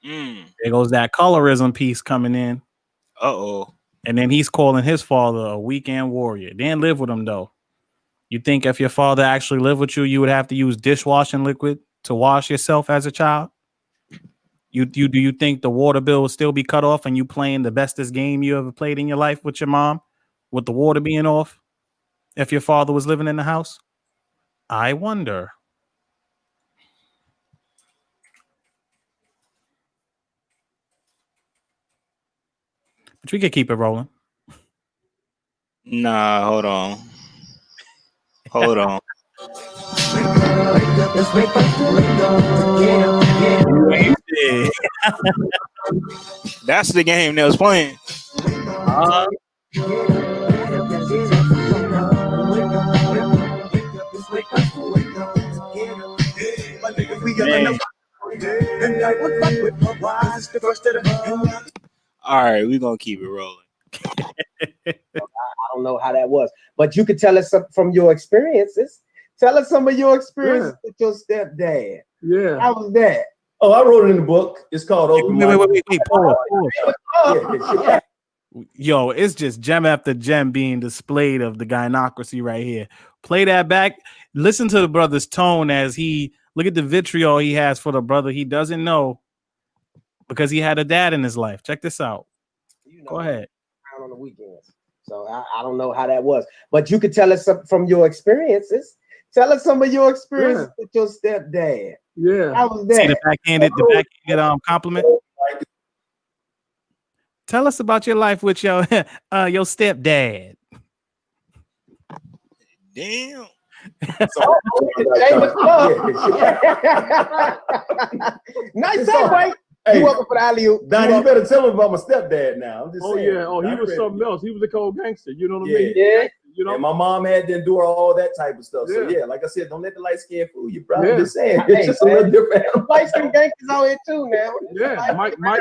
There goes that colorism piece coming in. Uh-oh. And then he's calling his father a weekend warrior. They didn't live with him, though. You think if your father actually lived with you, you would have to use dishwashing liquid to wash yourself as a child? Do you think the water bill will still be cut off and you playing the bestest game you ever played in your life with your mom, with the water being off, if your father was living in the house? I wonder. But we could keep it rolling. Nah, hold on. Hold on. That's the game that was playing. All right, we're gonna keep it rolling. I don't know how that was, but you could tell us from your experiences. Tell us some of your experiences with your stepdad. Yeah, how was that? Oh, I wrote it in the book. It's called Open. Wait. Pause. Yo, it's just gem after gem being displayed of the gynocracy right here. Play that back. Listen to the brother's tone as he look at the vitriol he has for the brother he doesn't know because he had a dad in his life. Check this out. Go ahead. On the weekends, so I don't know how that was, but you could tell us from your experiences. Tell us some of your experiences with your stepdad. Yeah, how was that? See the backhanded compliment. Tell us about your life with your stepdad. Damn. Nice segue. Hey, you welcome for the alley-oop. Donnie, you better tell him about my stepdad now. I'm just saying. Yeah. Oh, he was something else. He was a cold gangster. You know what I mean? Yeah. You know, and my mom had to endure all that type of stuff. So Yeah. like I said, don't let the light skin fool you, bro. I'm Yeah. just saying, it's just a little different. Light skin gangsters out here too now. Yeah,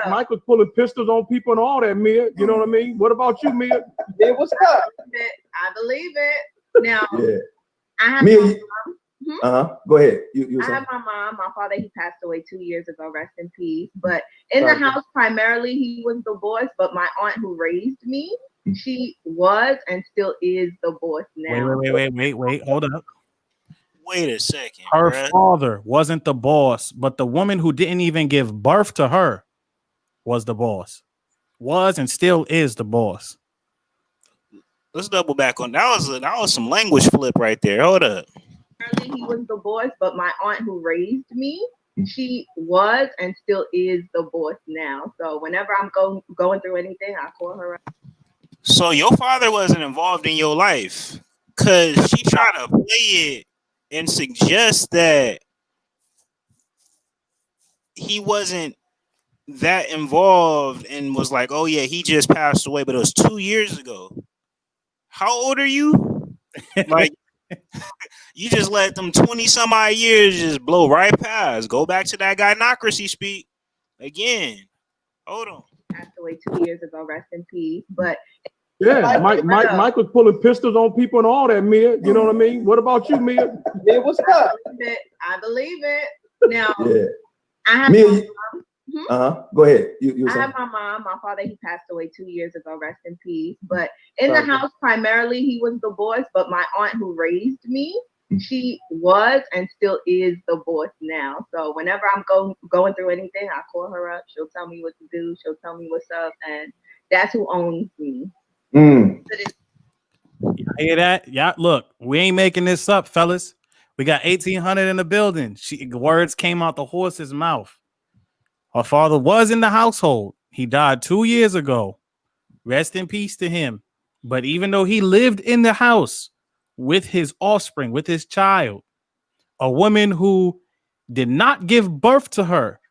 Mike was pulling pistols on people and all that, Mia. You know what I mean? What about you, Mia? Yeah, what's up? I believe it. Now, Yeah. I have Mia, my mom. Go ahead. You I have my mom. My father, he passed away 2 years ago. Rest in peace. But in the house, primarily, he was the boss. But my aunt who raised me, she was and still is the boss now. Wait. Hold up. Wait a second. Her bruh. father wasn't the boss, but the woman who didn't even give birth to her was the boss. Was and still is the boss. Let's double back on that. Was some language flip right there. Hold up. He was the boss, but my aunt who raised me, she was and still is the boss now. So whenever I'm going through anything, I call her up. So your father wasn't involved in your life because she tried to play it and suggest that he wasn't that involved and was like, oh yeah, he just passed away, but it was 2 years ago. How old are you? Like, you just let them 20 some odd years just blow right past. Go back to that gynocracy speak again. Hold on. Passed away 2 years ago. Rest in peace. But yeah, Mike was pulling pistols on people and all that, Mia. You know what I mean? What about you, Mia? Yeah, what's up? I believe it. Now, Yeah. I have Mia, my mom. Go ahead. You I have my mom. My father, he passed away 2 years ago. Rest in peace. But in the house, primarily, he was the boss. But my aunt who raised me, she was and still is the boss now. So whenever I'm going through anything, I call her up. She'll tell me what to do. She'll tell me what's up, and that's who owns me. You hear that? Yeah, look, we ain't making this up, fellas. We got 1,800 in the building. Words came out the horse's mouth. Her father was in the household. He died 2 years ago. Rest in peace to him. But even though he lived in the house with his offspring, with his child, a woman who did not give birth to her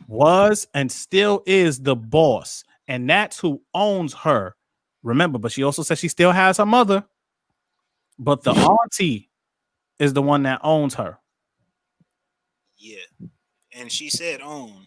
was and still is the boss. And that's who owns her. Remember, but she also said she still has her mother. But the auntie is the one that owns her. Yeah. And she said own.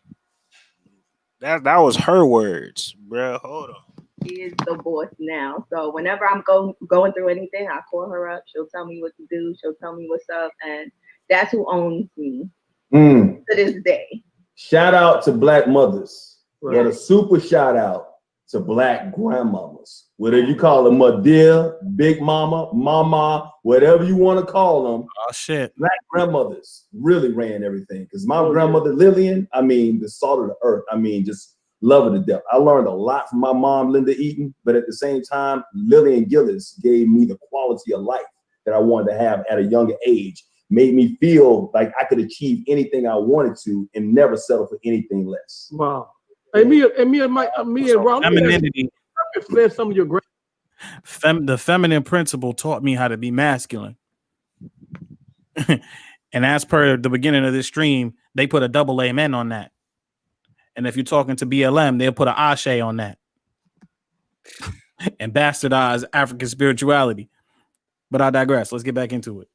That was her words, bro. Hold on. Is the boss now. So whenever I'm going through anything, I call her up. She'll tell me what to do. She'll tell me what's up, and that's who owns me to this day. Shout out to Black mothers. But a super shout out to Black grandmamas. Whether you call them a dear, big mama, mama, whatever you want to call them. Oh shit! Black grandmothers really ran everything. Because my grandmother Lillian, I mean, the salt of the earth. I mean, just love her to death. I learned a lot from my mom, Linda Eaton, but at the same time, Lillian Gillis gave me the quality of life that I wanted to have at a younger age. Made me feel like I could achieve anything I wanted to and never settle for anything less. Wow. Hey, me and Rob, femininity. Explain some of your The feminine principle taught me how to be masculine. And as per the beginning of this stream, they put a double amen on that. And if you're talking to BLM, they'll put an ashe on that and bastardize African spirituality. But I digress. Let's get back into it.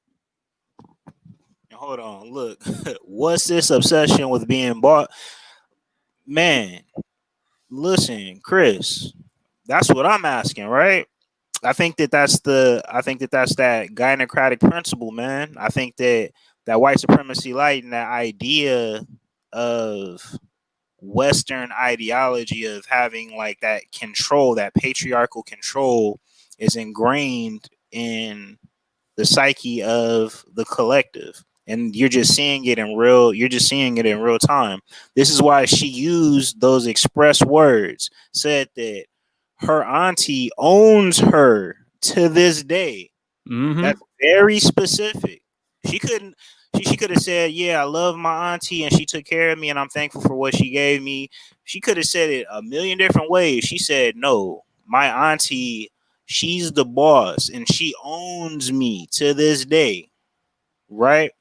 Hold on. Look, what's this obsession with being bought? Man, listen, Chris, that's what I'm asking, right? I think that's that gynocratic principle, man. I think that white supremacy light and that idea of Western ideology of having like that control, that patriarchal control, is ingrained in the psyche of the collective. And you're just seeing it in real time. This is why she used those express words, said that her auntie owns her to this day. That's very specific. She could have said, yeah, I love my auntie and she took care of me and I'm thankful for what she gave me. She could have said it a million different ways. She said, no, my auntie, she's the boss and she owns me to this day. Right?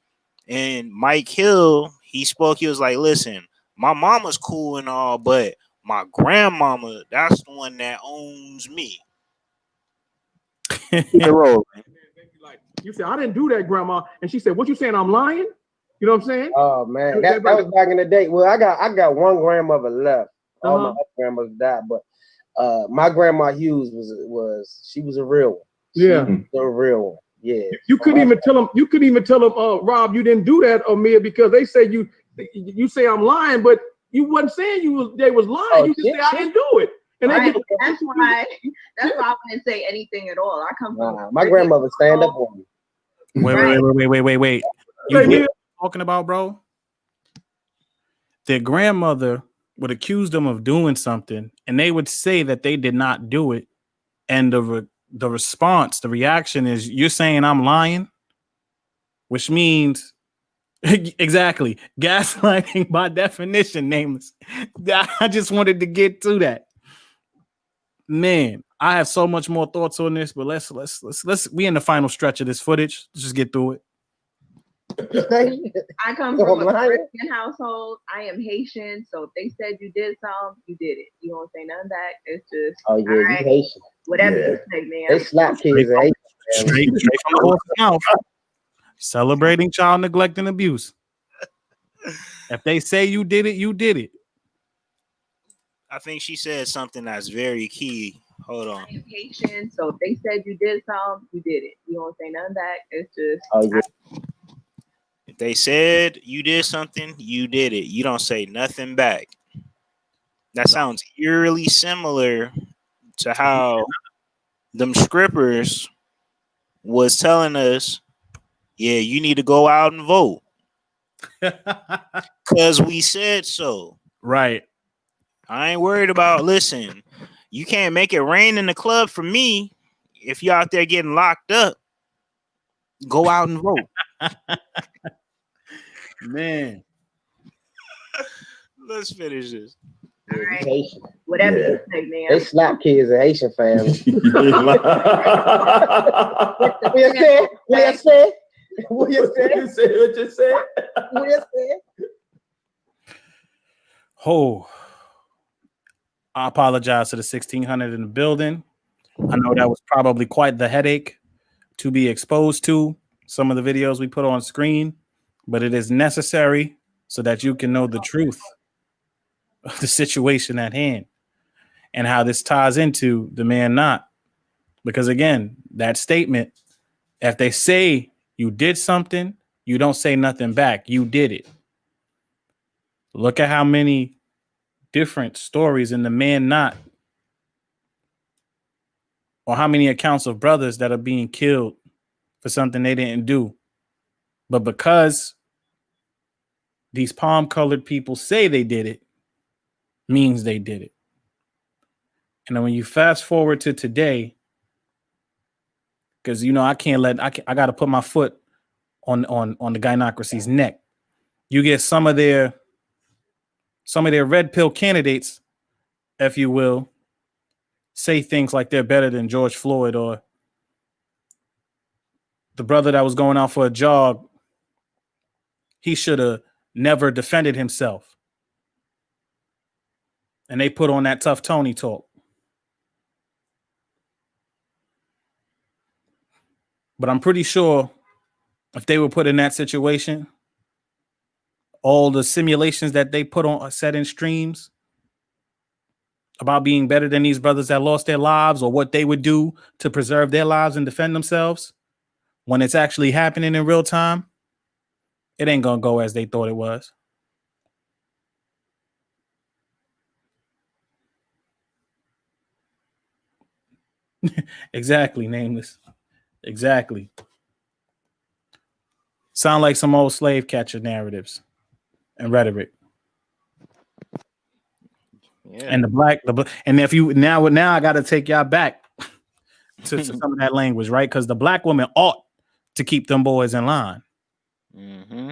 And Mike Hill, he was like, listen, my mama's cool and all, but my grandmama, that's the one that owns me. You said, I didn't do that, Grandma. And she said, what you saying? I'm lying? You know what I'm saying? Oh man, that was back in the day. Well, I got one grandmother left. All my other grandmothers died, but my grandma Hughes she was a real one. Yeah, a real one. Yeah. You couldn't even tell them. You couldn't even tell them, Rob, you didn't do that, Amir, because they say you say I'm lying, but you wasn't saying they was lying. Oh, you just say I didn't do it. And right. That's why I wouldn't say anything at all. I come from my grandmother stand up on me. Wait. You hear what I'm talking about, bro? Their grandmother would accuse them of doing something, and they would say that they did not do it. And the response, the reaction is, you're saying I'm lying? Which means, exactly, gaslighting by definition, nameless. I just wanted to get to that. Man, I have so much more thoughts on this, but let's we in the final stretch of this footage. Let's just get through it. I come from a Christian household. I am Haitian, so if they said you did something, you did it. You don't say none back. It's just you Haitian. Whatever you say, man. They slap kids. Straight from the horse's mouth. Celebrating child neglect and abuse. If they say you did it, you did it. I think she said something that's very key. Hold on. I am Haitian, so if they said you did something, you did it. You don't say none back. It's just if they said you did something, you did it. You don't say nothing back. That sounds eerily similar to how them scrippers was telling us Yeah, you need to go out and vote. Because we said so. Right. I ain't worried about, listen, you can't make it rain in the club for me. If you're out there getting locked up, go out and vote. Man. Let's finish this. Yeah, we Haitian. Whatever Yeah. you say, man. They slap kids in Haitian family. What you say? What you say? What you say? What you say? What you say? What you say? Oh, I apologize to the 1600 in the building. I know that was probably quite the headache to be exposed to some of the videos we put on screen, but it is necessary so that you can know the truth of the situation at hand and how this ties into the man not. Because again, that statement, if they say you did something, you don't say nothing back. You did it. Look at how many different stories in the man not, or how many accounts of brothers that are being killed for something they didn't do. But because these palm colored people say they did it, means they did it. And then when you fast forward to today, because I got to put my foot on the gynocracy's neck. You get some of their red pill candidates, if you will, say things like they're better than George Floyd, or the brother that was going out for a jog, he should have never defended himself. And they put on that tough Tony talk. But I'm pretty sure if they were put in that situation, all the simulations that they put on set in streams about being better than these brothers that lost their lives, or what they would do to preserve their lives and defend themselves, when it's actually happening in real time, it ain't gonna go as they thought it was. Exactly, Nameless. Exactly. Sound like some old slave catcher narratives and rhetoric. Yeah. And and if you now I got to take y'all back to some of that language, right? Because the black woman ought to keep them boys in line. Mm-hmm.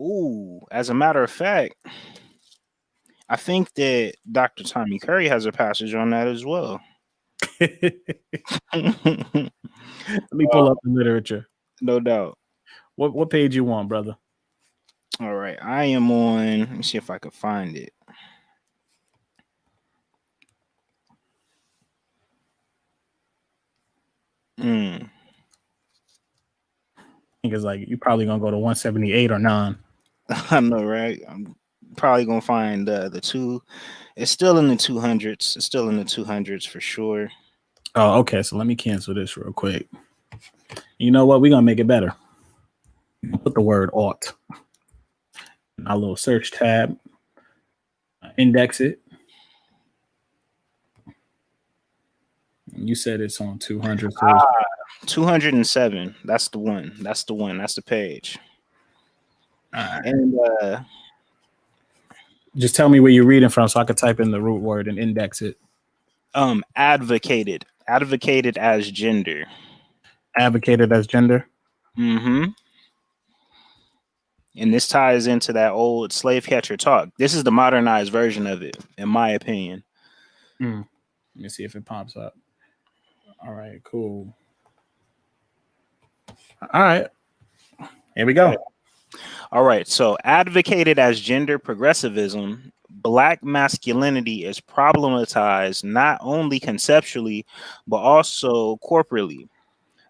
Ooh, as a matter of fact, I think that Dr. Tommy Curry has a passage on that as well. Let me pull up the literature. No doubt. What page you want, brother? All right, I am on. Let me see if I can find it. I think it's like you're probably gonna go to 178 or 9. I know, right? I'm probably gonna find the two. It's still in the 200s. It's still in the 200s for sure. Oh, okay. So let me cancel this real quick. You know what? We're gonna make it better. Put the word ought in our little search tab. Index it. You said it's on 200. So 207. That's the one. That's the one. That's the page. And just tell me where you're reading from so I could type in the root word and index it. Advocated as gender. Advocated as gender. Mm-hmm. And this ties into that old slave catcher talk. This is the modernized version of it, in my opinion. Let me see if it pops up. All right, cool. All right. Here we go. All right. So, advocated as gender progressivism, Black masculinity is problematized not only conceptually, but also corporally,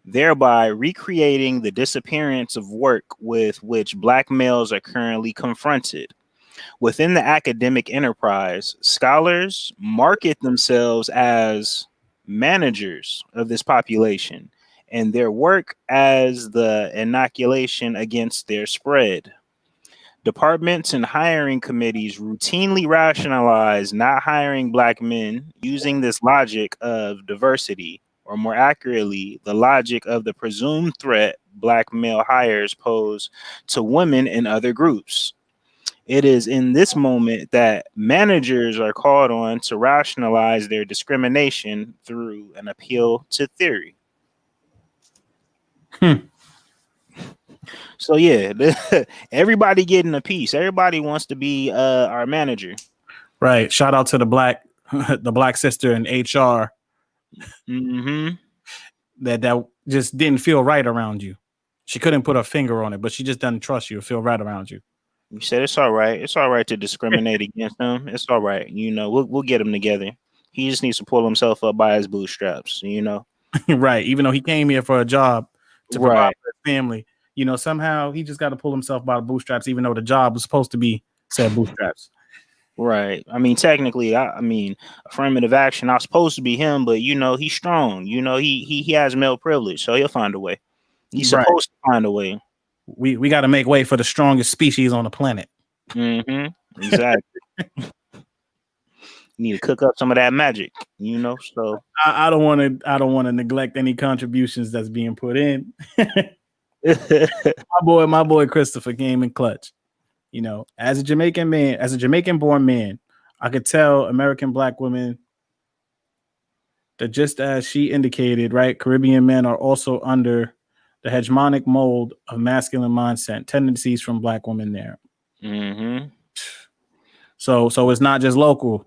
thereby recreating the disappearance of work with which Black males are currently confronted. Within the academic enterprise, scholars market themselves as managers of this population, and their work as the inoculation against their spread. Departments and hiring committees routinely rationalize not hiring Black men using this logic of diversity or more accurately, the logic of the presumed threat black male hires pose to women in other groups. It is in this moment that managers are called on to rationalize their discrimination through an appeal to theory. So yeah, everybody getting a piece. Everybody wants to be our manager. Right. Shout out to the black sister in HR that just didn't feel right around you. She couldn't put her finger on it, but she just doesn't trust you or feel right around you. You said it's all right. It's all right to discriminate against him. It's all right. You know, we'll get him together. He just needs to pull himself up by his bootstraps. You know, right. Even though he came here for a job to provide right. for his family, you know, somehow he just got to pull himself by the bootstraps, even though the job was supposed to be said bootstraps. Right. I mean, technically, I mean, affirmative action. I was supposed to be him, but you know, he's strong. You know, he has male privilege, so he'll find a way. He's Right. supposed to find a way. We got to make way for the strongest species on the planet. Exactly. You need to cook up some of that magic, you know. So I don't want to neglect any contributions that's being put in. my boy Christopher came in clutch. You know, as a Jamaican born man, I could tell American black women that, just as she indicated, right, Caribbean men are also under the hegemonic mold of masculine mindset tendencies from black women there. So it's not just local.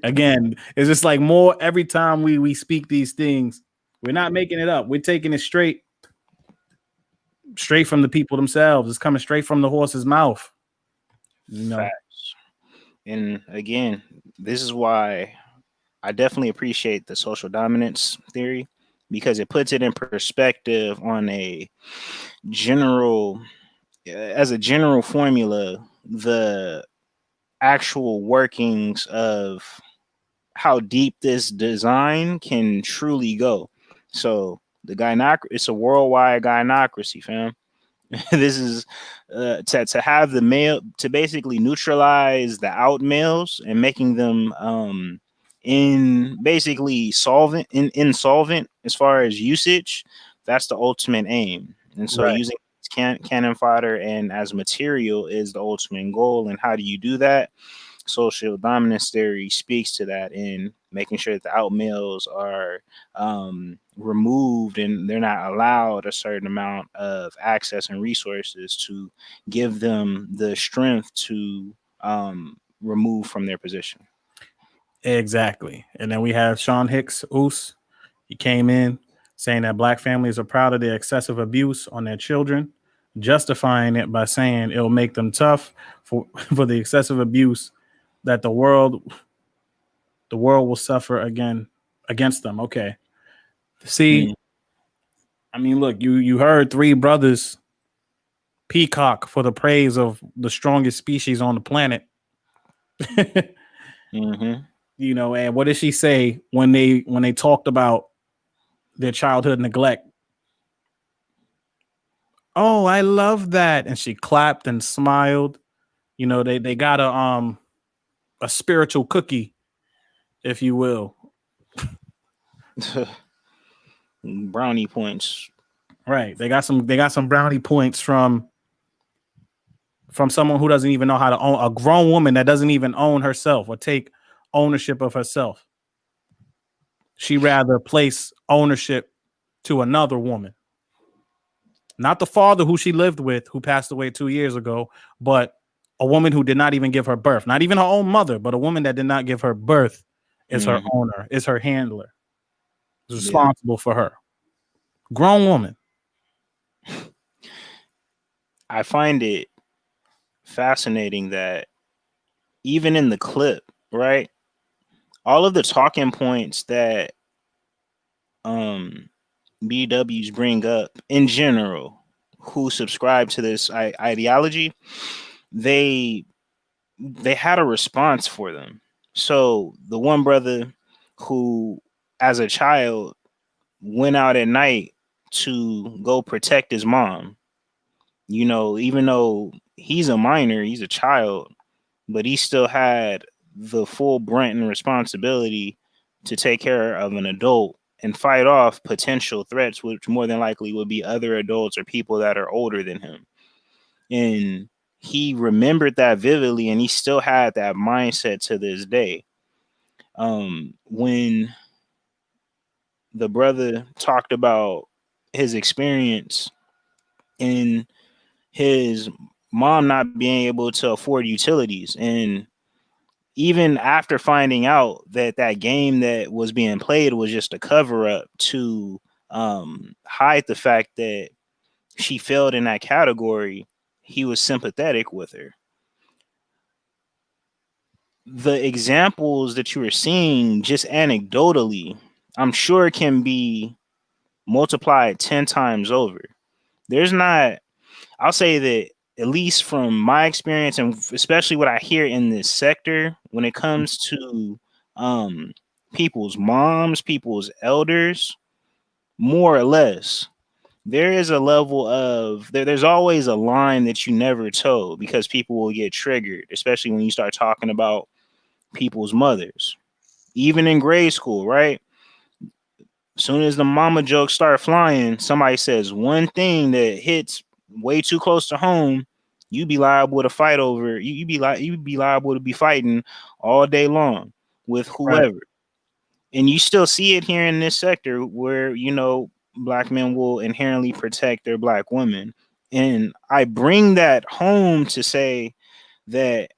Again, it's just like more every time we speak these things, we're not making it up. We're taking it straight from the people themselves. It's coming straight from the horse's mouth. You know. Facts. And again, this is why I definitely appreciate the social dominance theory, because it puts it in perspective on a general formula, the actual workings of how deep this design can truly go. So it's a worldwide gynocracy, fam. This is to have the male, to basically neutralize the out males and making them insolvent as far as usage. That's the ultimate aim. And so using cannon fodder and as material is the ultimate goal. And how do you do that? Social dominance theory speaks to that in making sure that the out males are removed and they're not allowed a certain amount of access and resources to give them the strength to remove from their position. Exactly. And then we have Sean Hicks, Oos. He came in saying that black families are proud of their excessive abuse on their children, justifying it by saying it'll make them tough for the excessive abuse that the world will suffer against them. Okay. See, I mean, look, you heard three brothers peacock for the praise of the strongest species on the planet. You know, and what did she say when they talked about their childhood neglect? Oh, I love that. And she clapped and smiled. You know, they got a spiritual cookie, if you will. Brownie points. Right. They got some brownie points from someone who doesn't even know how to own, a grown woman that doesn't even own herself or take ownership of herself. She rather place ownership to another woman. Not the father who she lived with, who passed away 2 years ago, but a woman who did not even give her birth. Not even her own mother, but a woman that did not give her birth is her owner, is her handler, is responsible for her. Grown woman. I find it fascinating that even in the clip, right, all of the talking points that BWs bring up in general, who subscribe to this ideology, they had a response for them. So the one brother who, as a child, went out at night to go protect his mom, you know, even though he's a minor, he's a child, but he still had the full brunt and responsibility to take care of an adult and fight off potential threats, which more than likely would be other adults or people that are older than him. And he remembered that vividly, and he still had that mindset to this day. When the brother talked about his experience in his mom not being able to afford utilities, and even after finding out that that game that was being played was just a cover up to hide the fact that she failed in that category, he was sympathetic with her. The examples that you were seeing just anecdotally, I'm sure can be multiplied 10 times over. There's not, I'll say that at least from my experience, and especially what I hear in this sector, when it comes to people's moms, people's elders, more or less, there is a level of there's always a line that you never toe, because people will get triggered, especially when you start talking about people's mothers. Even in grade school, right? As soon as the mama jokes start flying, somebody says one thing that hits way too close to home, you be liable to fight over. You be liable to be fighting all day long with whoever. Right. And you still see it here in this sector where, you know, black men will inherently protect their black women. And I bring that home to say that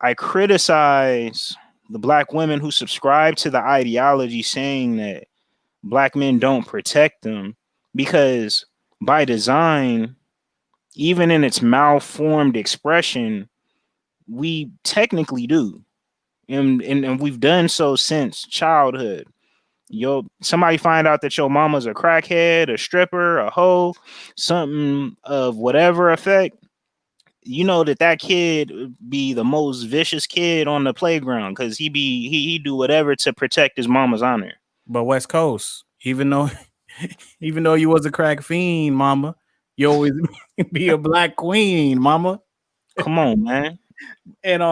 I criticize the black women who subscribe to the ideology saying that black men don't protect them, because by design, even in its malformed expression, we technically do. And we've done so since childhood. Somebody find out that your mama's a crackhead, a stripper, a hoe, something of whatever effect, you know that kid be the most vicious kid on the playground, because he do whatever to protect his mama's honor. But West Coast, even though you was a crack fiend, mama, you always be a black queen, mama. Come on, man. And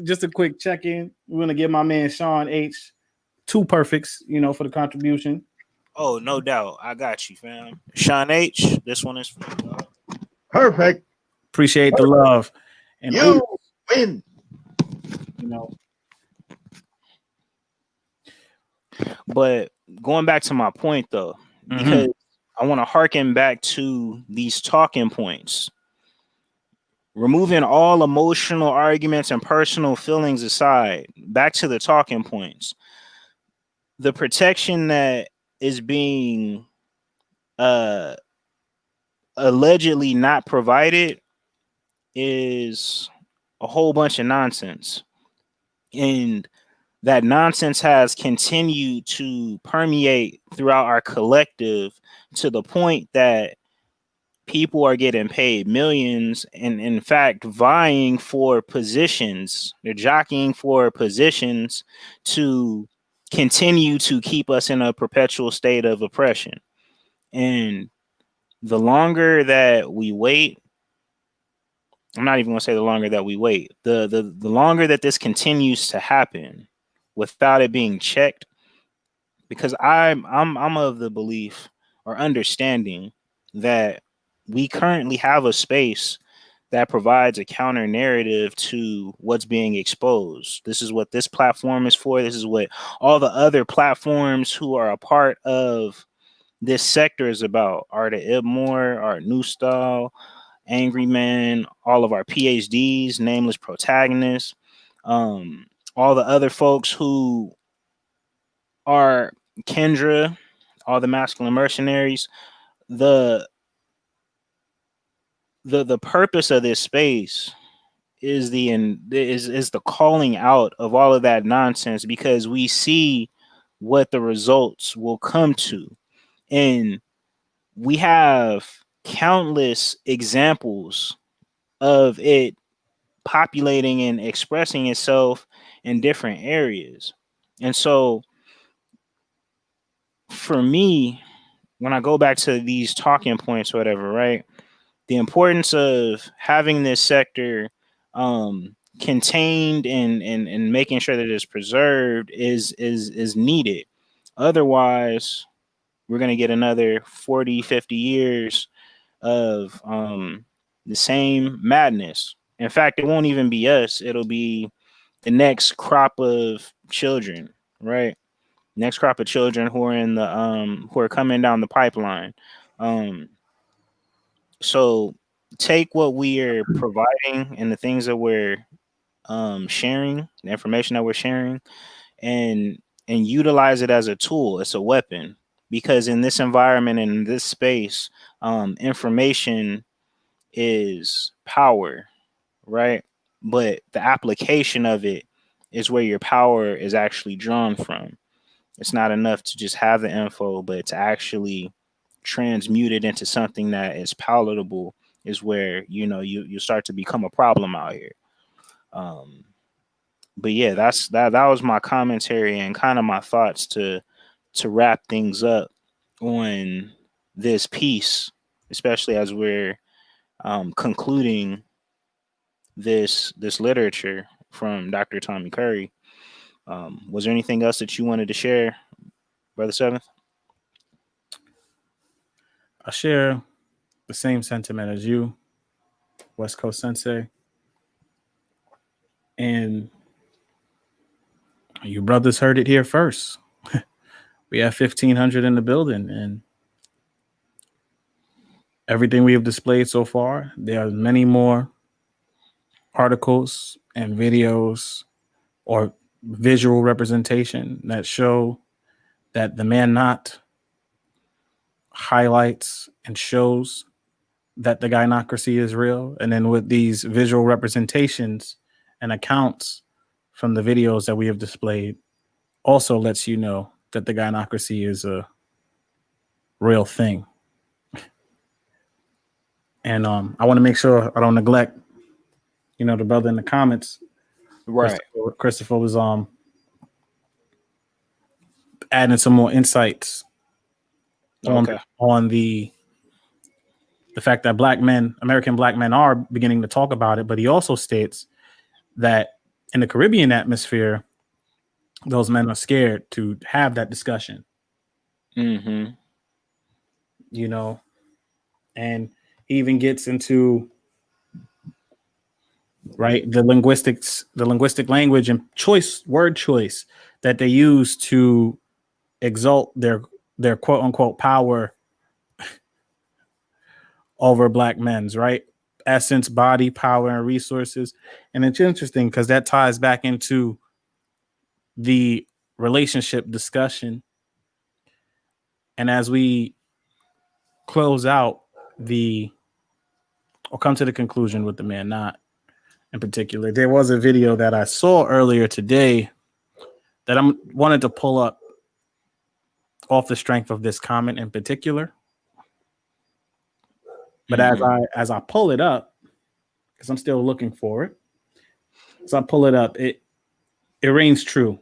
just a quick check-in. We're gonna give my man Sean H 2 perfects, for the contribution. Oh, no doubt. I got you, fam. Sean H, this one is for you, dog. Perfect. Appreciate the love. And you win. But going back to my point, though, because I want to harken back to these talking points. Removing all emotional arguments and personal feelings aside, back to the talking points. The protection that is being allegedly not provided is a whole bunch of nonsense. And that nonsense has continued to permeate throughout our collective to the point that people are getting paid millions and, in fact, vying for positions. They're jockeying for positions to continue to keep us in a perpetual state of oppression. And the longer that we wait, I'm not even going to say the longer that we wait, the longer that this continues to happen without it being checked, because I'm of the belief or understanding that we currently have a space that provides a counter narrative to what's being exposed. This is what this platform is for. This is what all the other platforms who are a part of this sector is about. Art of Ibmore, Art New Style, Angry Man, all of our PhDs, nameless protagonists, all the other folks who are Kendra, all the masculine mercenaries. The purpose of this space is the calling out of all of that nonsense, because we see what the results will come to. And we have countless examples of it populating and expressing itself in different areas. And so for me, when I go back to these talking points or whatever, right, the importance of having this sector contained and making sure that it's preserved is needed. Otherwise, we're going to get another 40, 50 years of the same madness. In fact, it won't even be us. It'll be the next crop of children, right? Next crop of children who are in the who are coming down the pipeline. So take what we are providing and the things that we're sharing, the information that we're sharing, and utilize it as a tool. It's a weapon, because in this environment and in this space, information is power, right? But the application of it is where your power is actually drawn from. It's not enough to just have the info, but to actually transmute it into something that is palatable is where you start to become a problem out here. But yeah, that was my commentary and kind of my thoughts to wrap things up on this piece, especially as we're concluding this literature from Dr. Tommy Curry. Was there anything else that you wanted to share, Brother Seventh? I share the same sentiment as you, West Coast Sensei. And you brothers heard it here first. We have 1,500 in the building, and everything we have displayed so far, there are many more articles and videos or visual representation that show that the man not highlights and shows that the gynocracy is real. And then with these visual representations and accounts from the videos that we have displayed also lets you know that the gynocracy is a real thing. And I want to make sure I don't neglect, the brother in the comments. Right. Christopher was adding some more insights on the fact that American black men are beginning to talk about it, but he also states that in the Caribbean atmosphere, those men are scared to have that discussion. Mm-hmm. And he even gets into the linguistic language and word choice that they use to exalt their quote unquote power over black men's, right? Essence, body, power, and resources. And it's interesting because that ties back into the relationship discussion. And as we close out or come to the conclusion with the man not in particular, there was a video that I saw earlier today that I wanted to pull up off the strength of this comment in particular. But as I pull it up, because I'm still looking for it, as I pull it up, it rings true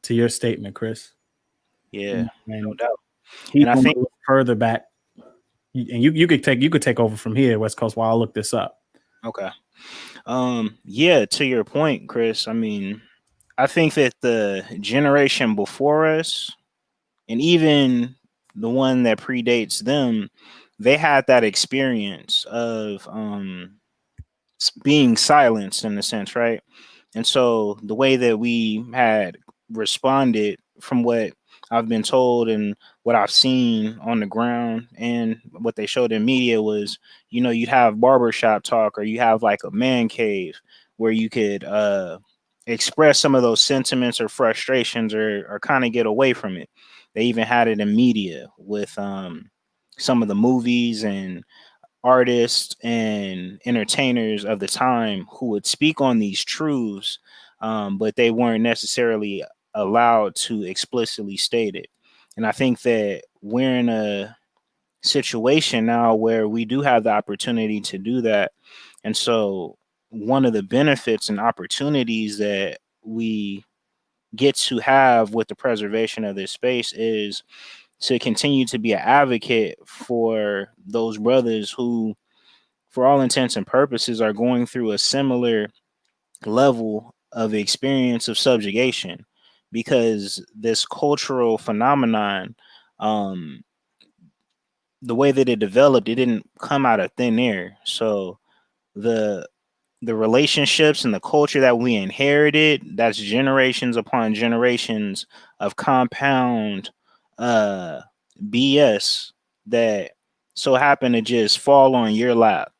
to your statement, Chris. Yeah, no and doubt. And I think further back, and you could take over from here, West Coast, while I look this up. Okay. Yeah, to your point, Chris. I mean, I think that the generation before us, and even the one that predates them, they had that experience of being silenced in a sense, right? And so the way that we had responded, from what I've been told and what I've seen on the ground and what they showed in media, was, you'd have barbershop talk, or you have like a man cave where you could express some of those sentiments or frustrations, or kind of get away from it. They even had it in media with some of the movies and artists and entertainers of the time who would speak on these truths, but they weren't necessarily allowed to explicitly state it. And I think that we're in a situation now where we do have the opportunity to do that. And so one of the benefits and opportunities that we get to have with the preservation of this space is to continue to be an advocate for those brothers who, for all intents and purposes, are going through a similar level of experience of subjugation. because this cultural phenomenon, the way that it developed, it didn't come out of thin air. So the relationships and the culture that we inherited, that's generations upon generations of compound BS that so happen to just fall on your lap.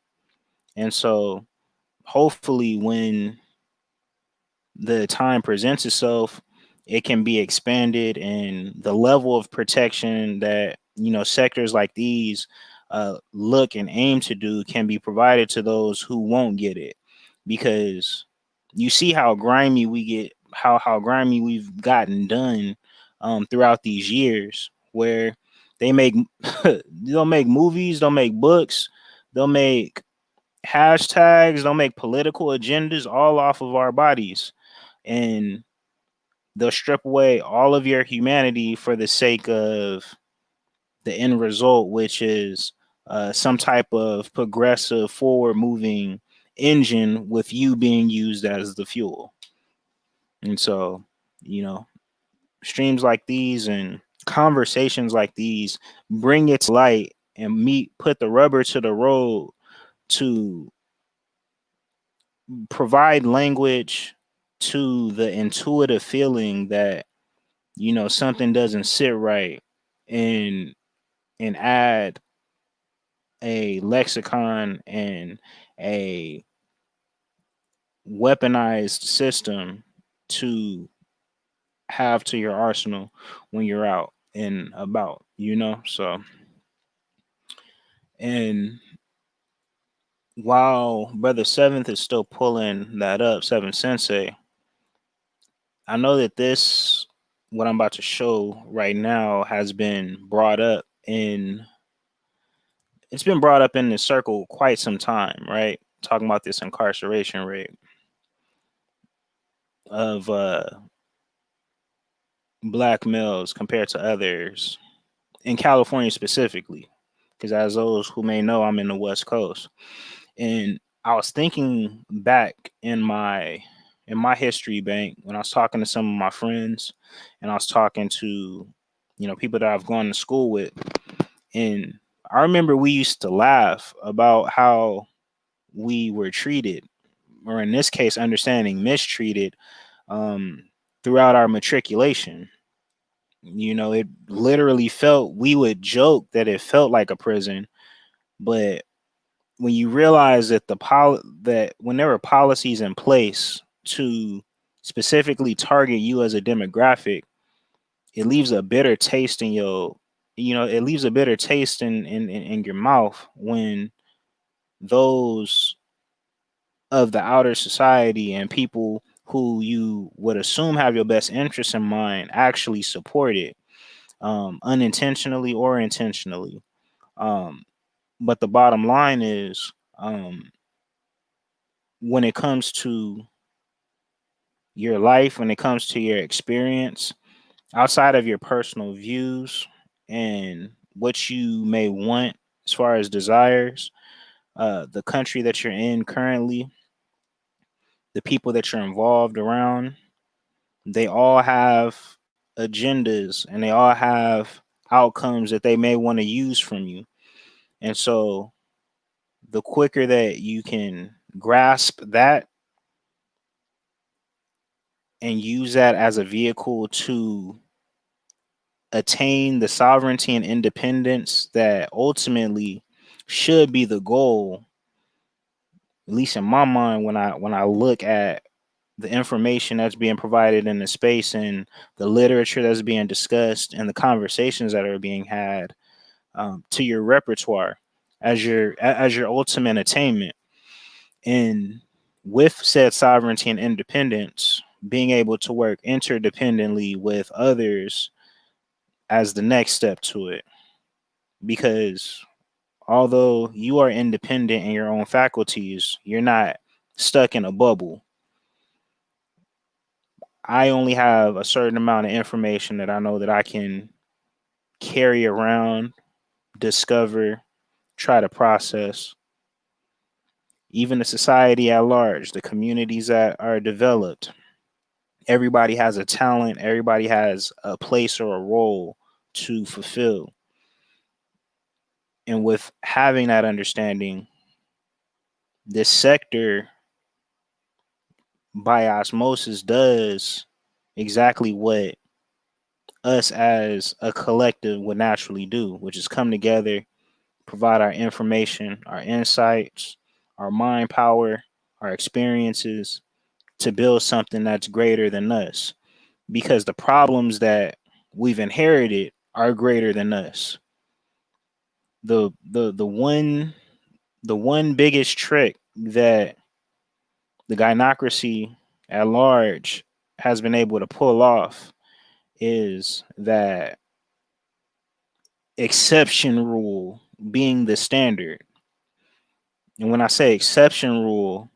And so hopefully when the time presents itself, it can be expanded, and the level of protection that sectors like these look and aim to do can be provided to those who won't get it, because you see how grimy we get, how grimy we've gotten done throughout these years, where they make they'll make movies, they'll make books, they'll make hashtags, they'll make political agendas all off of our bodies, and they'll strip away all of your humanity for the sake of the end result, which is some type of progressive, forward-moving engine with you being used as the fuel. And so, streams like these and conversations like these bring it to light and put the rubber to the road to provide language to the intuitive feeling that something doesn't sit right, and add a lexicon and a weaponized system to have to your arsenal when you're out and about, so. And while Brother Seventh is still pulling that up, Seventh Sensei, I know that what I'm about to show right now has been brought up it's been brought up in this circle quite some time, right? Talking about this incarceration rate of black males compared to others in California specifically, because as those who may know, I'm in the West Coast. And I was thinking back in my history bank when I was talking to some of my friends, and I was talking to people that I've gone to school with, and I remember we used to laugh about how we were treated, or in this case, understanding mistreated, throughout our matriculation. It literally we would joke that it felt like a prison, but when you realize that that when there were policies in place to specifically target you as a demographic, it leaves a bitter taste in it leaves a bitter taste in your mouth when those of the outer society and people who you would assume have your best interests in mind actually support it, unintentionally or intentionally. But the bottom line is, when it comes to your life, when it comes to your experience, outside of your personal views and what you may want as far as desires, the country that you're in currently, the people that you're involved around, they all have agendas and they all have outcomes that they may want to use from you. And so the quicker that you can grasp that and use that as a vehicle to attain the sovereignty and independence that ultimately should be the goal, at least in my mind, when I look at the information that's being provided in the space and the literature that's being discussed and the conversations that are being had, to your repertoire as your ultimate attainment. And with said sovereignty and independence, being able to work interdependently with others as the next step to it. Because although you are independent in your own faculties, you're not stuck in a bubble. I only have a certain amount of information that I know that I can carry around, discover, try to process. Even the society at large, the communities that are developed, Everybody has a talent. Everybody has a place or a role to fulfill. And with having that understanding, this sector by osmosis does exactly what us as a collective would naturally do, which is come together, provide our information, our insights, our mind power, our experiences to build something that's greater than us. Because the problems that we've inherited are greater than us. The one biggest trick that the gynocracy at large has been able to pull off is that exception rule being the standard. And when I say exception rule,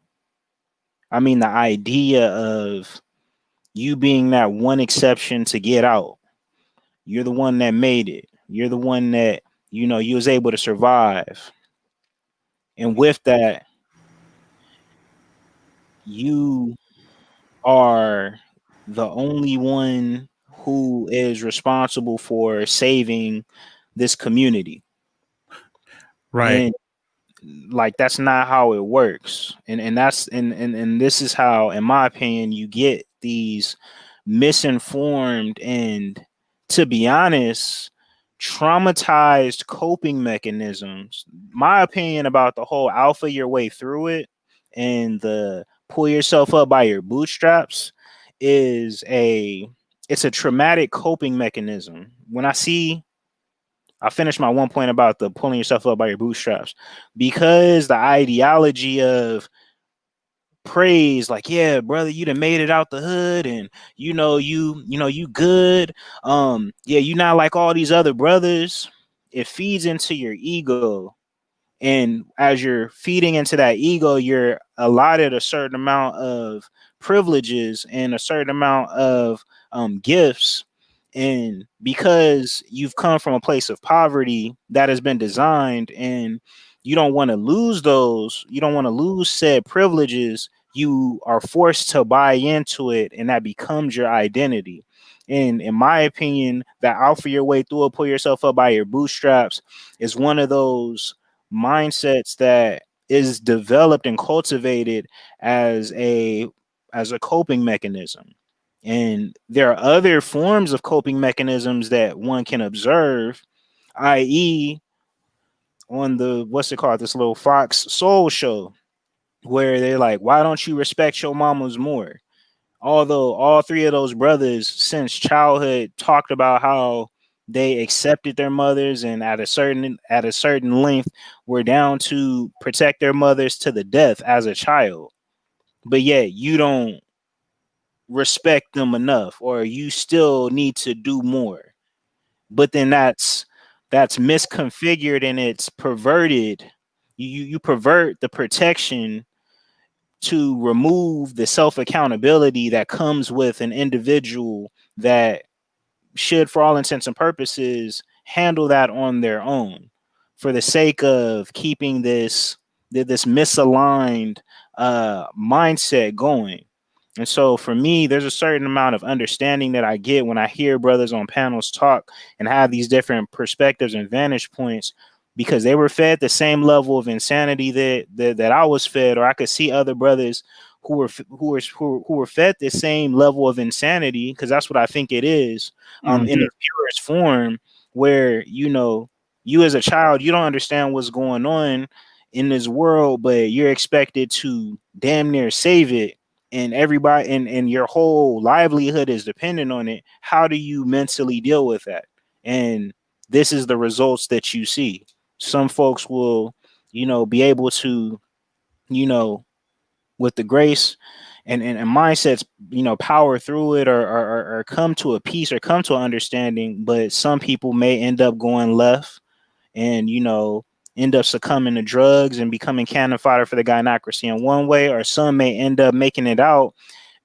I mean the idea of you being that one exception to get out. You're the one that made it. You're the one that, you was able to survive. And with that, you are the only one who is responsible for saving this community. Right. And like that's not how it works. And this is how, in my opinion, you get these misinformed and, to be honest, traumatized coping mechanisms. My opinion about the whole alpha your way through it and the pull yourself up by your bootstraps is it's a traumatic coping mechanism. When I finished my one point about the pulling yourself up by your bootstraps, because the ideology of praise, like, yeah, brother, you done made it out the hood, and you good. Yeah, you not like all these other brothers. It feeds into your ego. And as you're feeding into that ego, you're allotted a certain amount of privileges and a certain amount of gifts. And because you've come from a place of poverty that has been designed, and you don't want to lose those, you don't want to lose said privileges, you are forced to buy into it, and that becomes your identity. And in my opinion, that alpha your way through it, pull yourself up by your bootstraps, is one of those mindsets that is developed and cultivated as a coping mechanism. And there are other forms of coping mechanisms that one can observe, i.e., on the what's it called, this little Fox Soul show, where they're like, why don't you respect your mamas more? Although all three of those brothers since childhood talked about how they accepted their mothers, and at a certain length were down to protect their mothers to the death as a child. But yet you don't respect them enough, or you still need to do more. But then that's misconfigured and it's perverted. You pervert the protection to remove the self accountability that comes with an individual that should, for all intents and purposes, handle that on their own, for the sake of keeping this misaligned mindset going. And so for me, there's a certain amount of understanding that I get when I hear brothers on panels talk and have these different perspectives and vantage points, because they were fed the same level of insanity that I was fed, or I could see other brothers who were fed the same level of insanity, because that's what I think it is, in its purest form, where you as a child, you don't understand what's going on in this world, but you're expected to damn near save it, and everybody and your whole livelihood is dependent on it. How do you mentally deal with that? And this is the results that you see. Some folks will, be able to, with the grace and mindsets, power through it, or come to a peace, or come to an understanding. But some people may end up going left and, end up succumbing to drugs and becoming cannon fodder for the gynocracy in one way, or some may end up making it out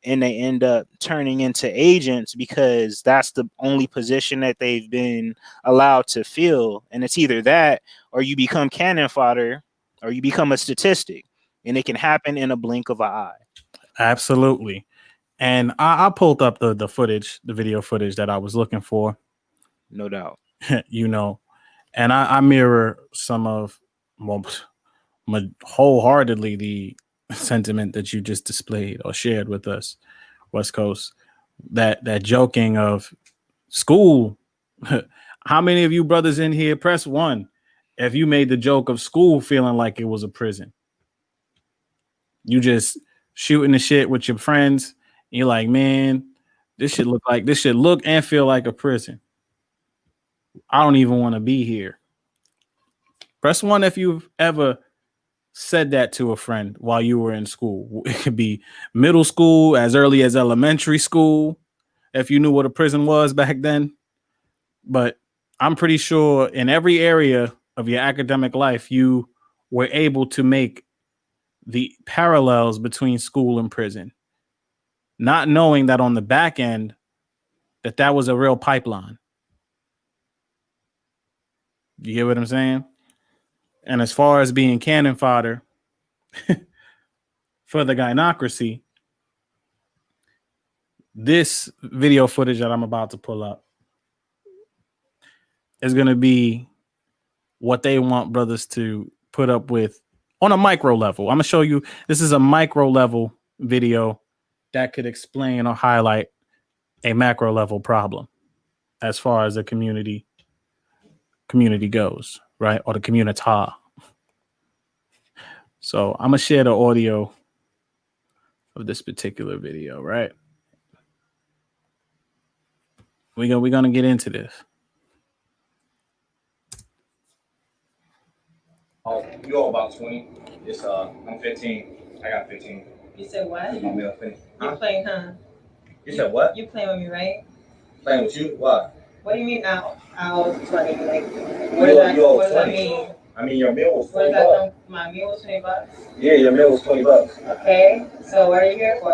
and they end up turning into agents, because that's the only position that they've been allowed to fill. And it's either that, or you become cannon fodder, or you become a statistic, and it can happen in a blink of an eye. Absolutely. And I pulled up the footage, the video footage that I was looking for. No doubt. You know, and I mirror some of, well, wholeheartedly the sentiment that you just displayed or shared with us, West Coast. That joking of school. How many of you brothers in here press 1 if you made the joke of school feeling like it was a prison? You just shooting the shit with your friends. And you're like, man, this should look and feel like a prison. I don't even want to be here. Press 1 if you've ever said that to a friend while you were in school. It could be middle school, as early as elementary school, if you knew what a prison was back then. But I'm pretty sure in every area of your academic life, you were able to make the parallels between school and prison, not knowing that on the back end, that was a real pipeline. You get what I'm saying? And as far as being cannon fodder for the gynocracy, this video footage that I'm about to pull up is going to be what they want brothers to put up with on a micro level. I'm going to show you, this is a micro level video that could explain or highlight a macro level problem as far as the community goes, right? Or the community. So I'm going to share the audio of this particular video, right? We're going to get into this. Oh, you all about 20. It's I'm 15. I got 15. You said what? My meal finished. Huh? You playing, huh? You said what? You playing with me, right? Playing with you? Why? What do you mean now? I was 20. Like, what does that mean? I mean, your meal was 20 bucks. My meal was $20. Yeah, your meal was $20. Okay, so what are you here for?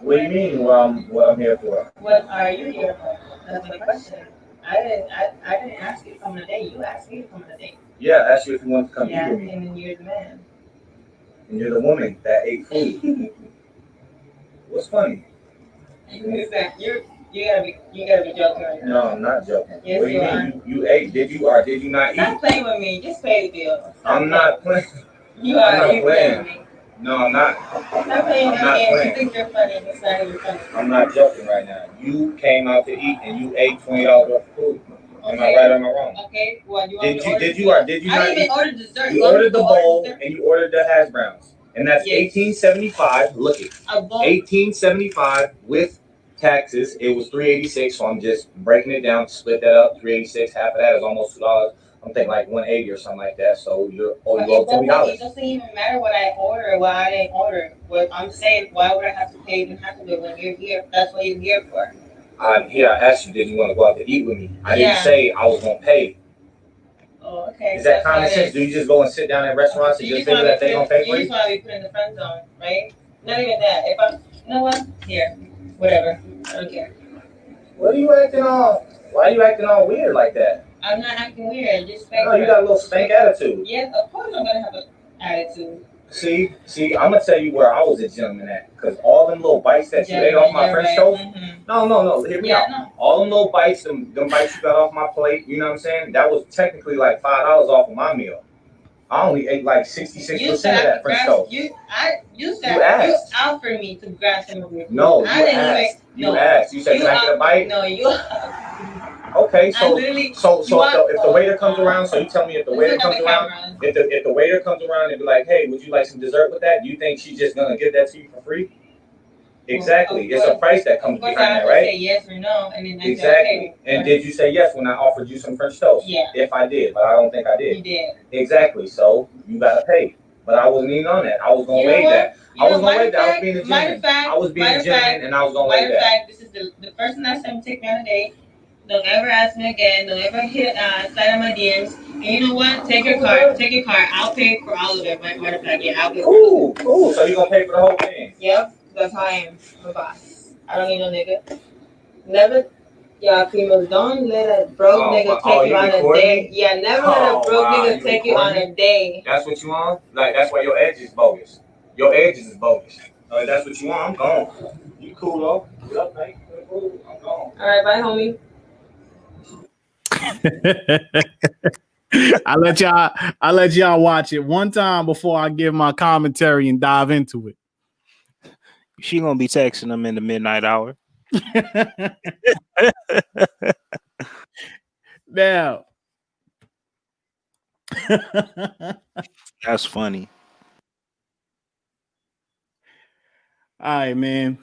What do you mean? What I'm here for? What are you here for? That's my question. I didn't ask you to come on a date. You asked me to come on a date. Yeah, I asked you if you wanted to come eat with me. And then you're the man. And you're the woman that ate food. What's funny? You gotta be joking right now. No, I'm not joking. Yes, what do you mean? You ate? Did you or did you not eat? Stop playing with me. Just pay the bill. I'm not playing. You are. I'm not playing. With me. No, I'm not. Stop playing with me. You think you're funny. It's not even funny. I'm not joking right now. You came out to eat and you ate $20 worth of food. Am I right or am I wrong? Okay. Well, you did you not? I didn't even order dessert. You ordered the bowl and you ordered the hash browns, and that's $18.75. Look it, $18.75 with taxes. It was $3.86. So I'm just breaking it down. Split that up. $3.86. Half of that is almost $2. I'm thinking like $1.80 or something like that. So you owe $20. It doesn't even matter what I order or what I didn't order. What I'm saying, why would I have to pay even half of it when you're here? That's what you're here for. I'm here. I asked you, did you want to go out to eat with me? I didn't say I was going to pay. Oh, okay. Is that common sense? Do you just go and sit down in restaurants and just figure that they don't pay for you? You just want to be put in the friend zone, right? Not even that. You know what? Here. Whatever. I don't care. What are you acting all? Why are you acting all weird like that? I'm not acting weird. Just no, you got a little spank attitude. Yes, of course I'm going to have an attitude. See, I'm gonna tell you where I was a gentleman at, because all them little bites that you ate off my French toast. No, hear me out. No. All them little bites, them bites you got off my plate. You know what I'm saying? That was technically like $5 off of my meal. I only ate like 66% of that French toast. You offered me to grab some of your food. No, you asked. You said, can I get a bite? No, you. Okay, so if the waiter comes around, so you tell me if the waiter comes around, if the waiter comes around and be like, hey, would you like some dessert with that? Do you think she's just gonna give that to you for free? Exactly. It's a price that comes behind that, right? Say yes or no, and then exactly. And did you say yes when I offered you some French toast? Yeah. If I did, but I don't think I did. You did. Exactly. So you gotta pay. But I wasn't even on that. I was gonna waive that. I was gonna waive that. I was being a gentleman. I was being a gentleman, and I was gonna waive that. Matter of fact, this is the person that said take me on a date. Don't ever ask me again. Don't ever slide on my DMs. And you know what? Take your card. Take your card. I'll pay for all of it. Matter of fact, yeah, I'll pay for all of it. Cool. So you're going to pay for the whole thing? Yep. That's how I am. I'm a boss. I don't need no nigga. Never. Y'all females, don't let a broke nigga take you on a date. Yeah, never let a broke nigga take you on a date. That's what you want? Like, that's why your edge is bogus. Your edges is bogus. That's what you want? I'm gone. You cool though? Get up, mate. I'm gone. All right, bye, homie. I let y'all watch it one time before I give my commentary and dive into it. She gonna be texting them in the midnight hour. Now, that's funny. All right, man.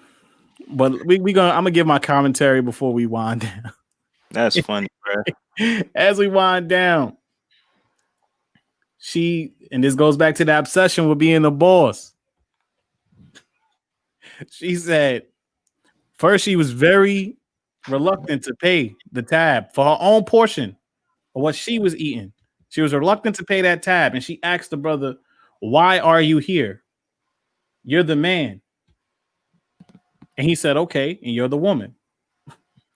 But I'm gonna give my commentary before we wind down. That's funny, bro. As we wind down, and this goes back to the obsession with being the boss. She said, first, she was very reluctant to pay the tab for her own portion of what she was eating. She was reluctant to pay that tab, and she asked the brother, "Why are you here? You're the man." And he said, "Okay, and you're the woman.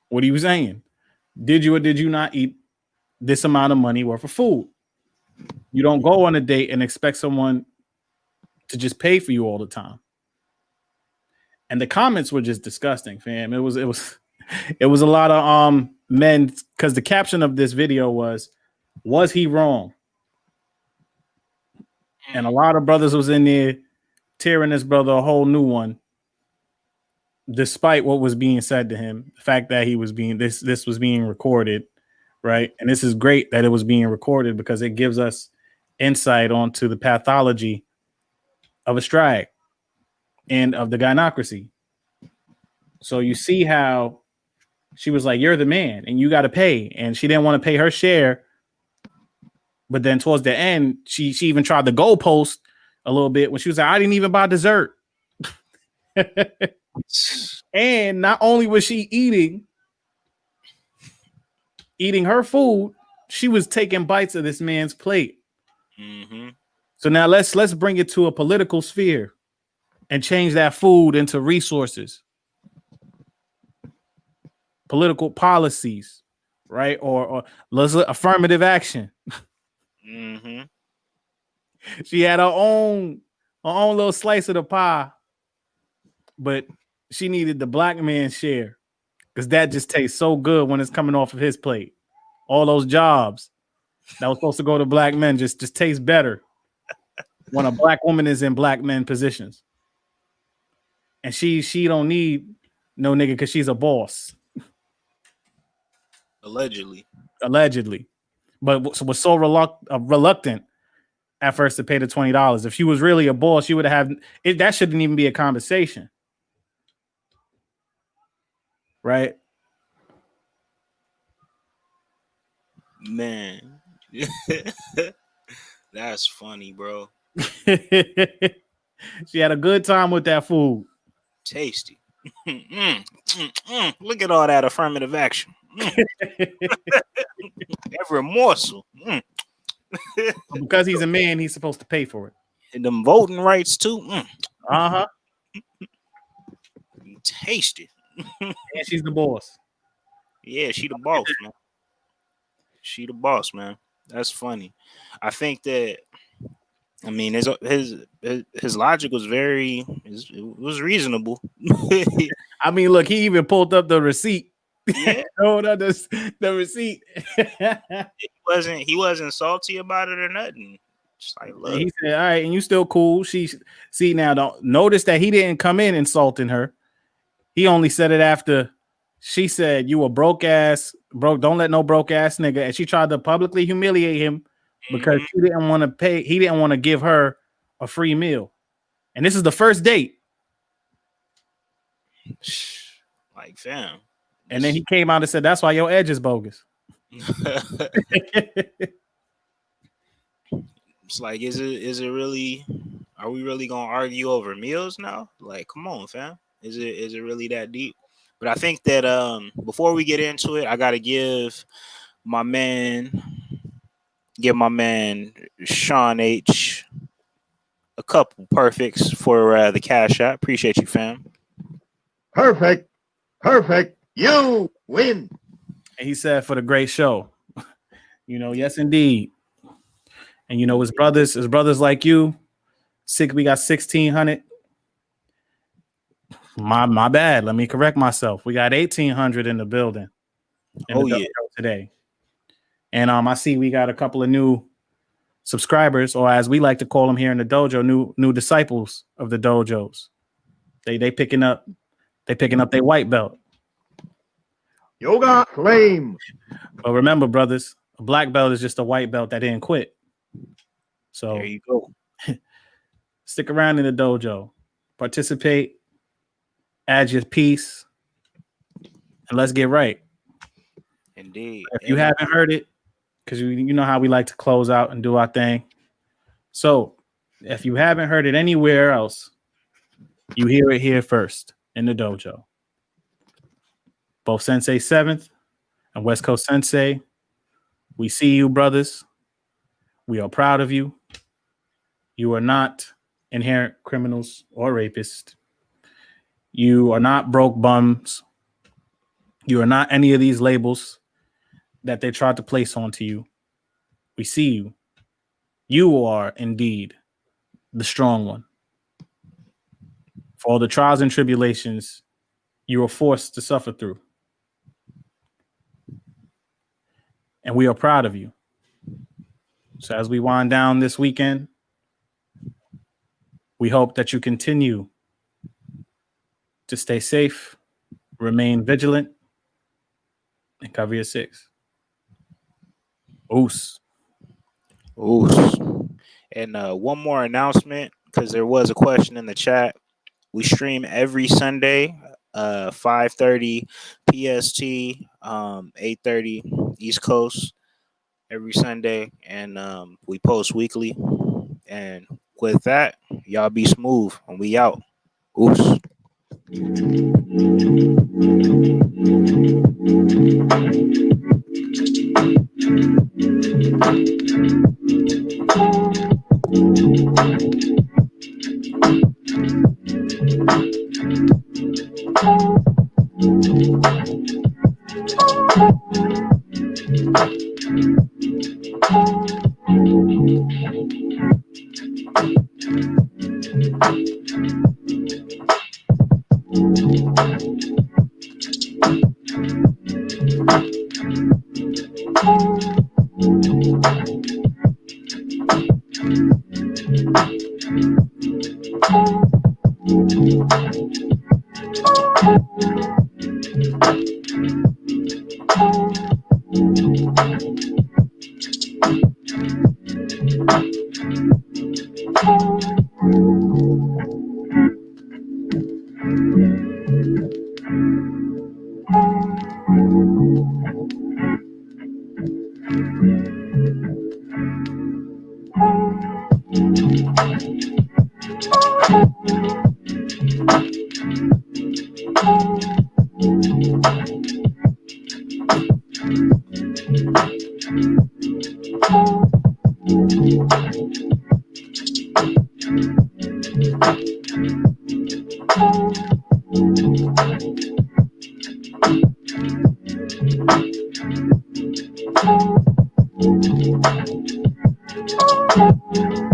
What are you saying? Did you or did you not eat this amount of money worth of food? You don't go on a date and expect someone to just pay for you all the time." And the comments were just disgusting, fam. It was a lot of men, because the caption of this video was he wrong? And a lot of brothers was in there tearing this brother a whole new one, despite what was being said to him. The fact that he was being this was being recorded, right? And this is great that it was being recorded because it gives us insight onto the pathology of a strike and of the gynocracy. So you see how she was like, "You're the man and you got to pay." And she didn't want to pay her share. But then towards the end, she even tried the goalpost a little bit when she was like, "I didn't even buy dessert." And not only was she eating her food, she was taking bites of this man's plate. Mm-hmm. So now let's bring it to a political sphere and change that food into resources, political policies, right? Or let's affirmative action. Mm-hmm. She had her own little slice of the pie, but she needed the black man's share because that just tastes so good when it's coming off of his plate. All those jobs that was supposed to go to black men just taste better when a black woman is in black men positions. And she don't need no nigga because she's a boss. Allegedly. But was so reluctant at first to pay the $20. If she was really a boss, she would have it. That shouldn't even be a conversation, right? Man. That's funny, bro. She had a good time with that food. Tasty. Look at all that affirmative action. Every morsel. Because he's a man, he's supposed to pay for it. And them voting rights too. Uh-huh. Tasty. And she's the boss. Yeah, she the boss, man. She the boss, man. That's funny. I think that, I mean, his logic was it was reasonable. I mean, look, he even pulled up the receipt. Yeah. the receipt. He wasn't salty about it or nothing. Just like, look. He said, "All right, and you still cool." Now don't notice that he didn't come in insulting her. He only said it after she said, "You a broke. Don't let no broke ass nigga." And she tried to publicly humiliate him because she didn't want to pay. He didn't want to give her a free meal. And this is the first date. Like, fam. And then he came out and said, "That's why your edge is bogus." It's like, is it really? Are we really gonna argue over meals now? Like, come on, fam. Is it really that deep? But I think that before we get into it, I gotta give my man Sean H a couple perfects for the cash app. Appreciate you, fam. Perfect. You win. And he said, "For the great show." Yes, indeed. And his brothers like you. We got 1,600. My bad. Let me correct myself. We got 1,800 in the building in the dojo today. And I see we got a couple of new subscribers, or as we like to call them here in the dojo, new disciples of the dojos. They picking up their white belt. Yoga claim. But remember, brothers, a black belt is just a white belt that didn't quit. So there you go. Stick around in the dojo, participate, add your piece, and let's get right. Indeed. If you haven't heard it, because you know how we like to close out and do our thing. So if you haven't heard it anywhere else, you hear it here first in the dojo. Both Sensei 7th and West Coast Sensei, we see you, brothers. We are proud of you. You are not inherent criminals or rapists. You are not broke bums. You are not any of these labels that they tried to place onto you. We see you. You are indeed the strong one. For all the trials and tribulations you were forced to suffer through. And we are proud of you. So as we wind down this weekend, we hope that you continue to stay safe, remain vigilant, and cover your six. Oos. Oos. And one more announcement, because there was a question in the chat. We stream every Sunday, 5:30 PST, 8:30 East Coast every Sunday, and we post weekly. And with that, y'all be smooth, and we out. Oos. Thank you.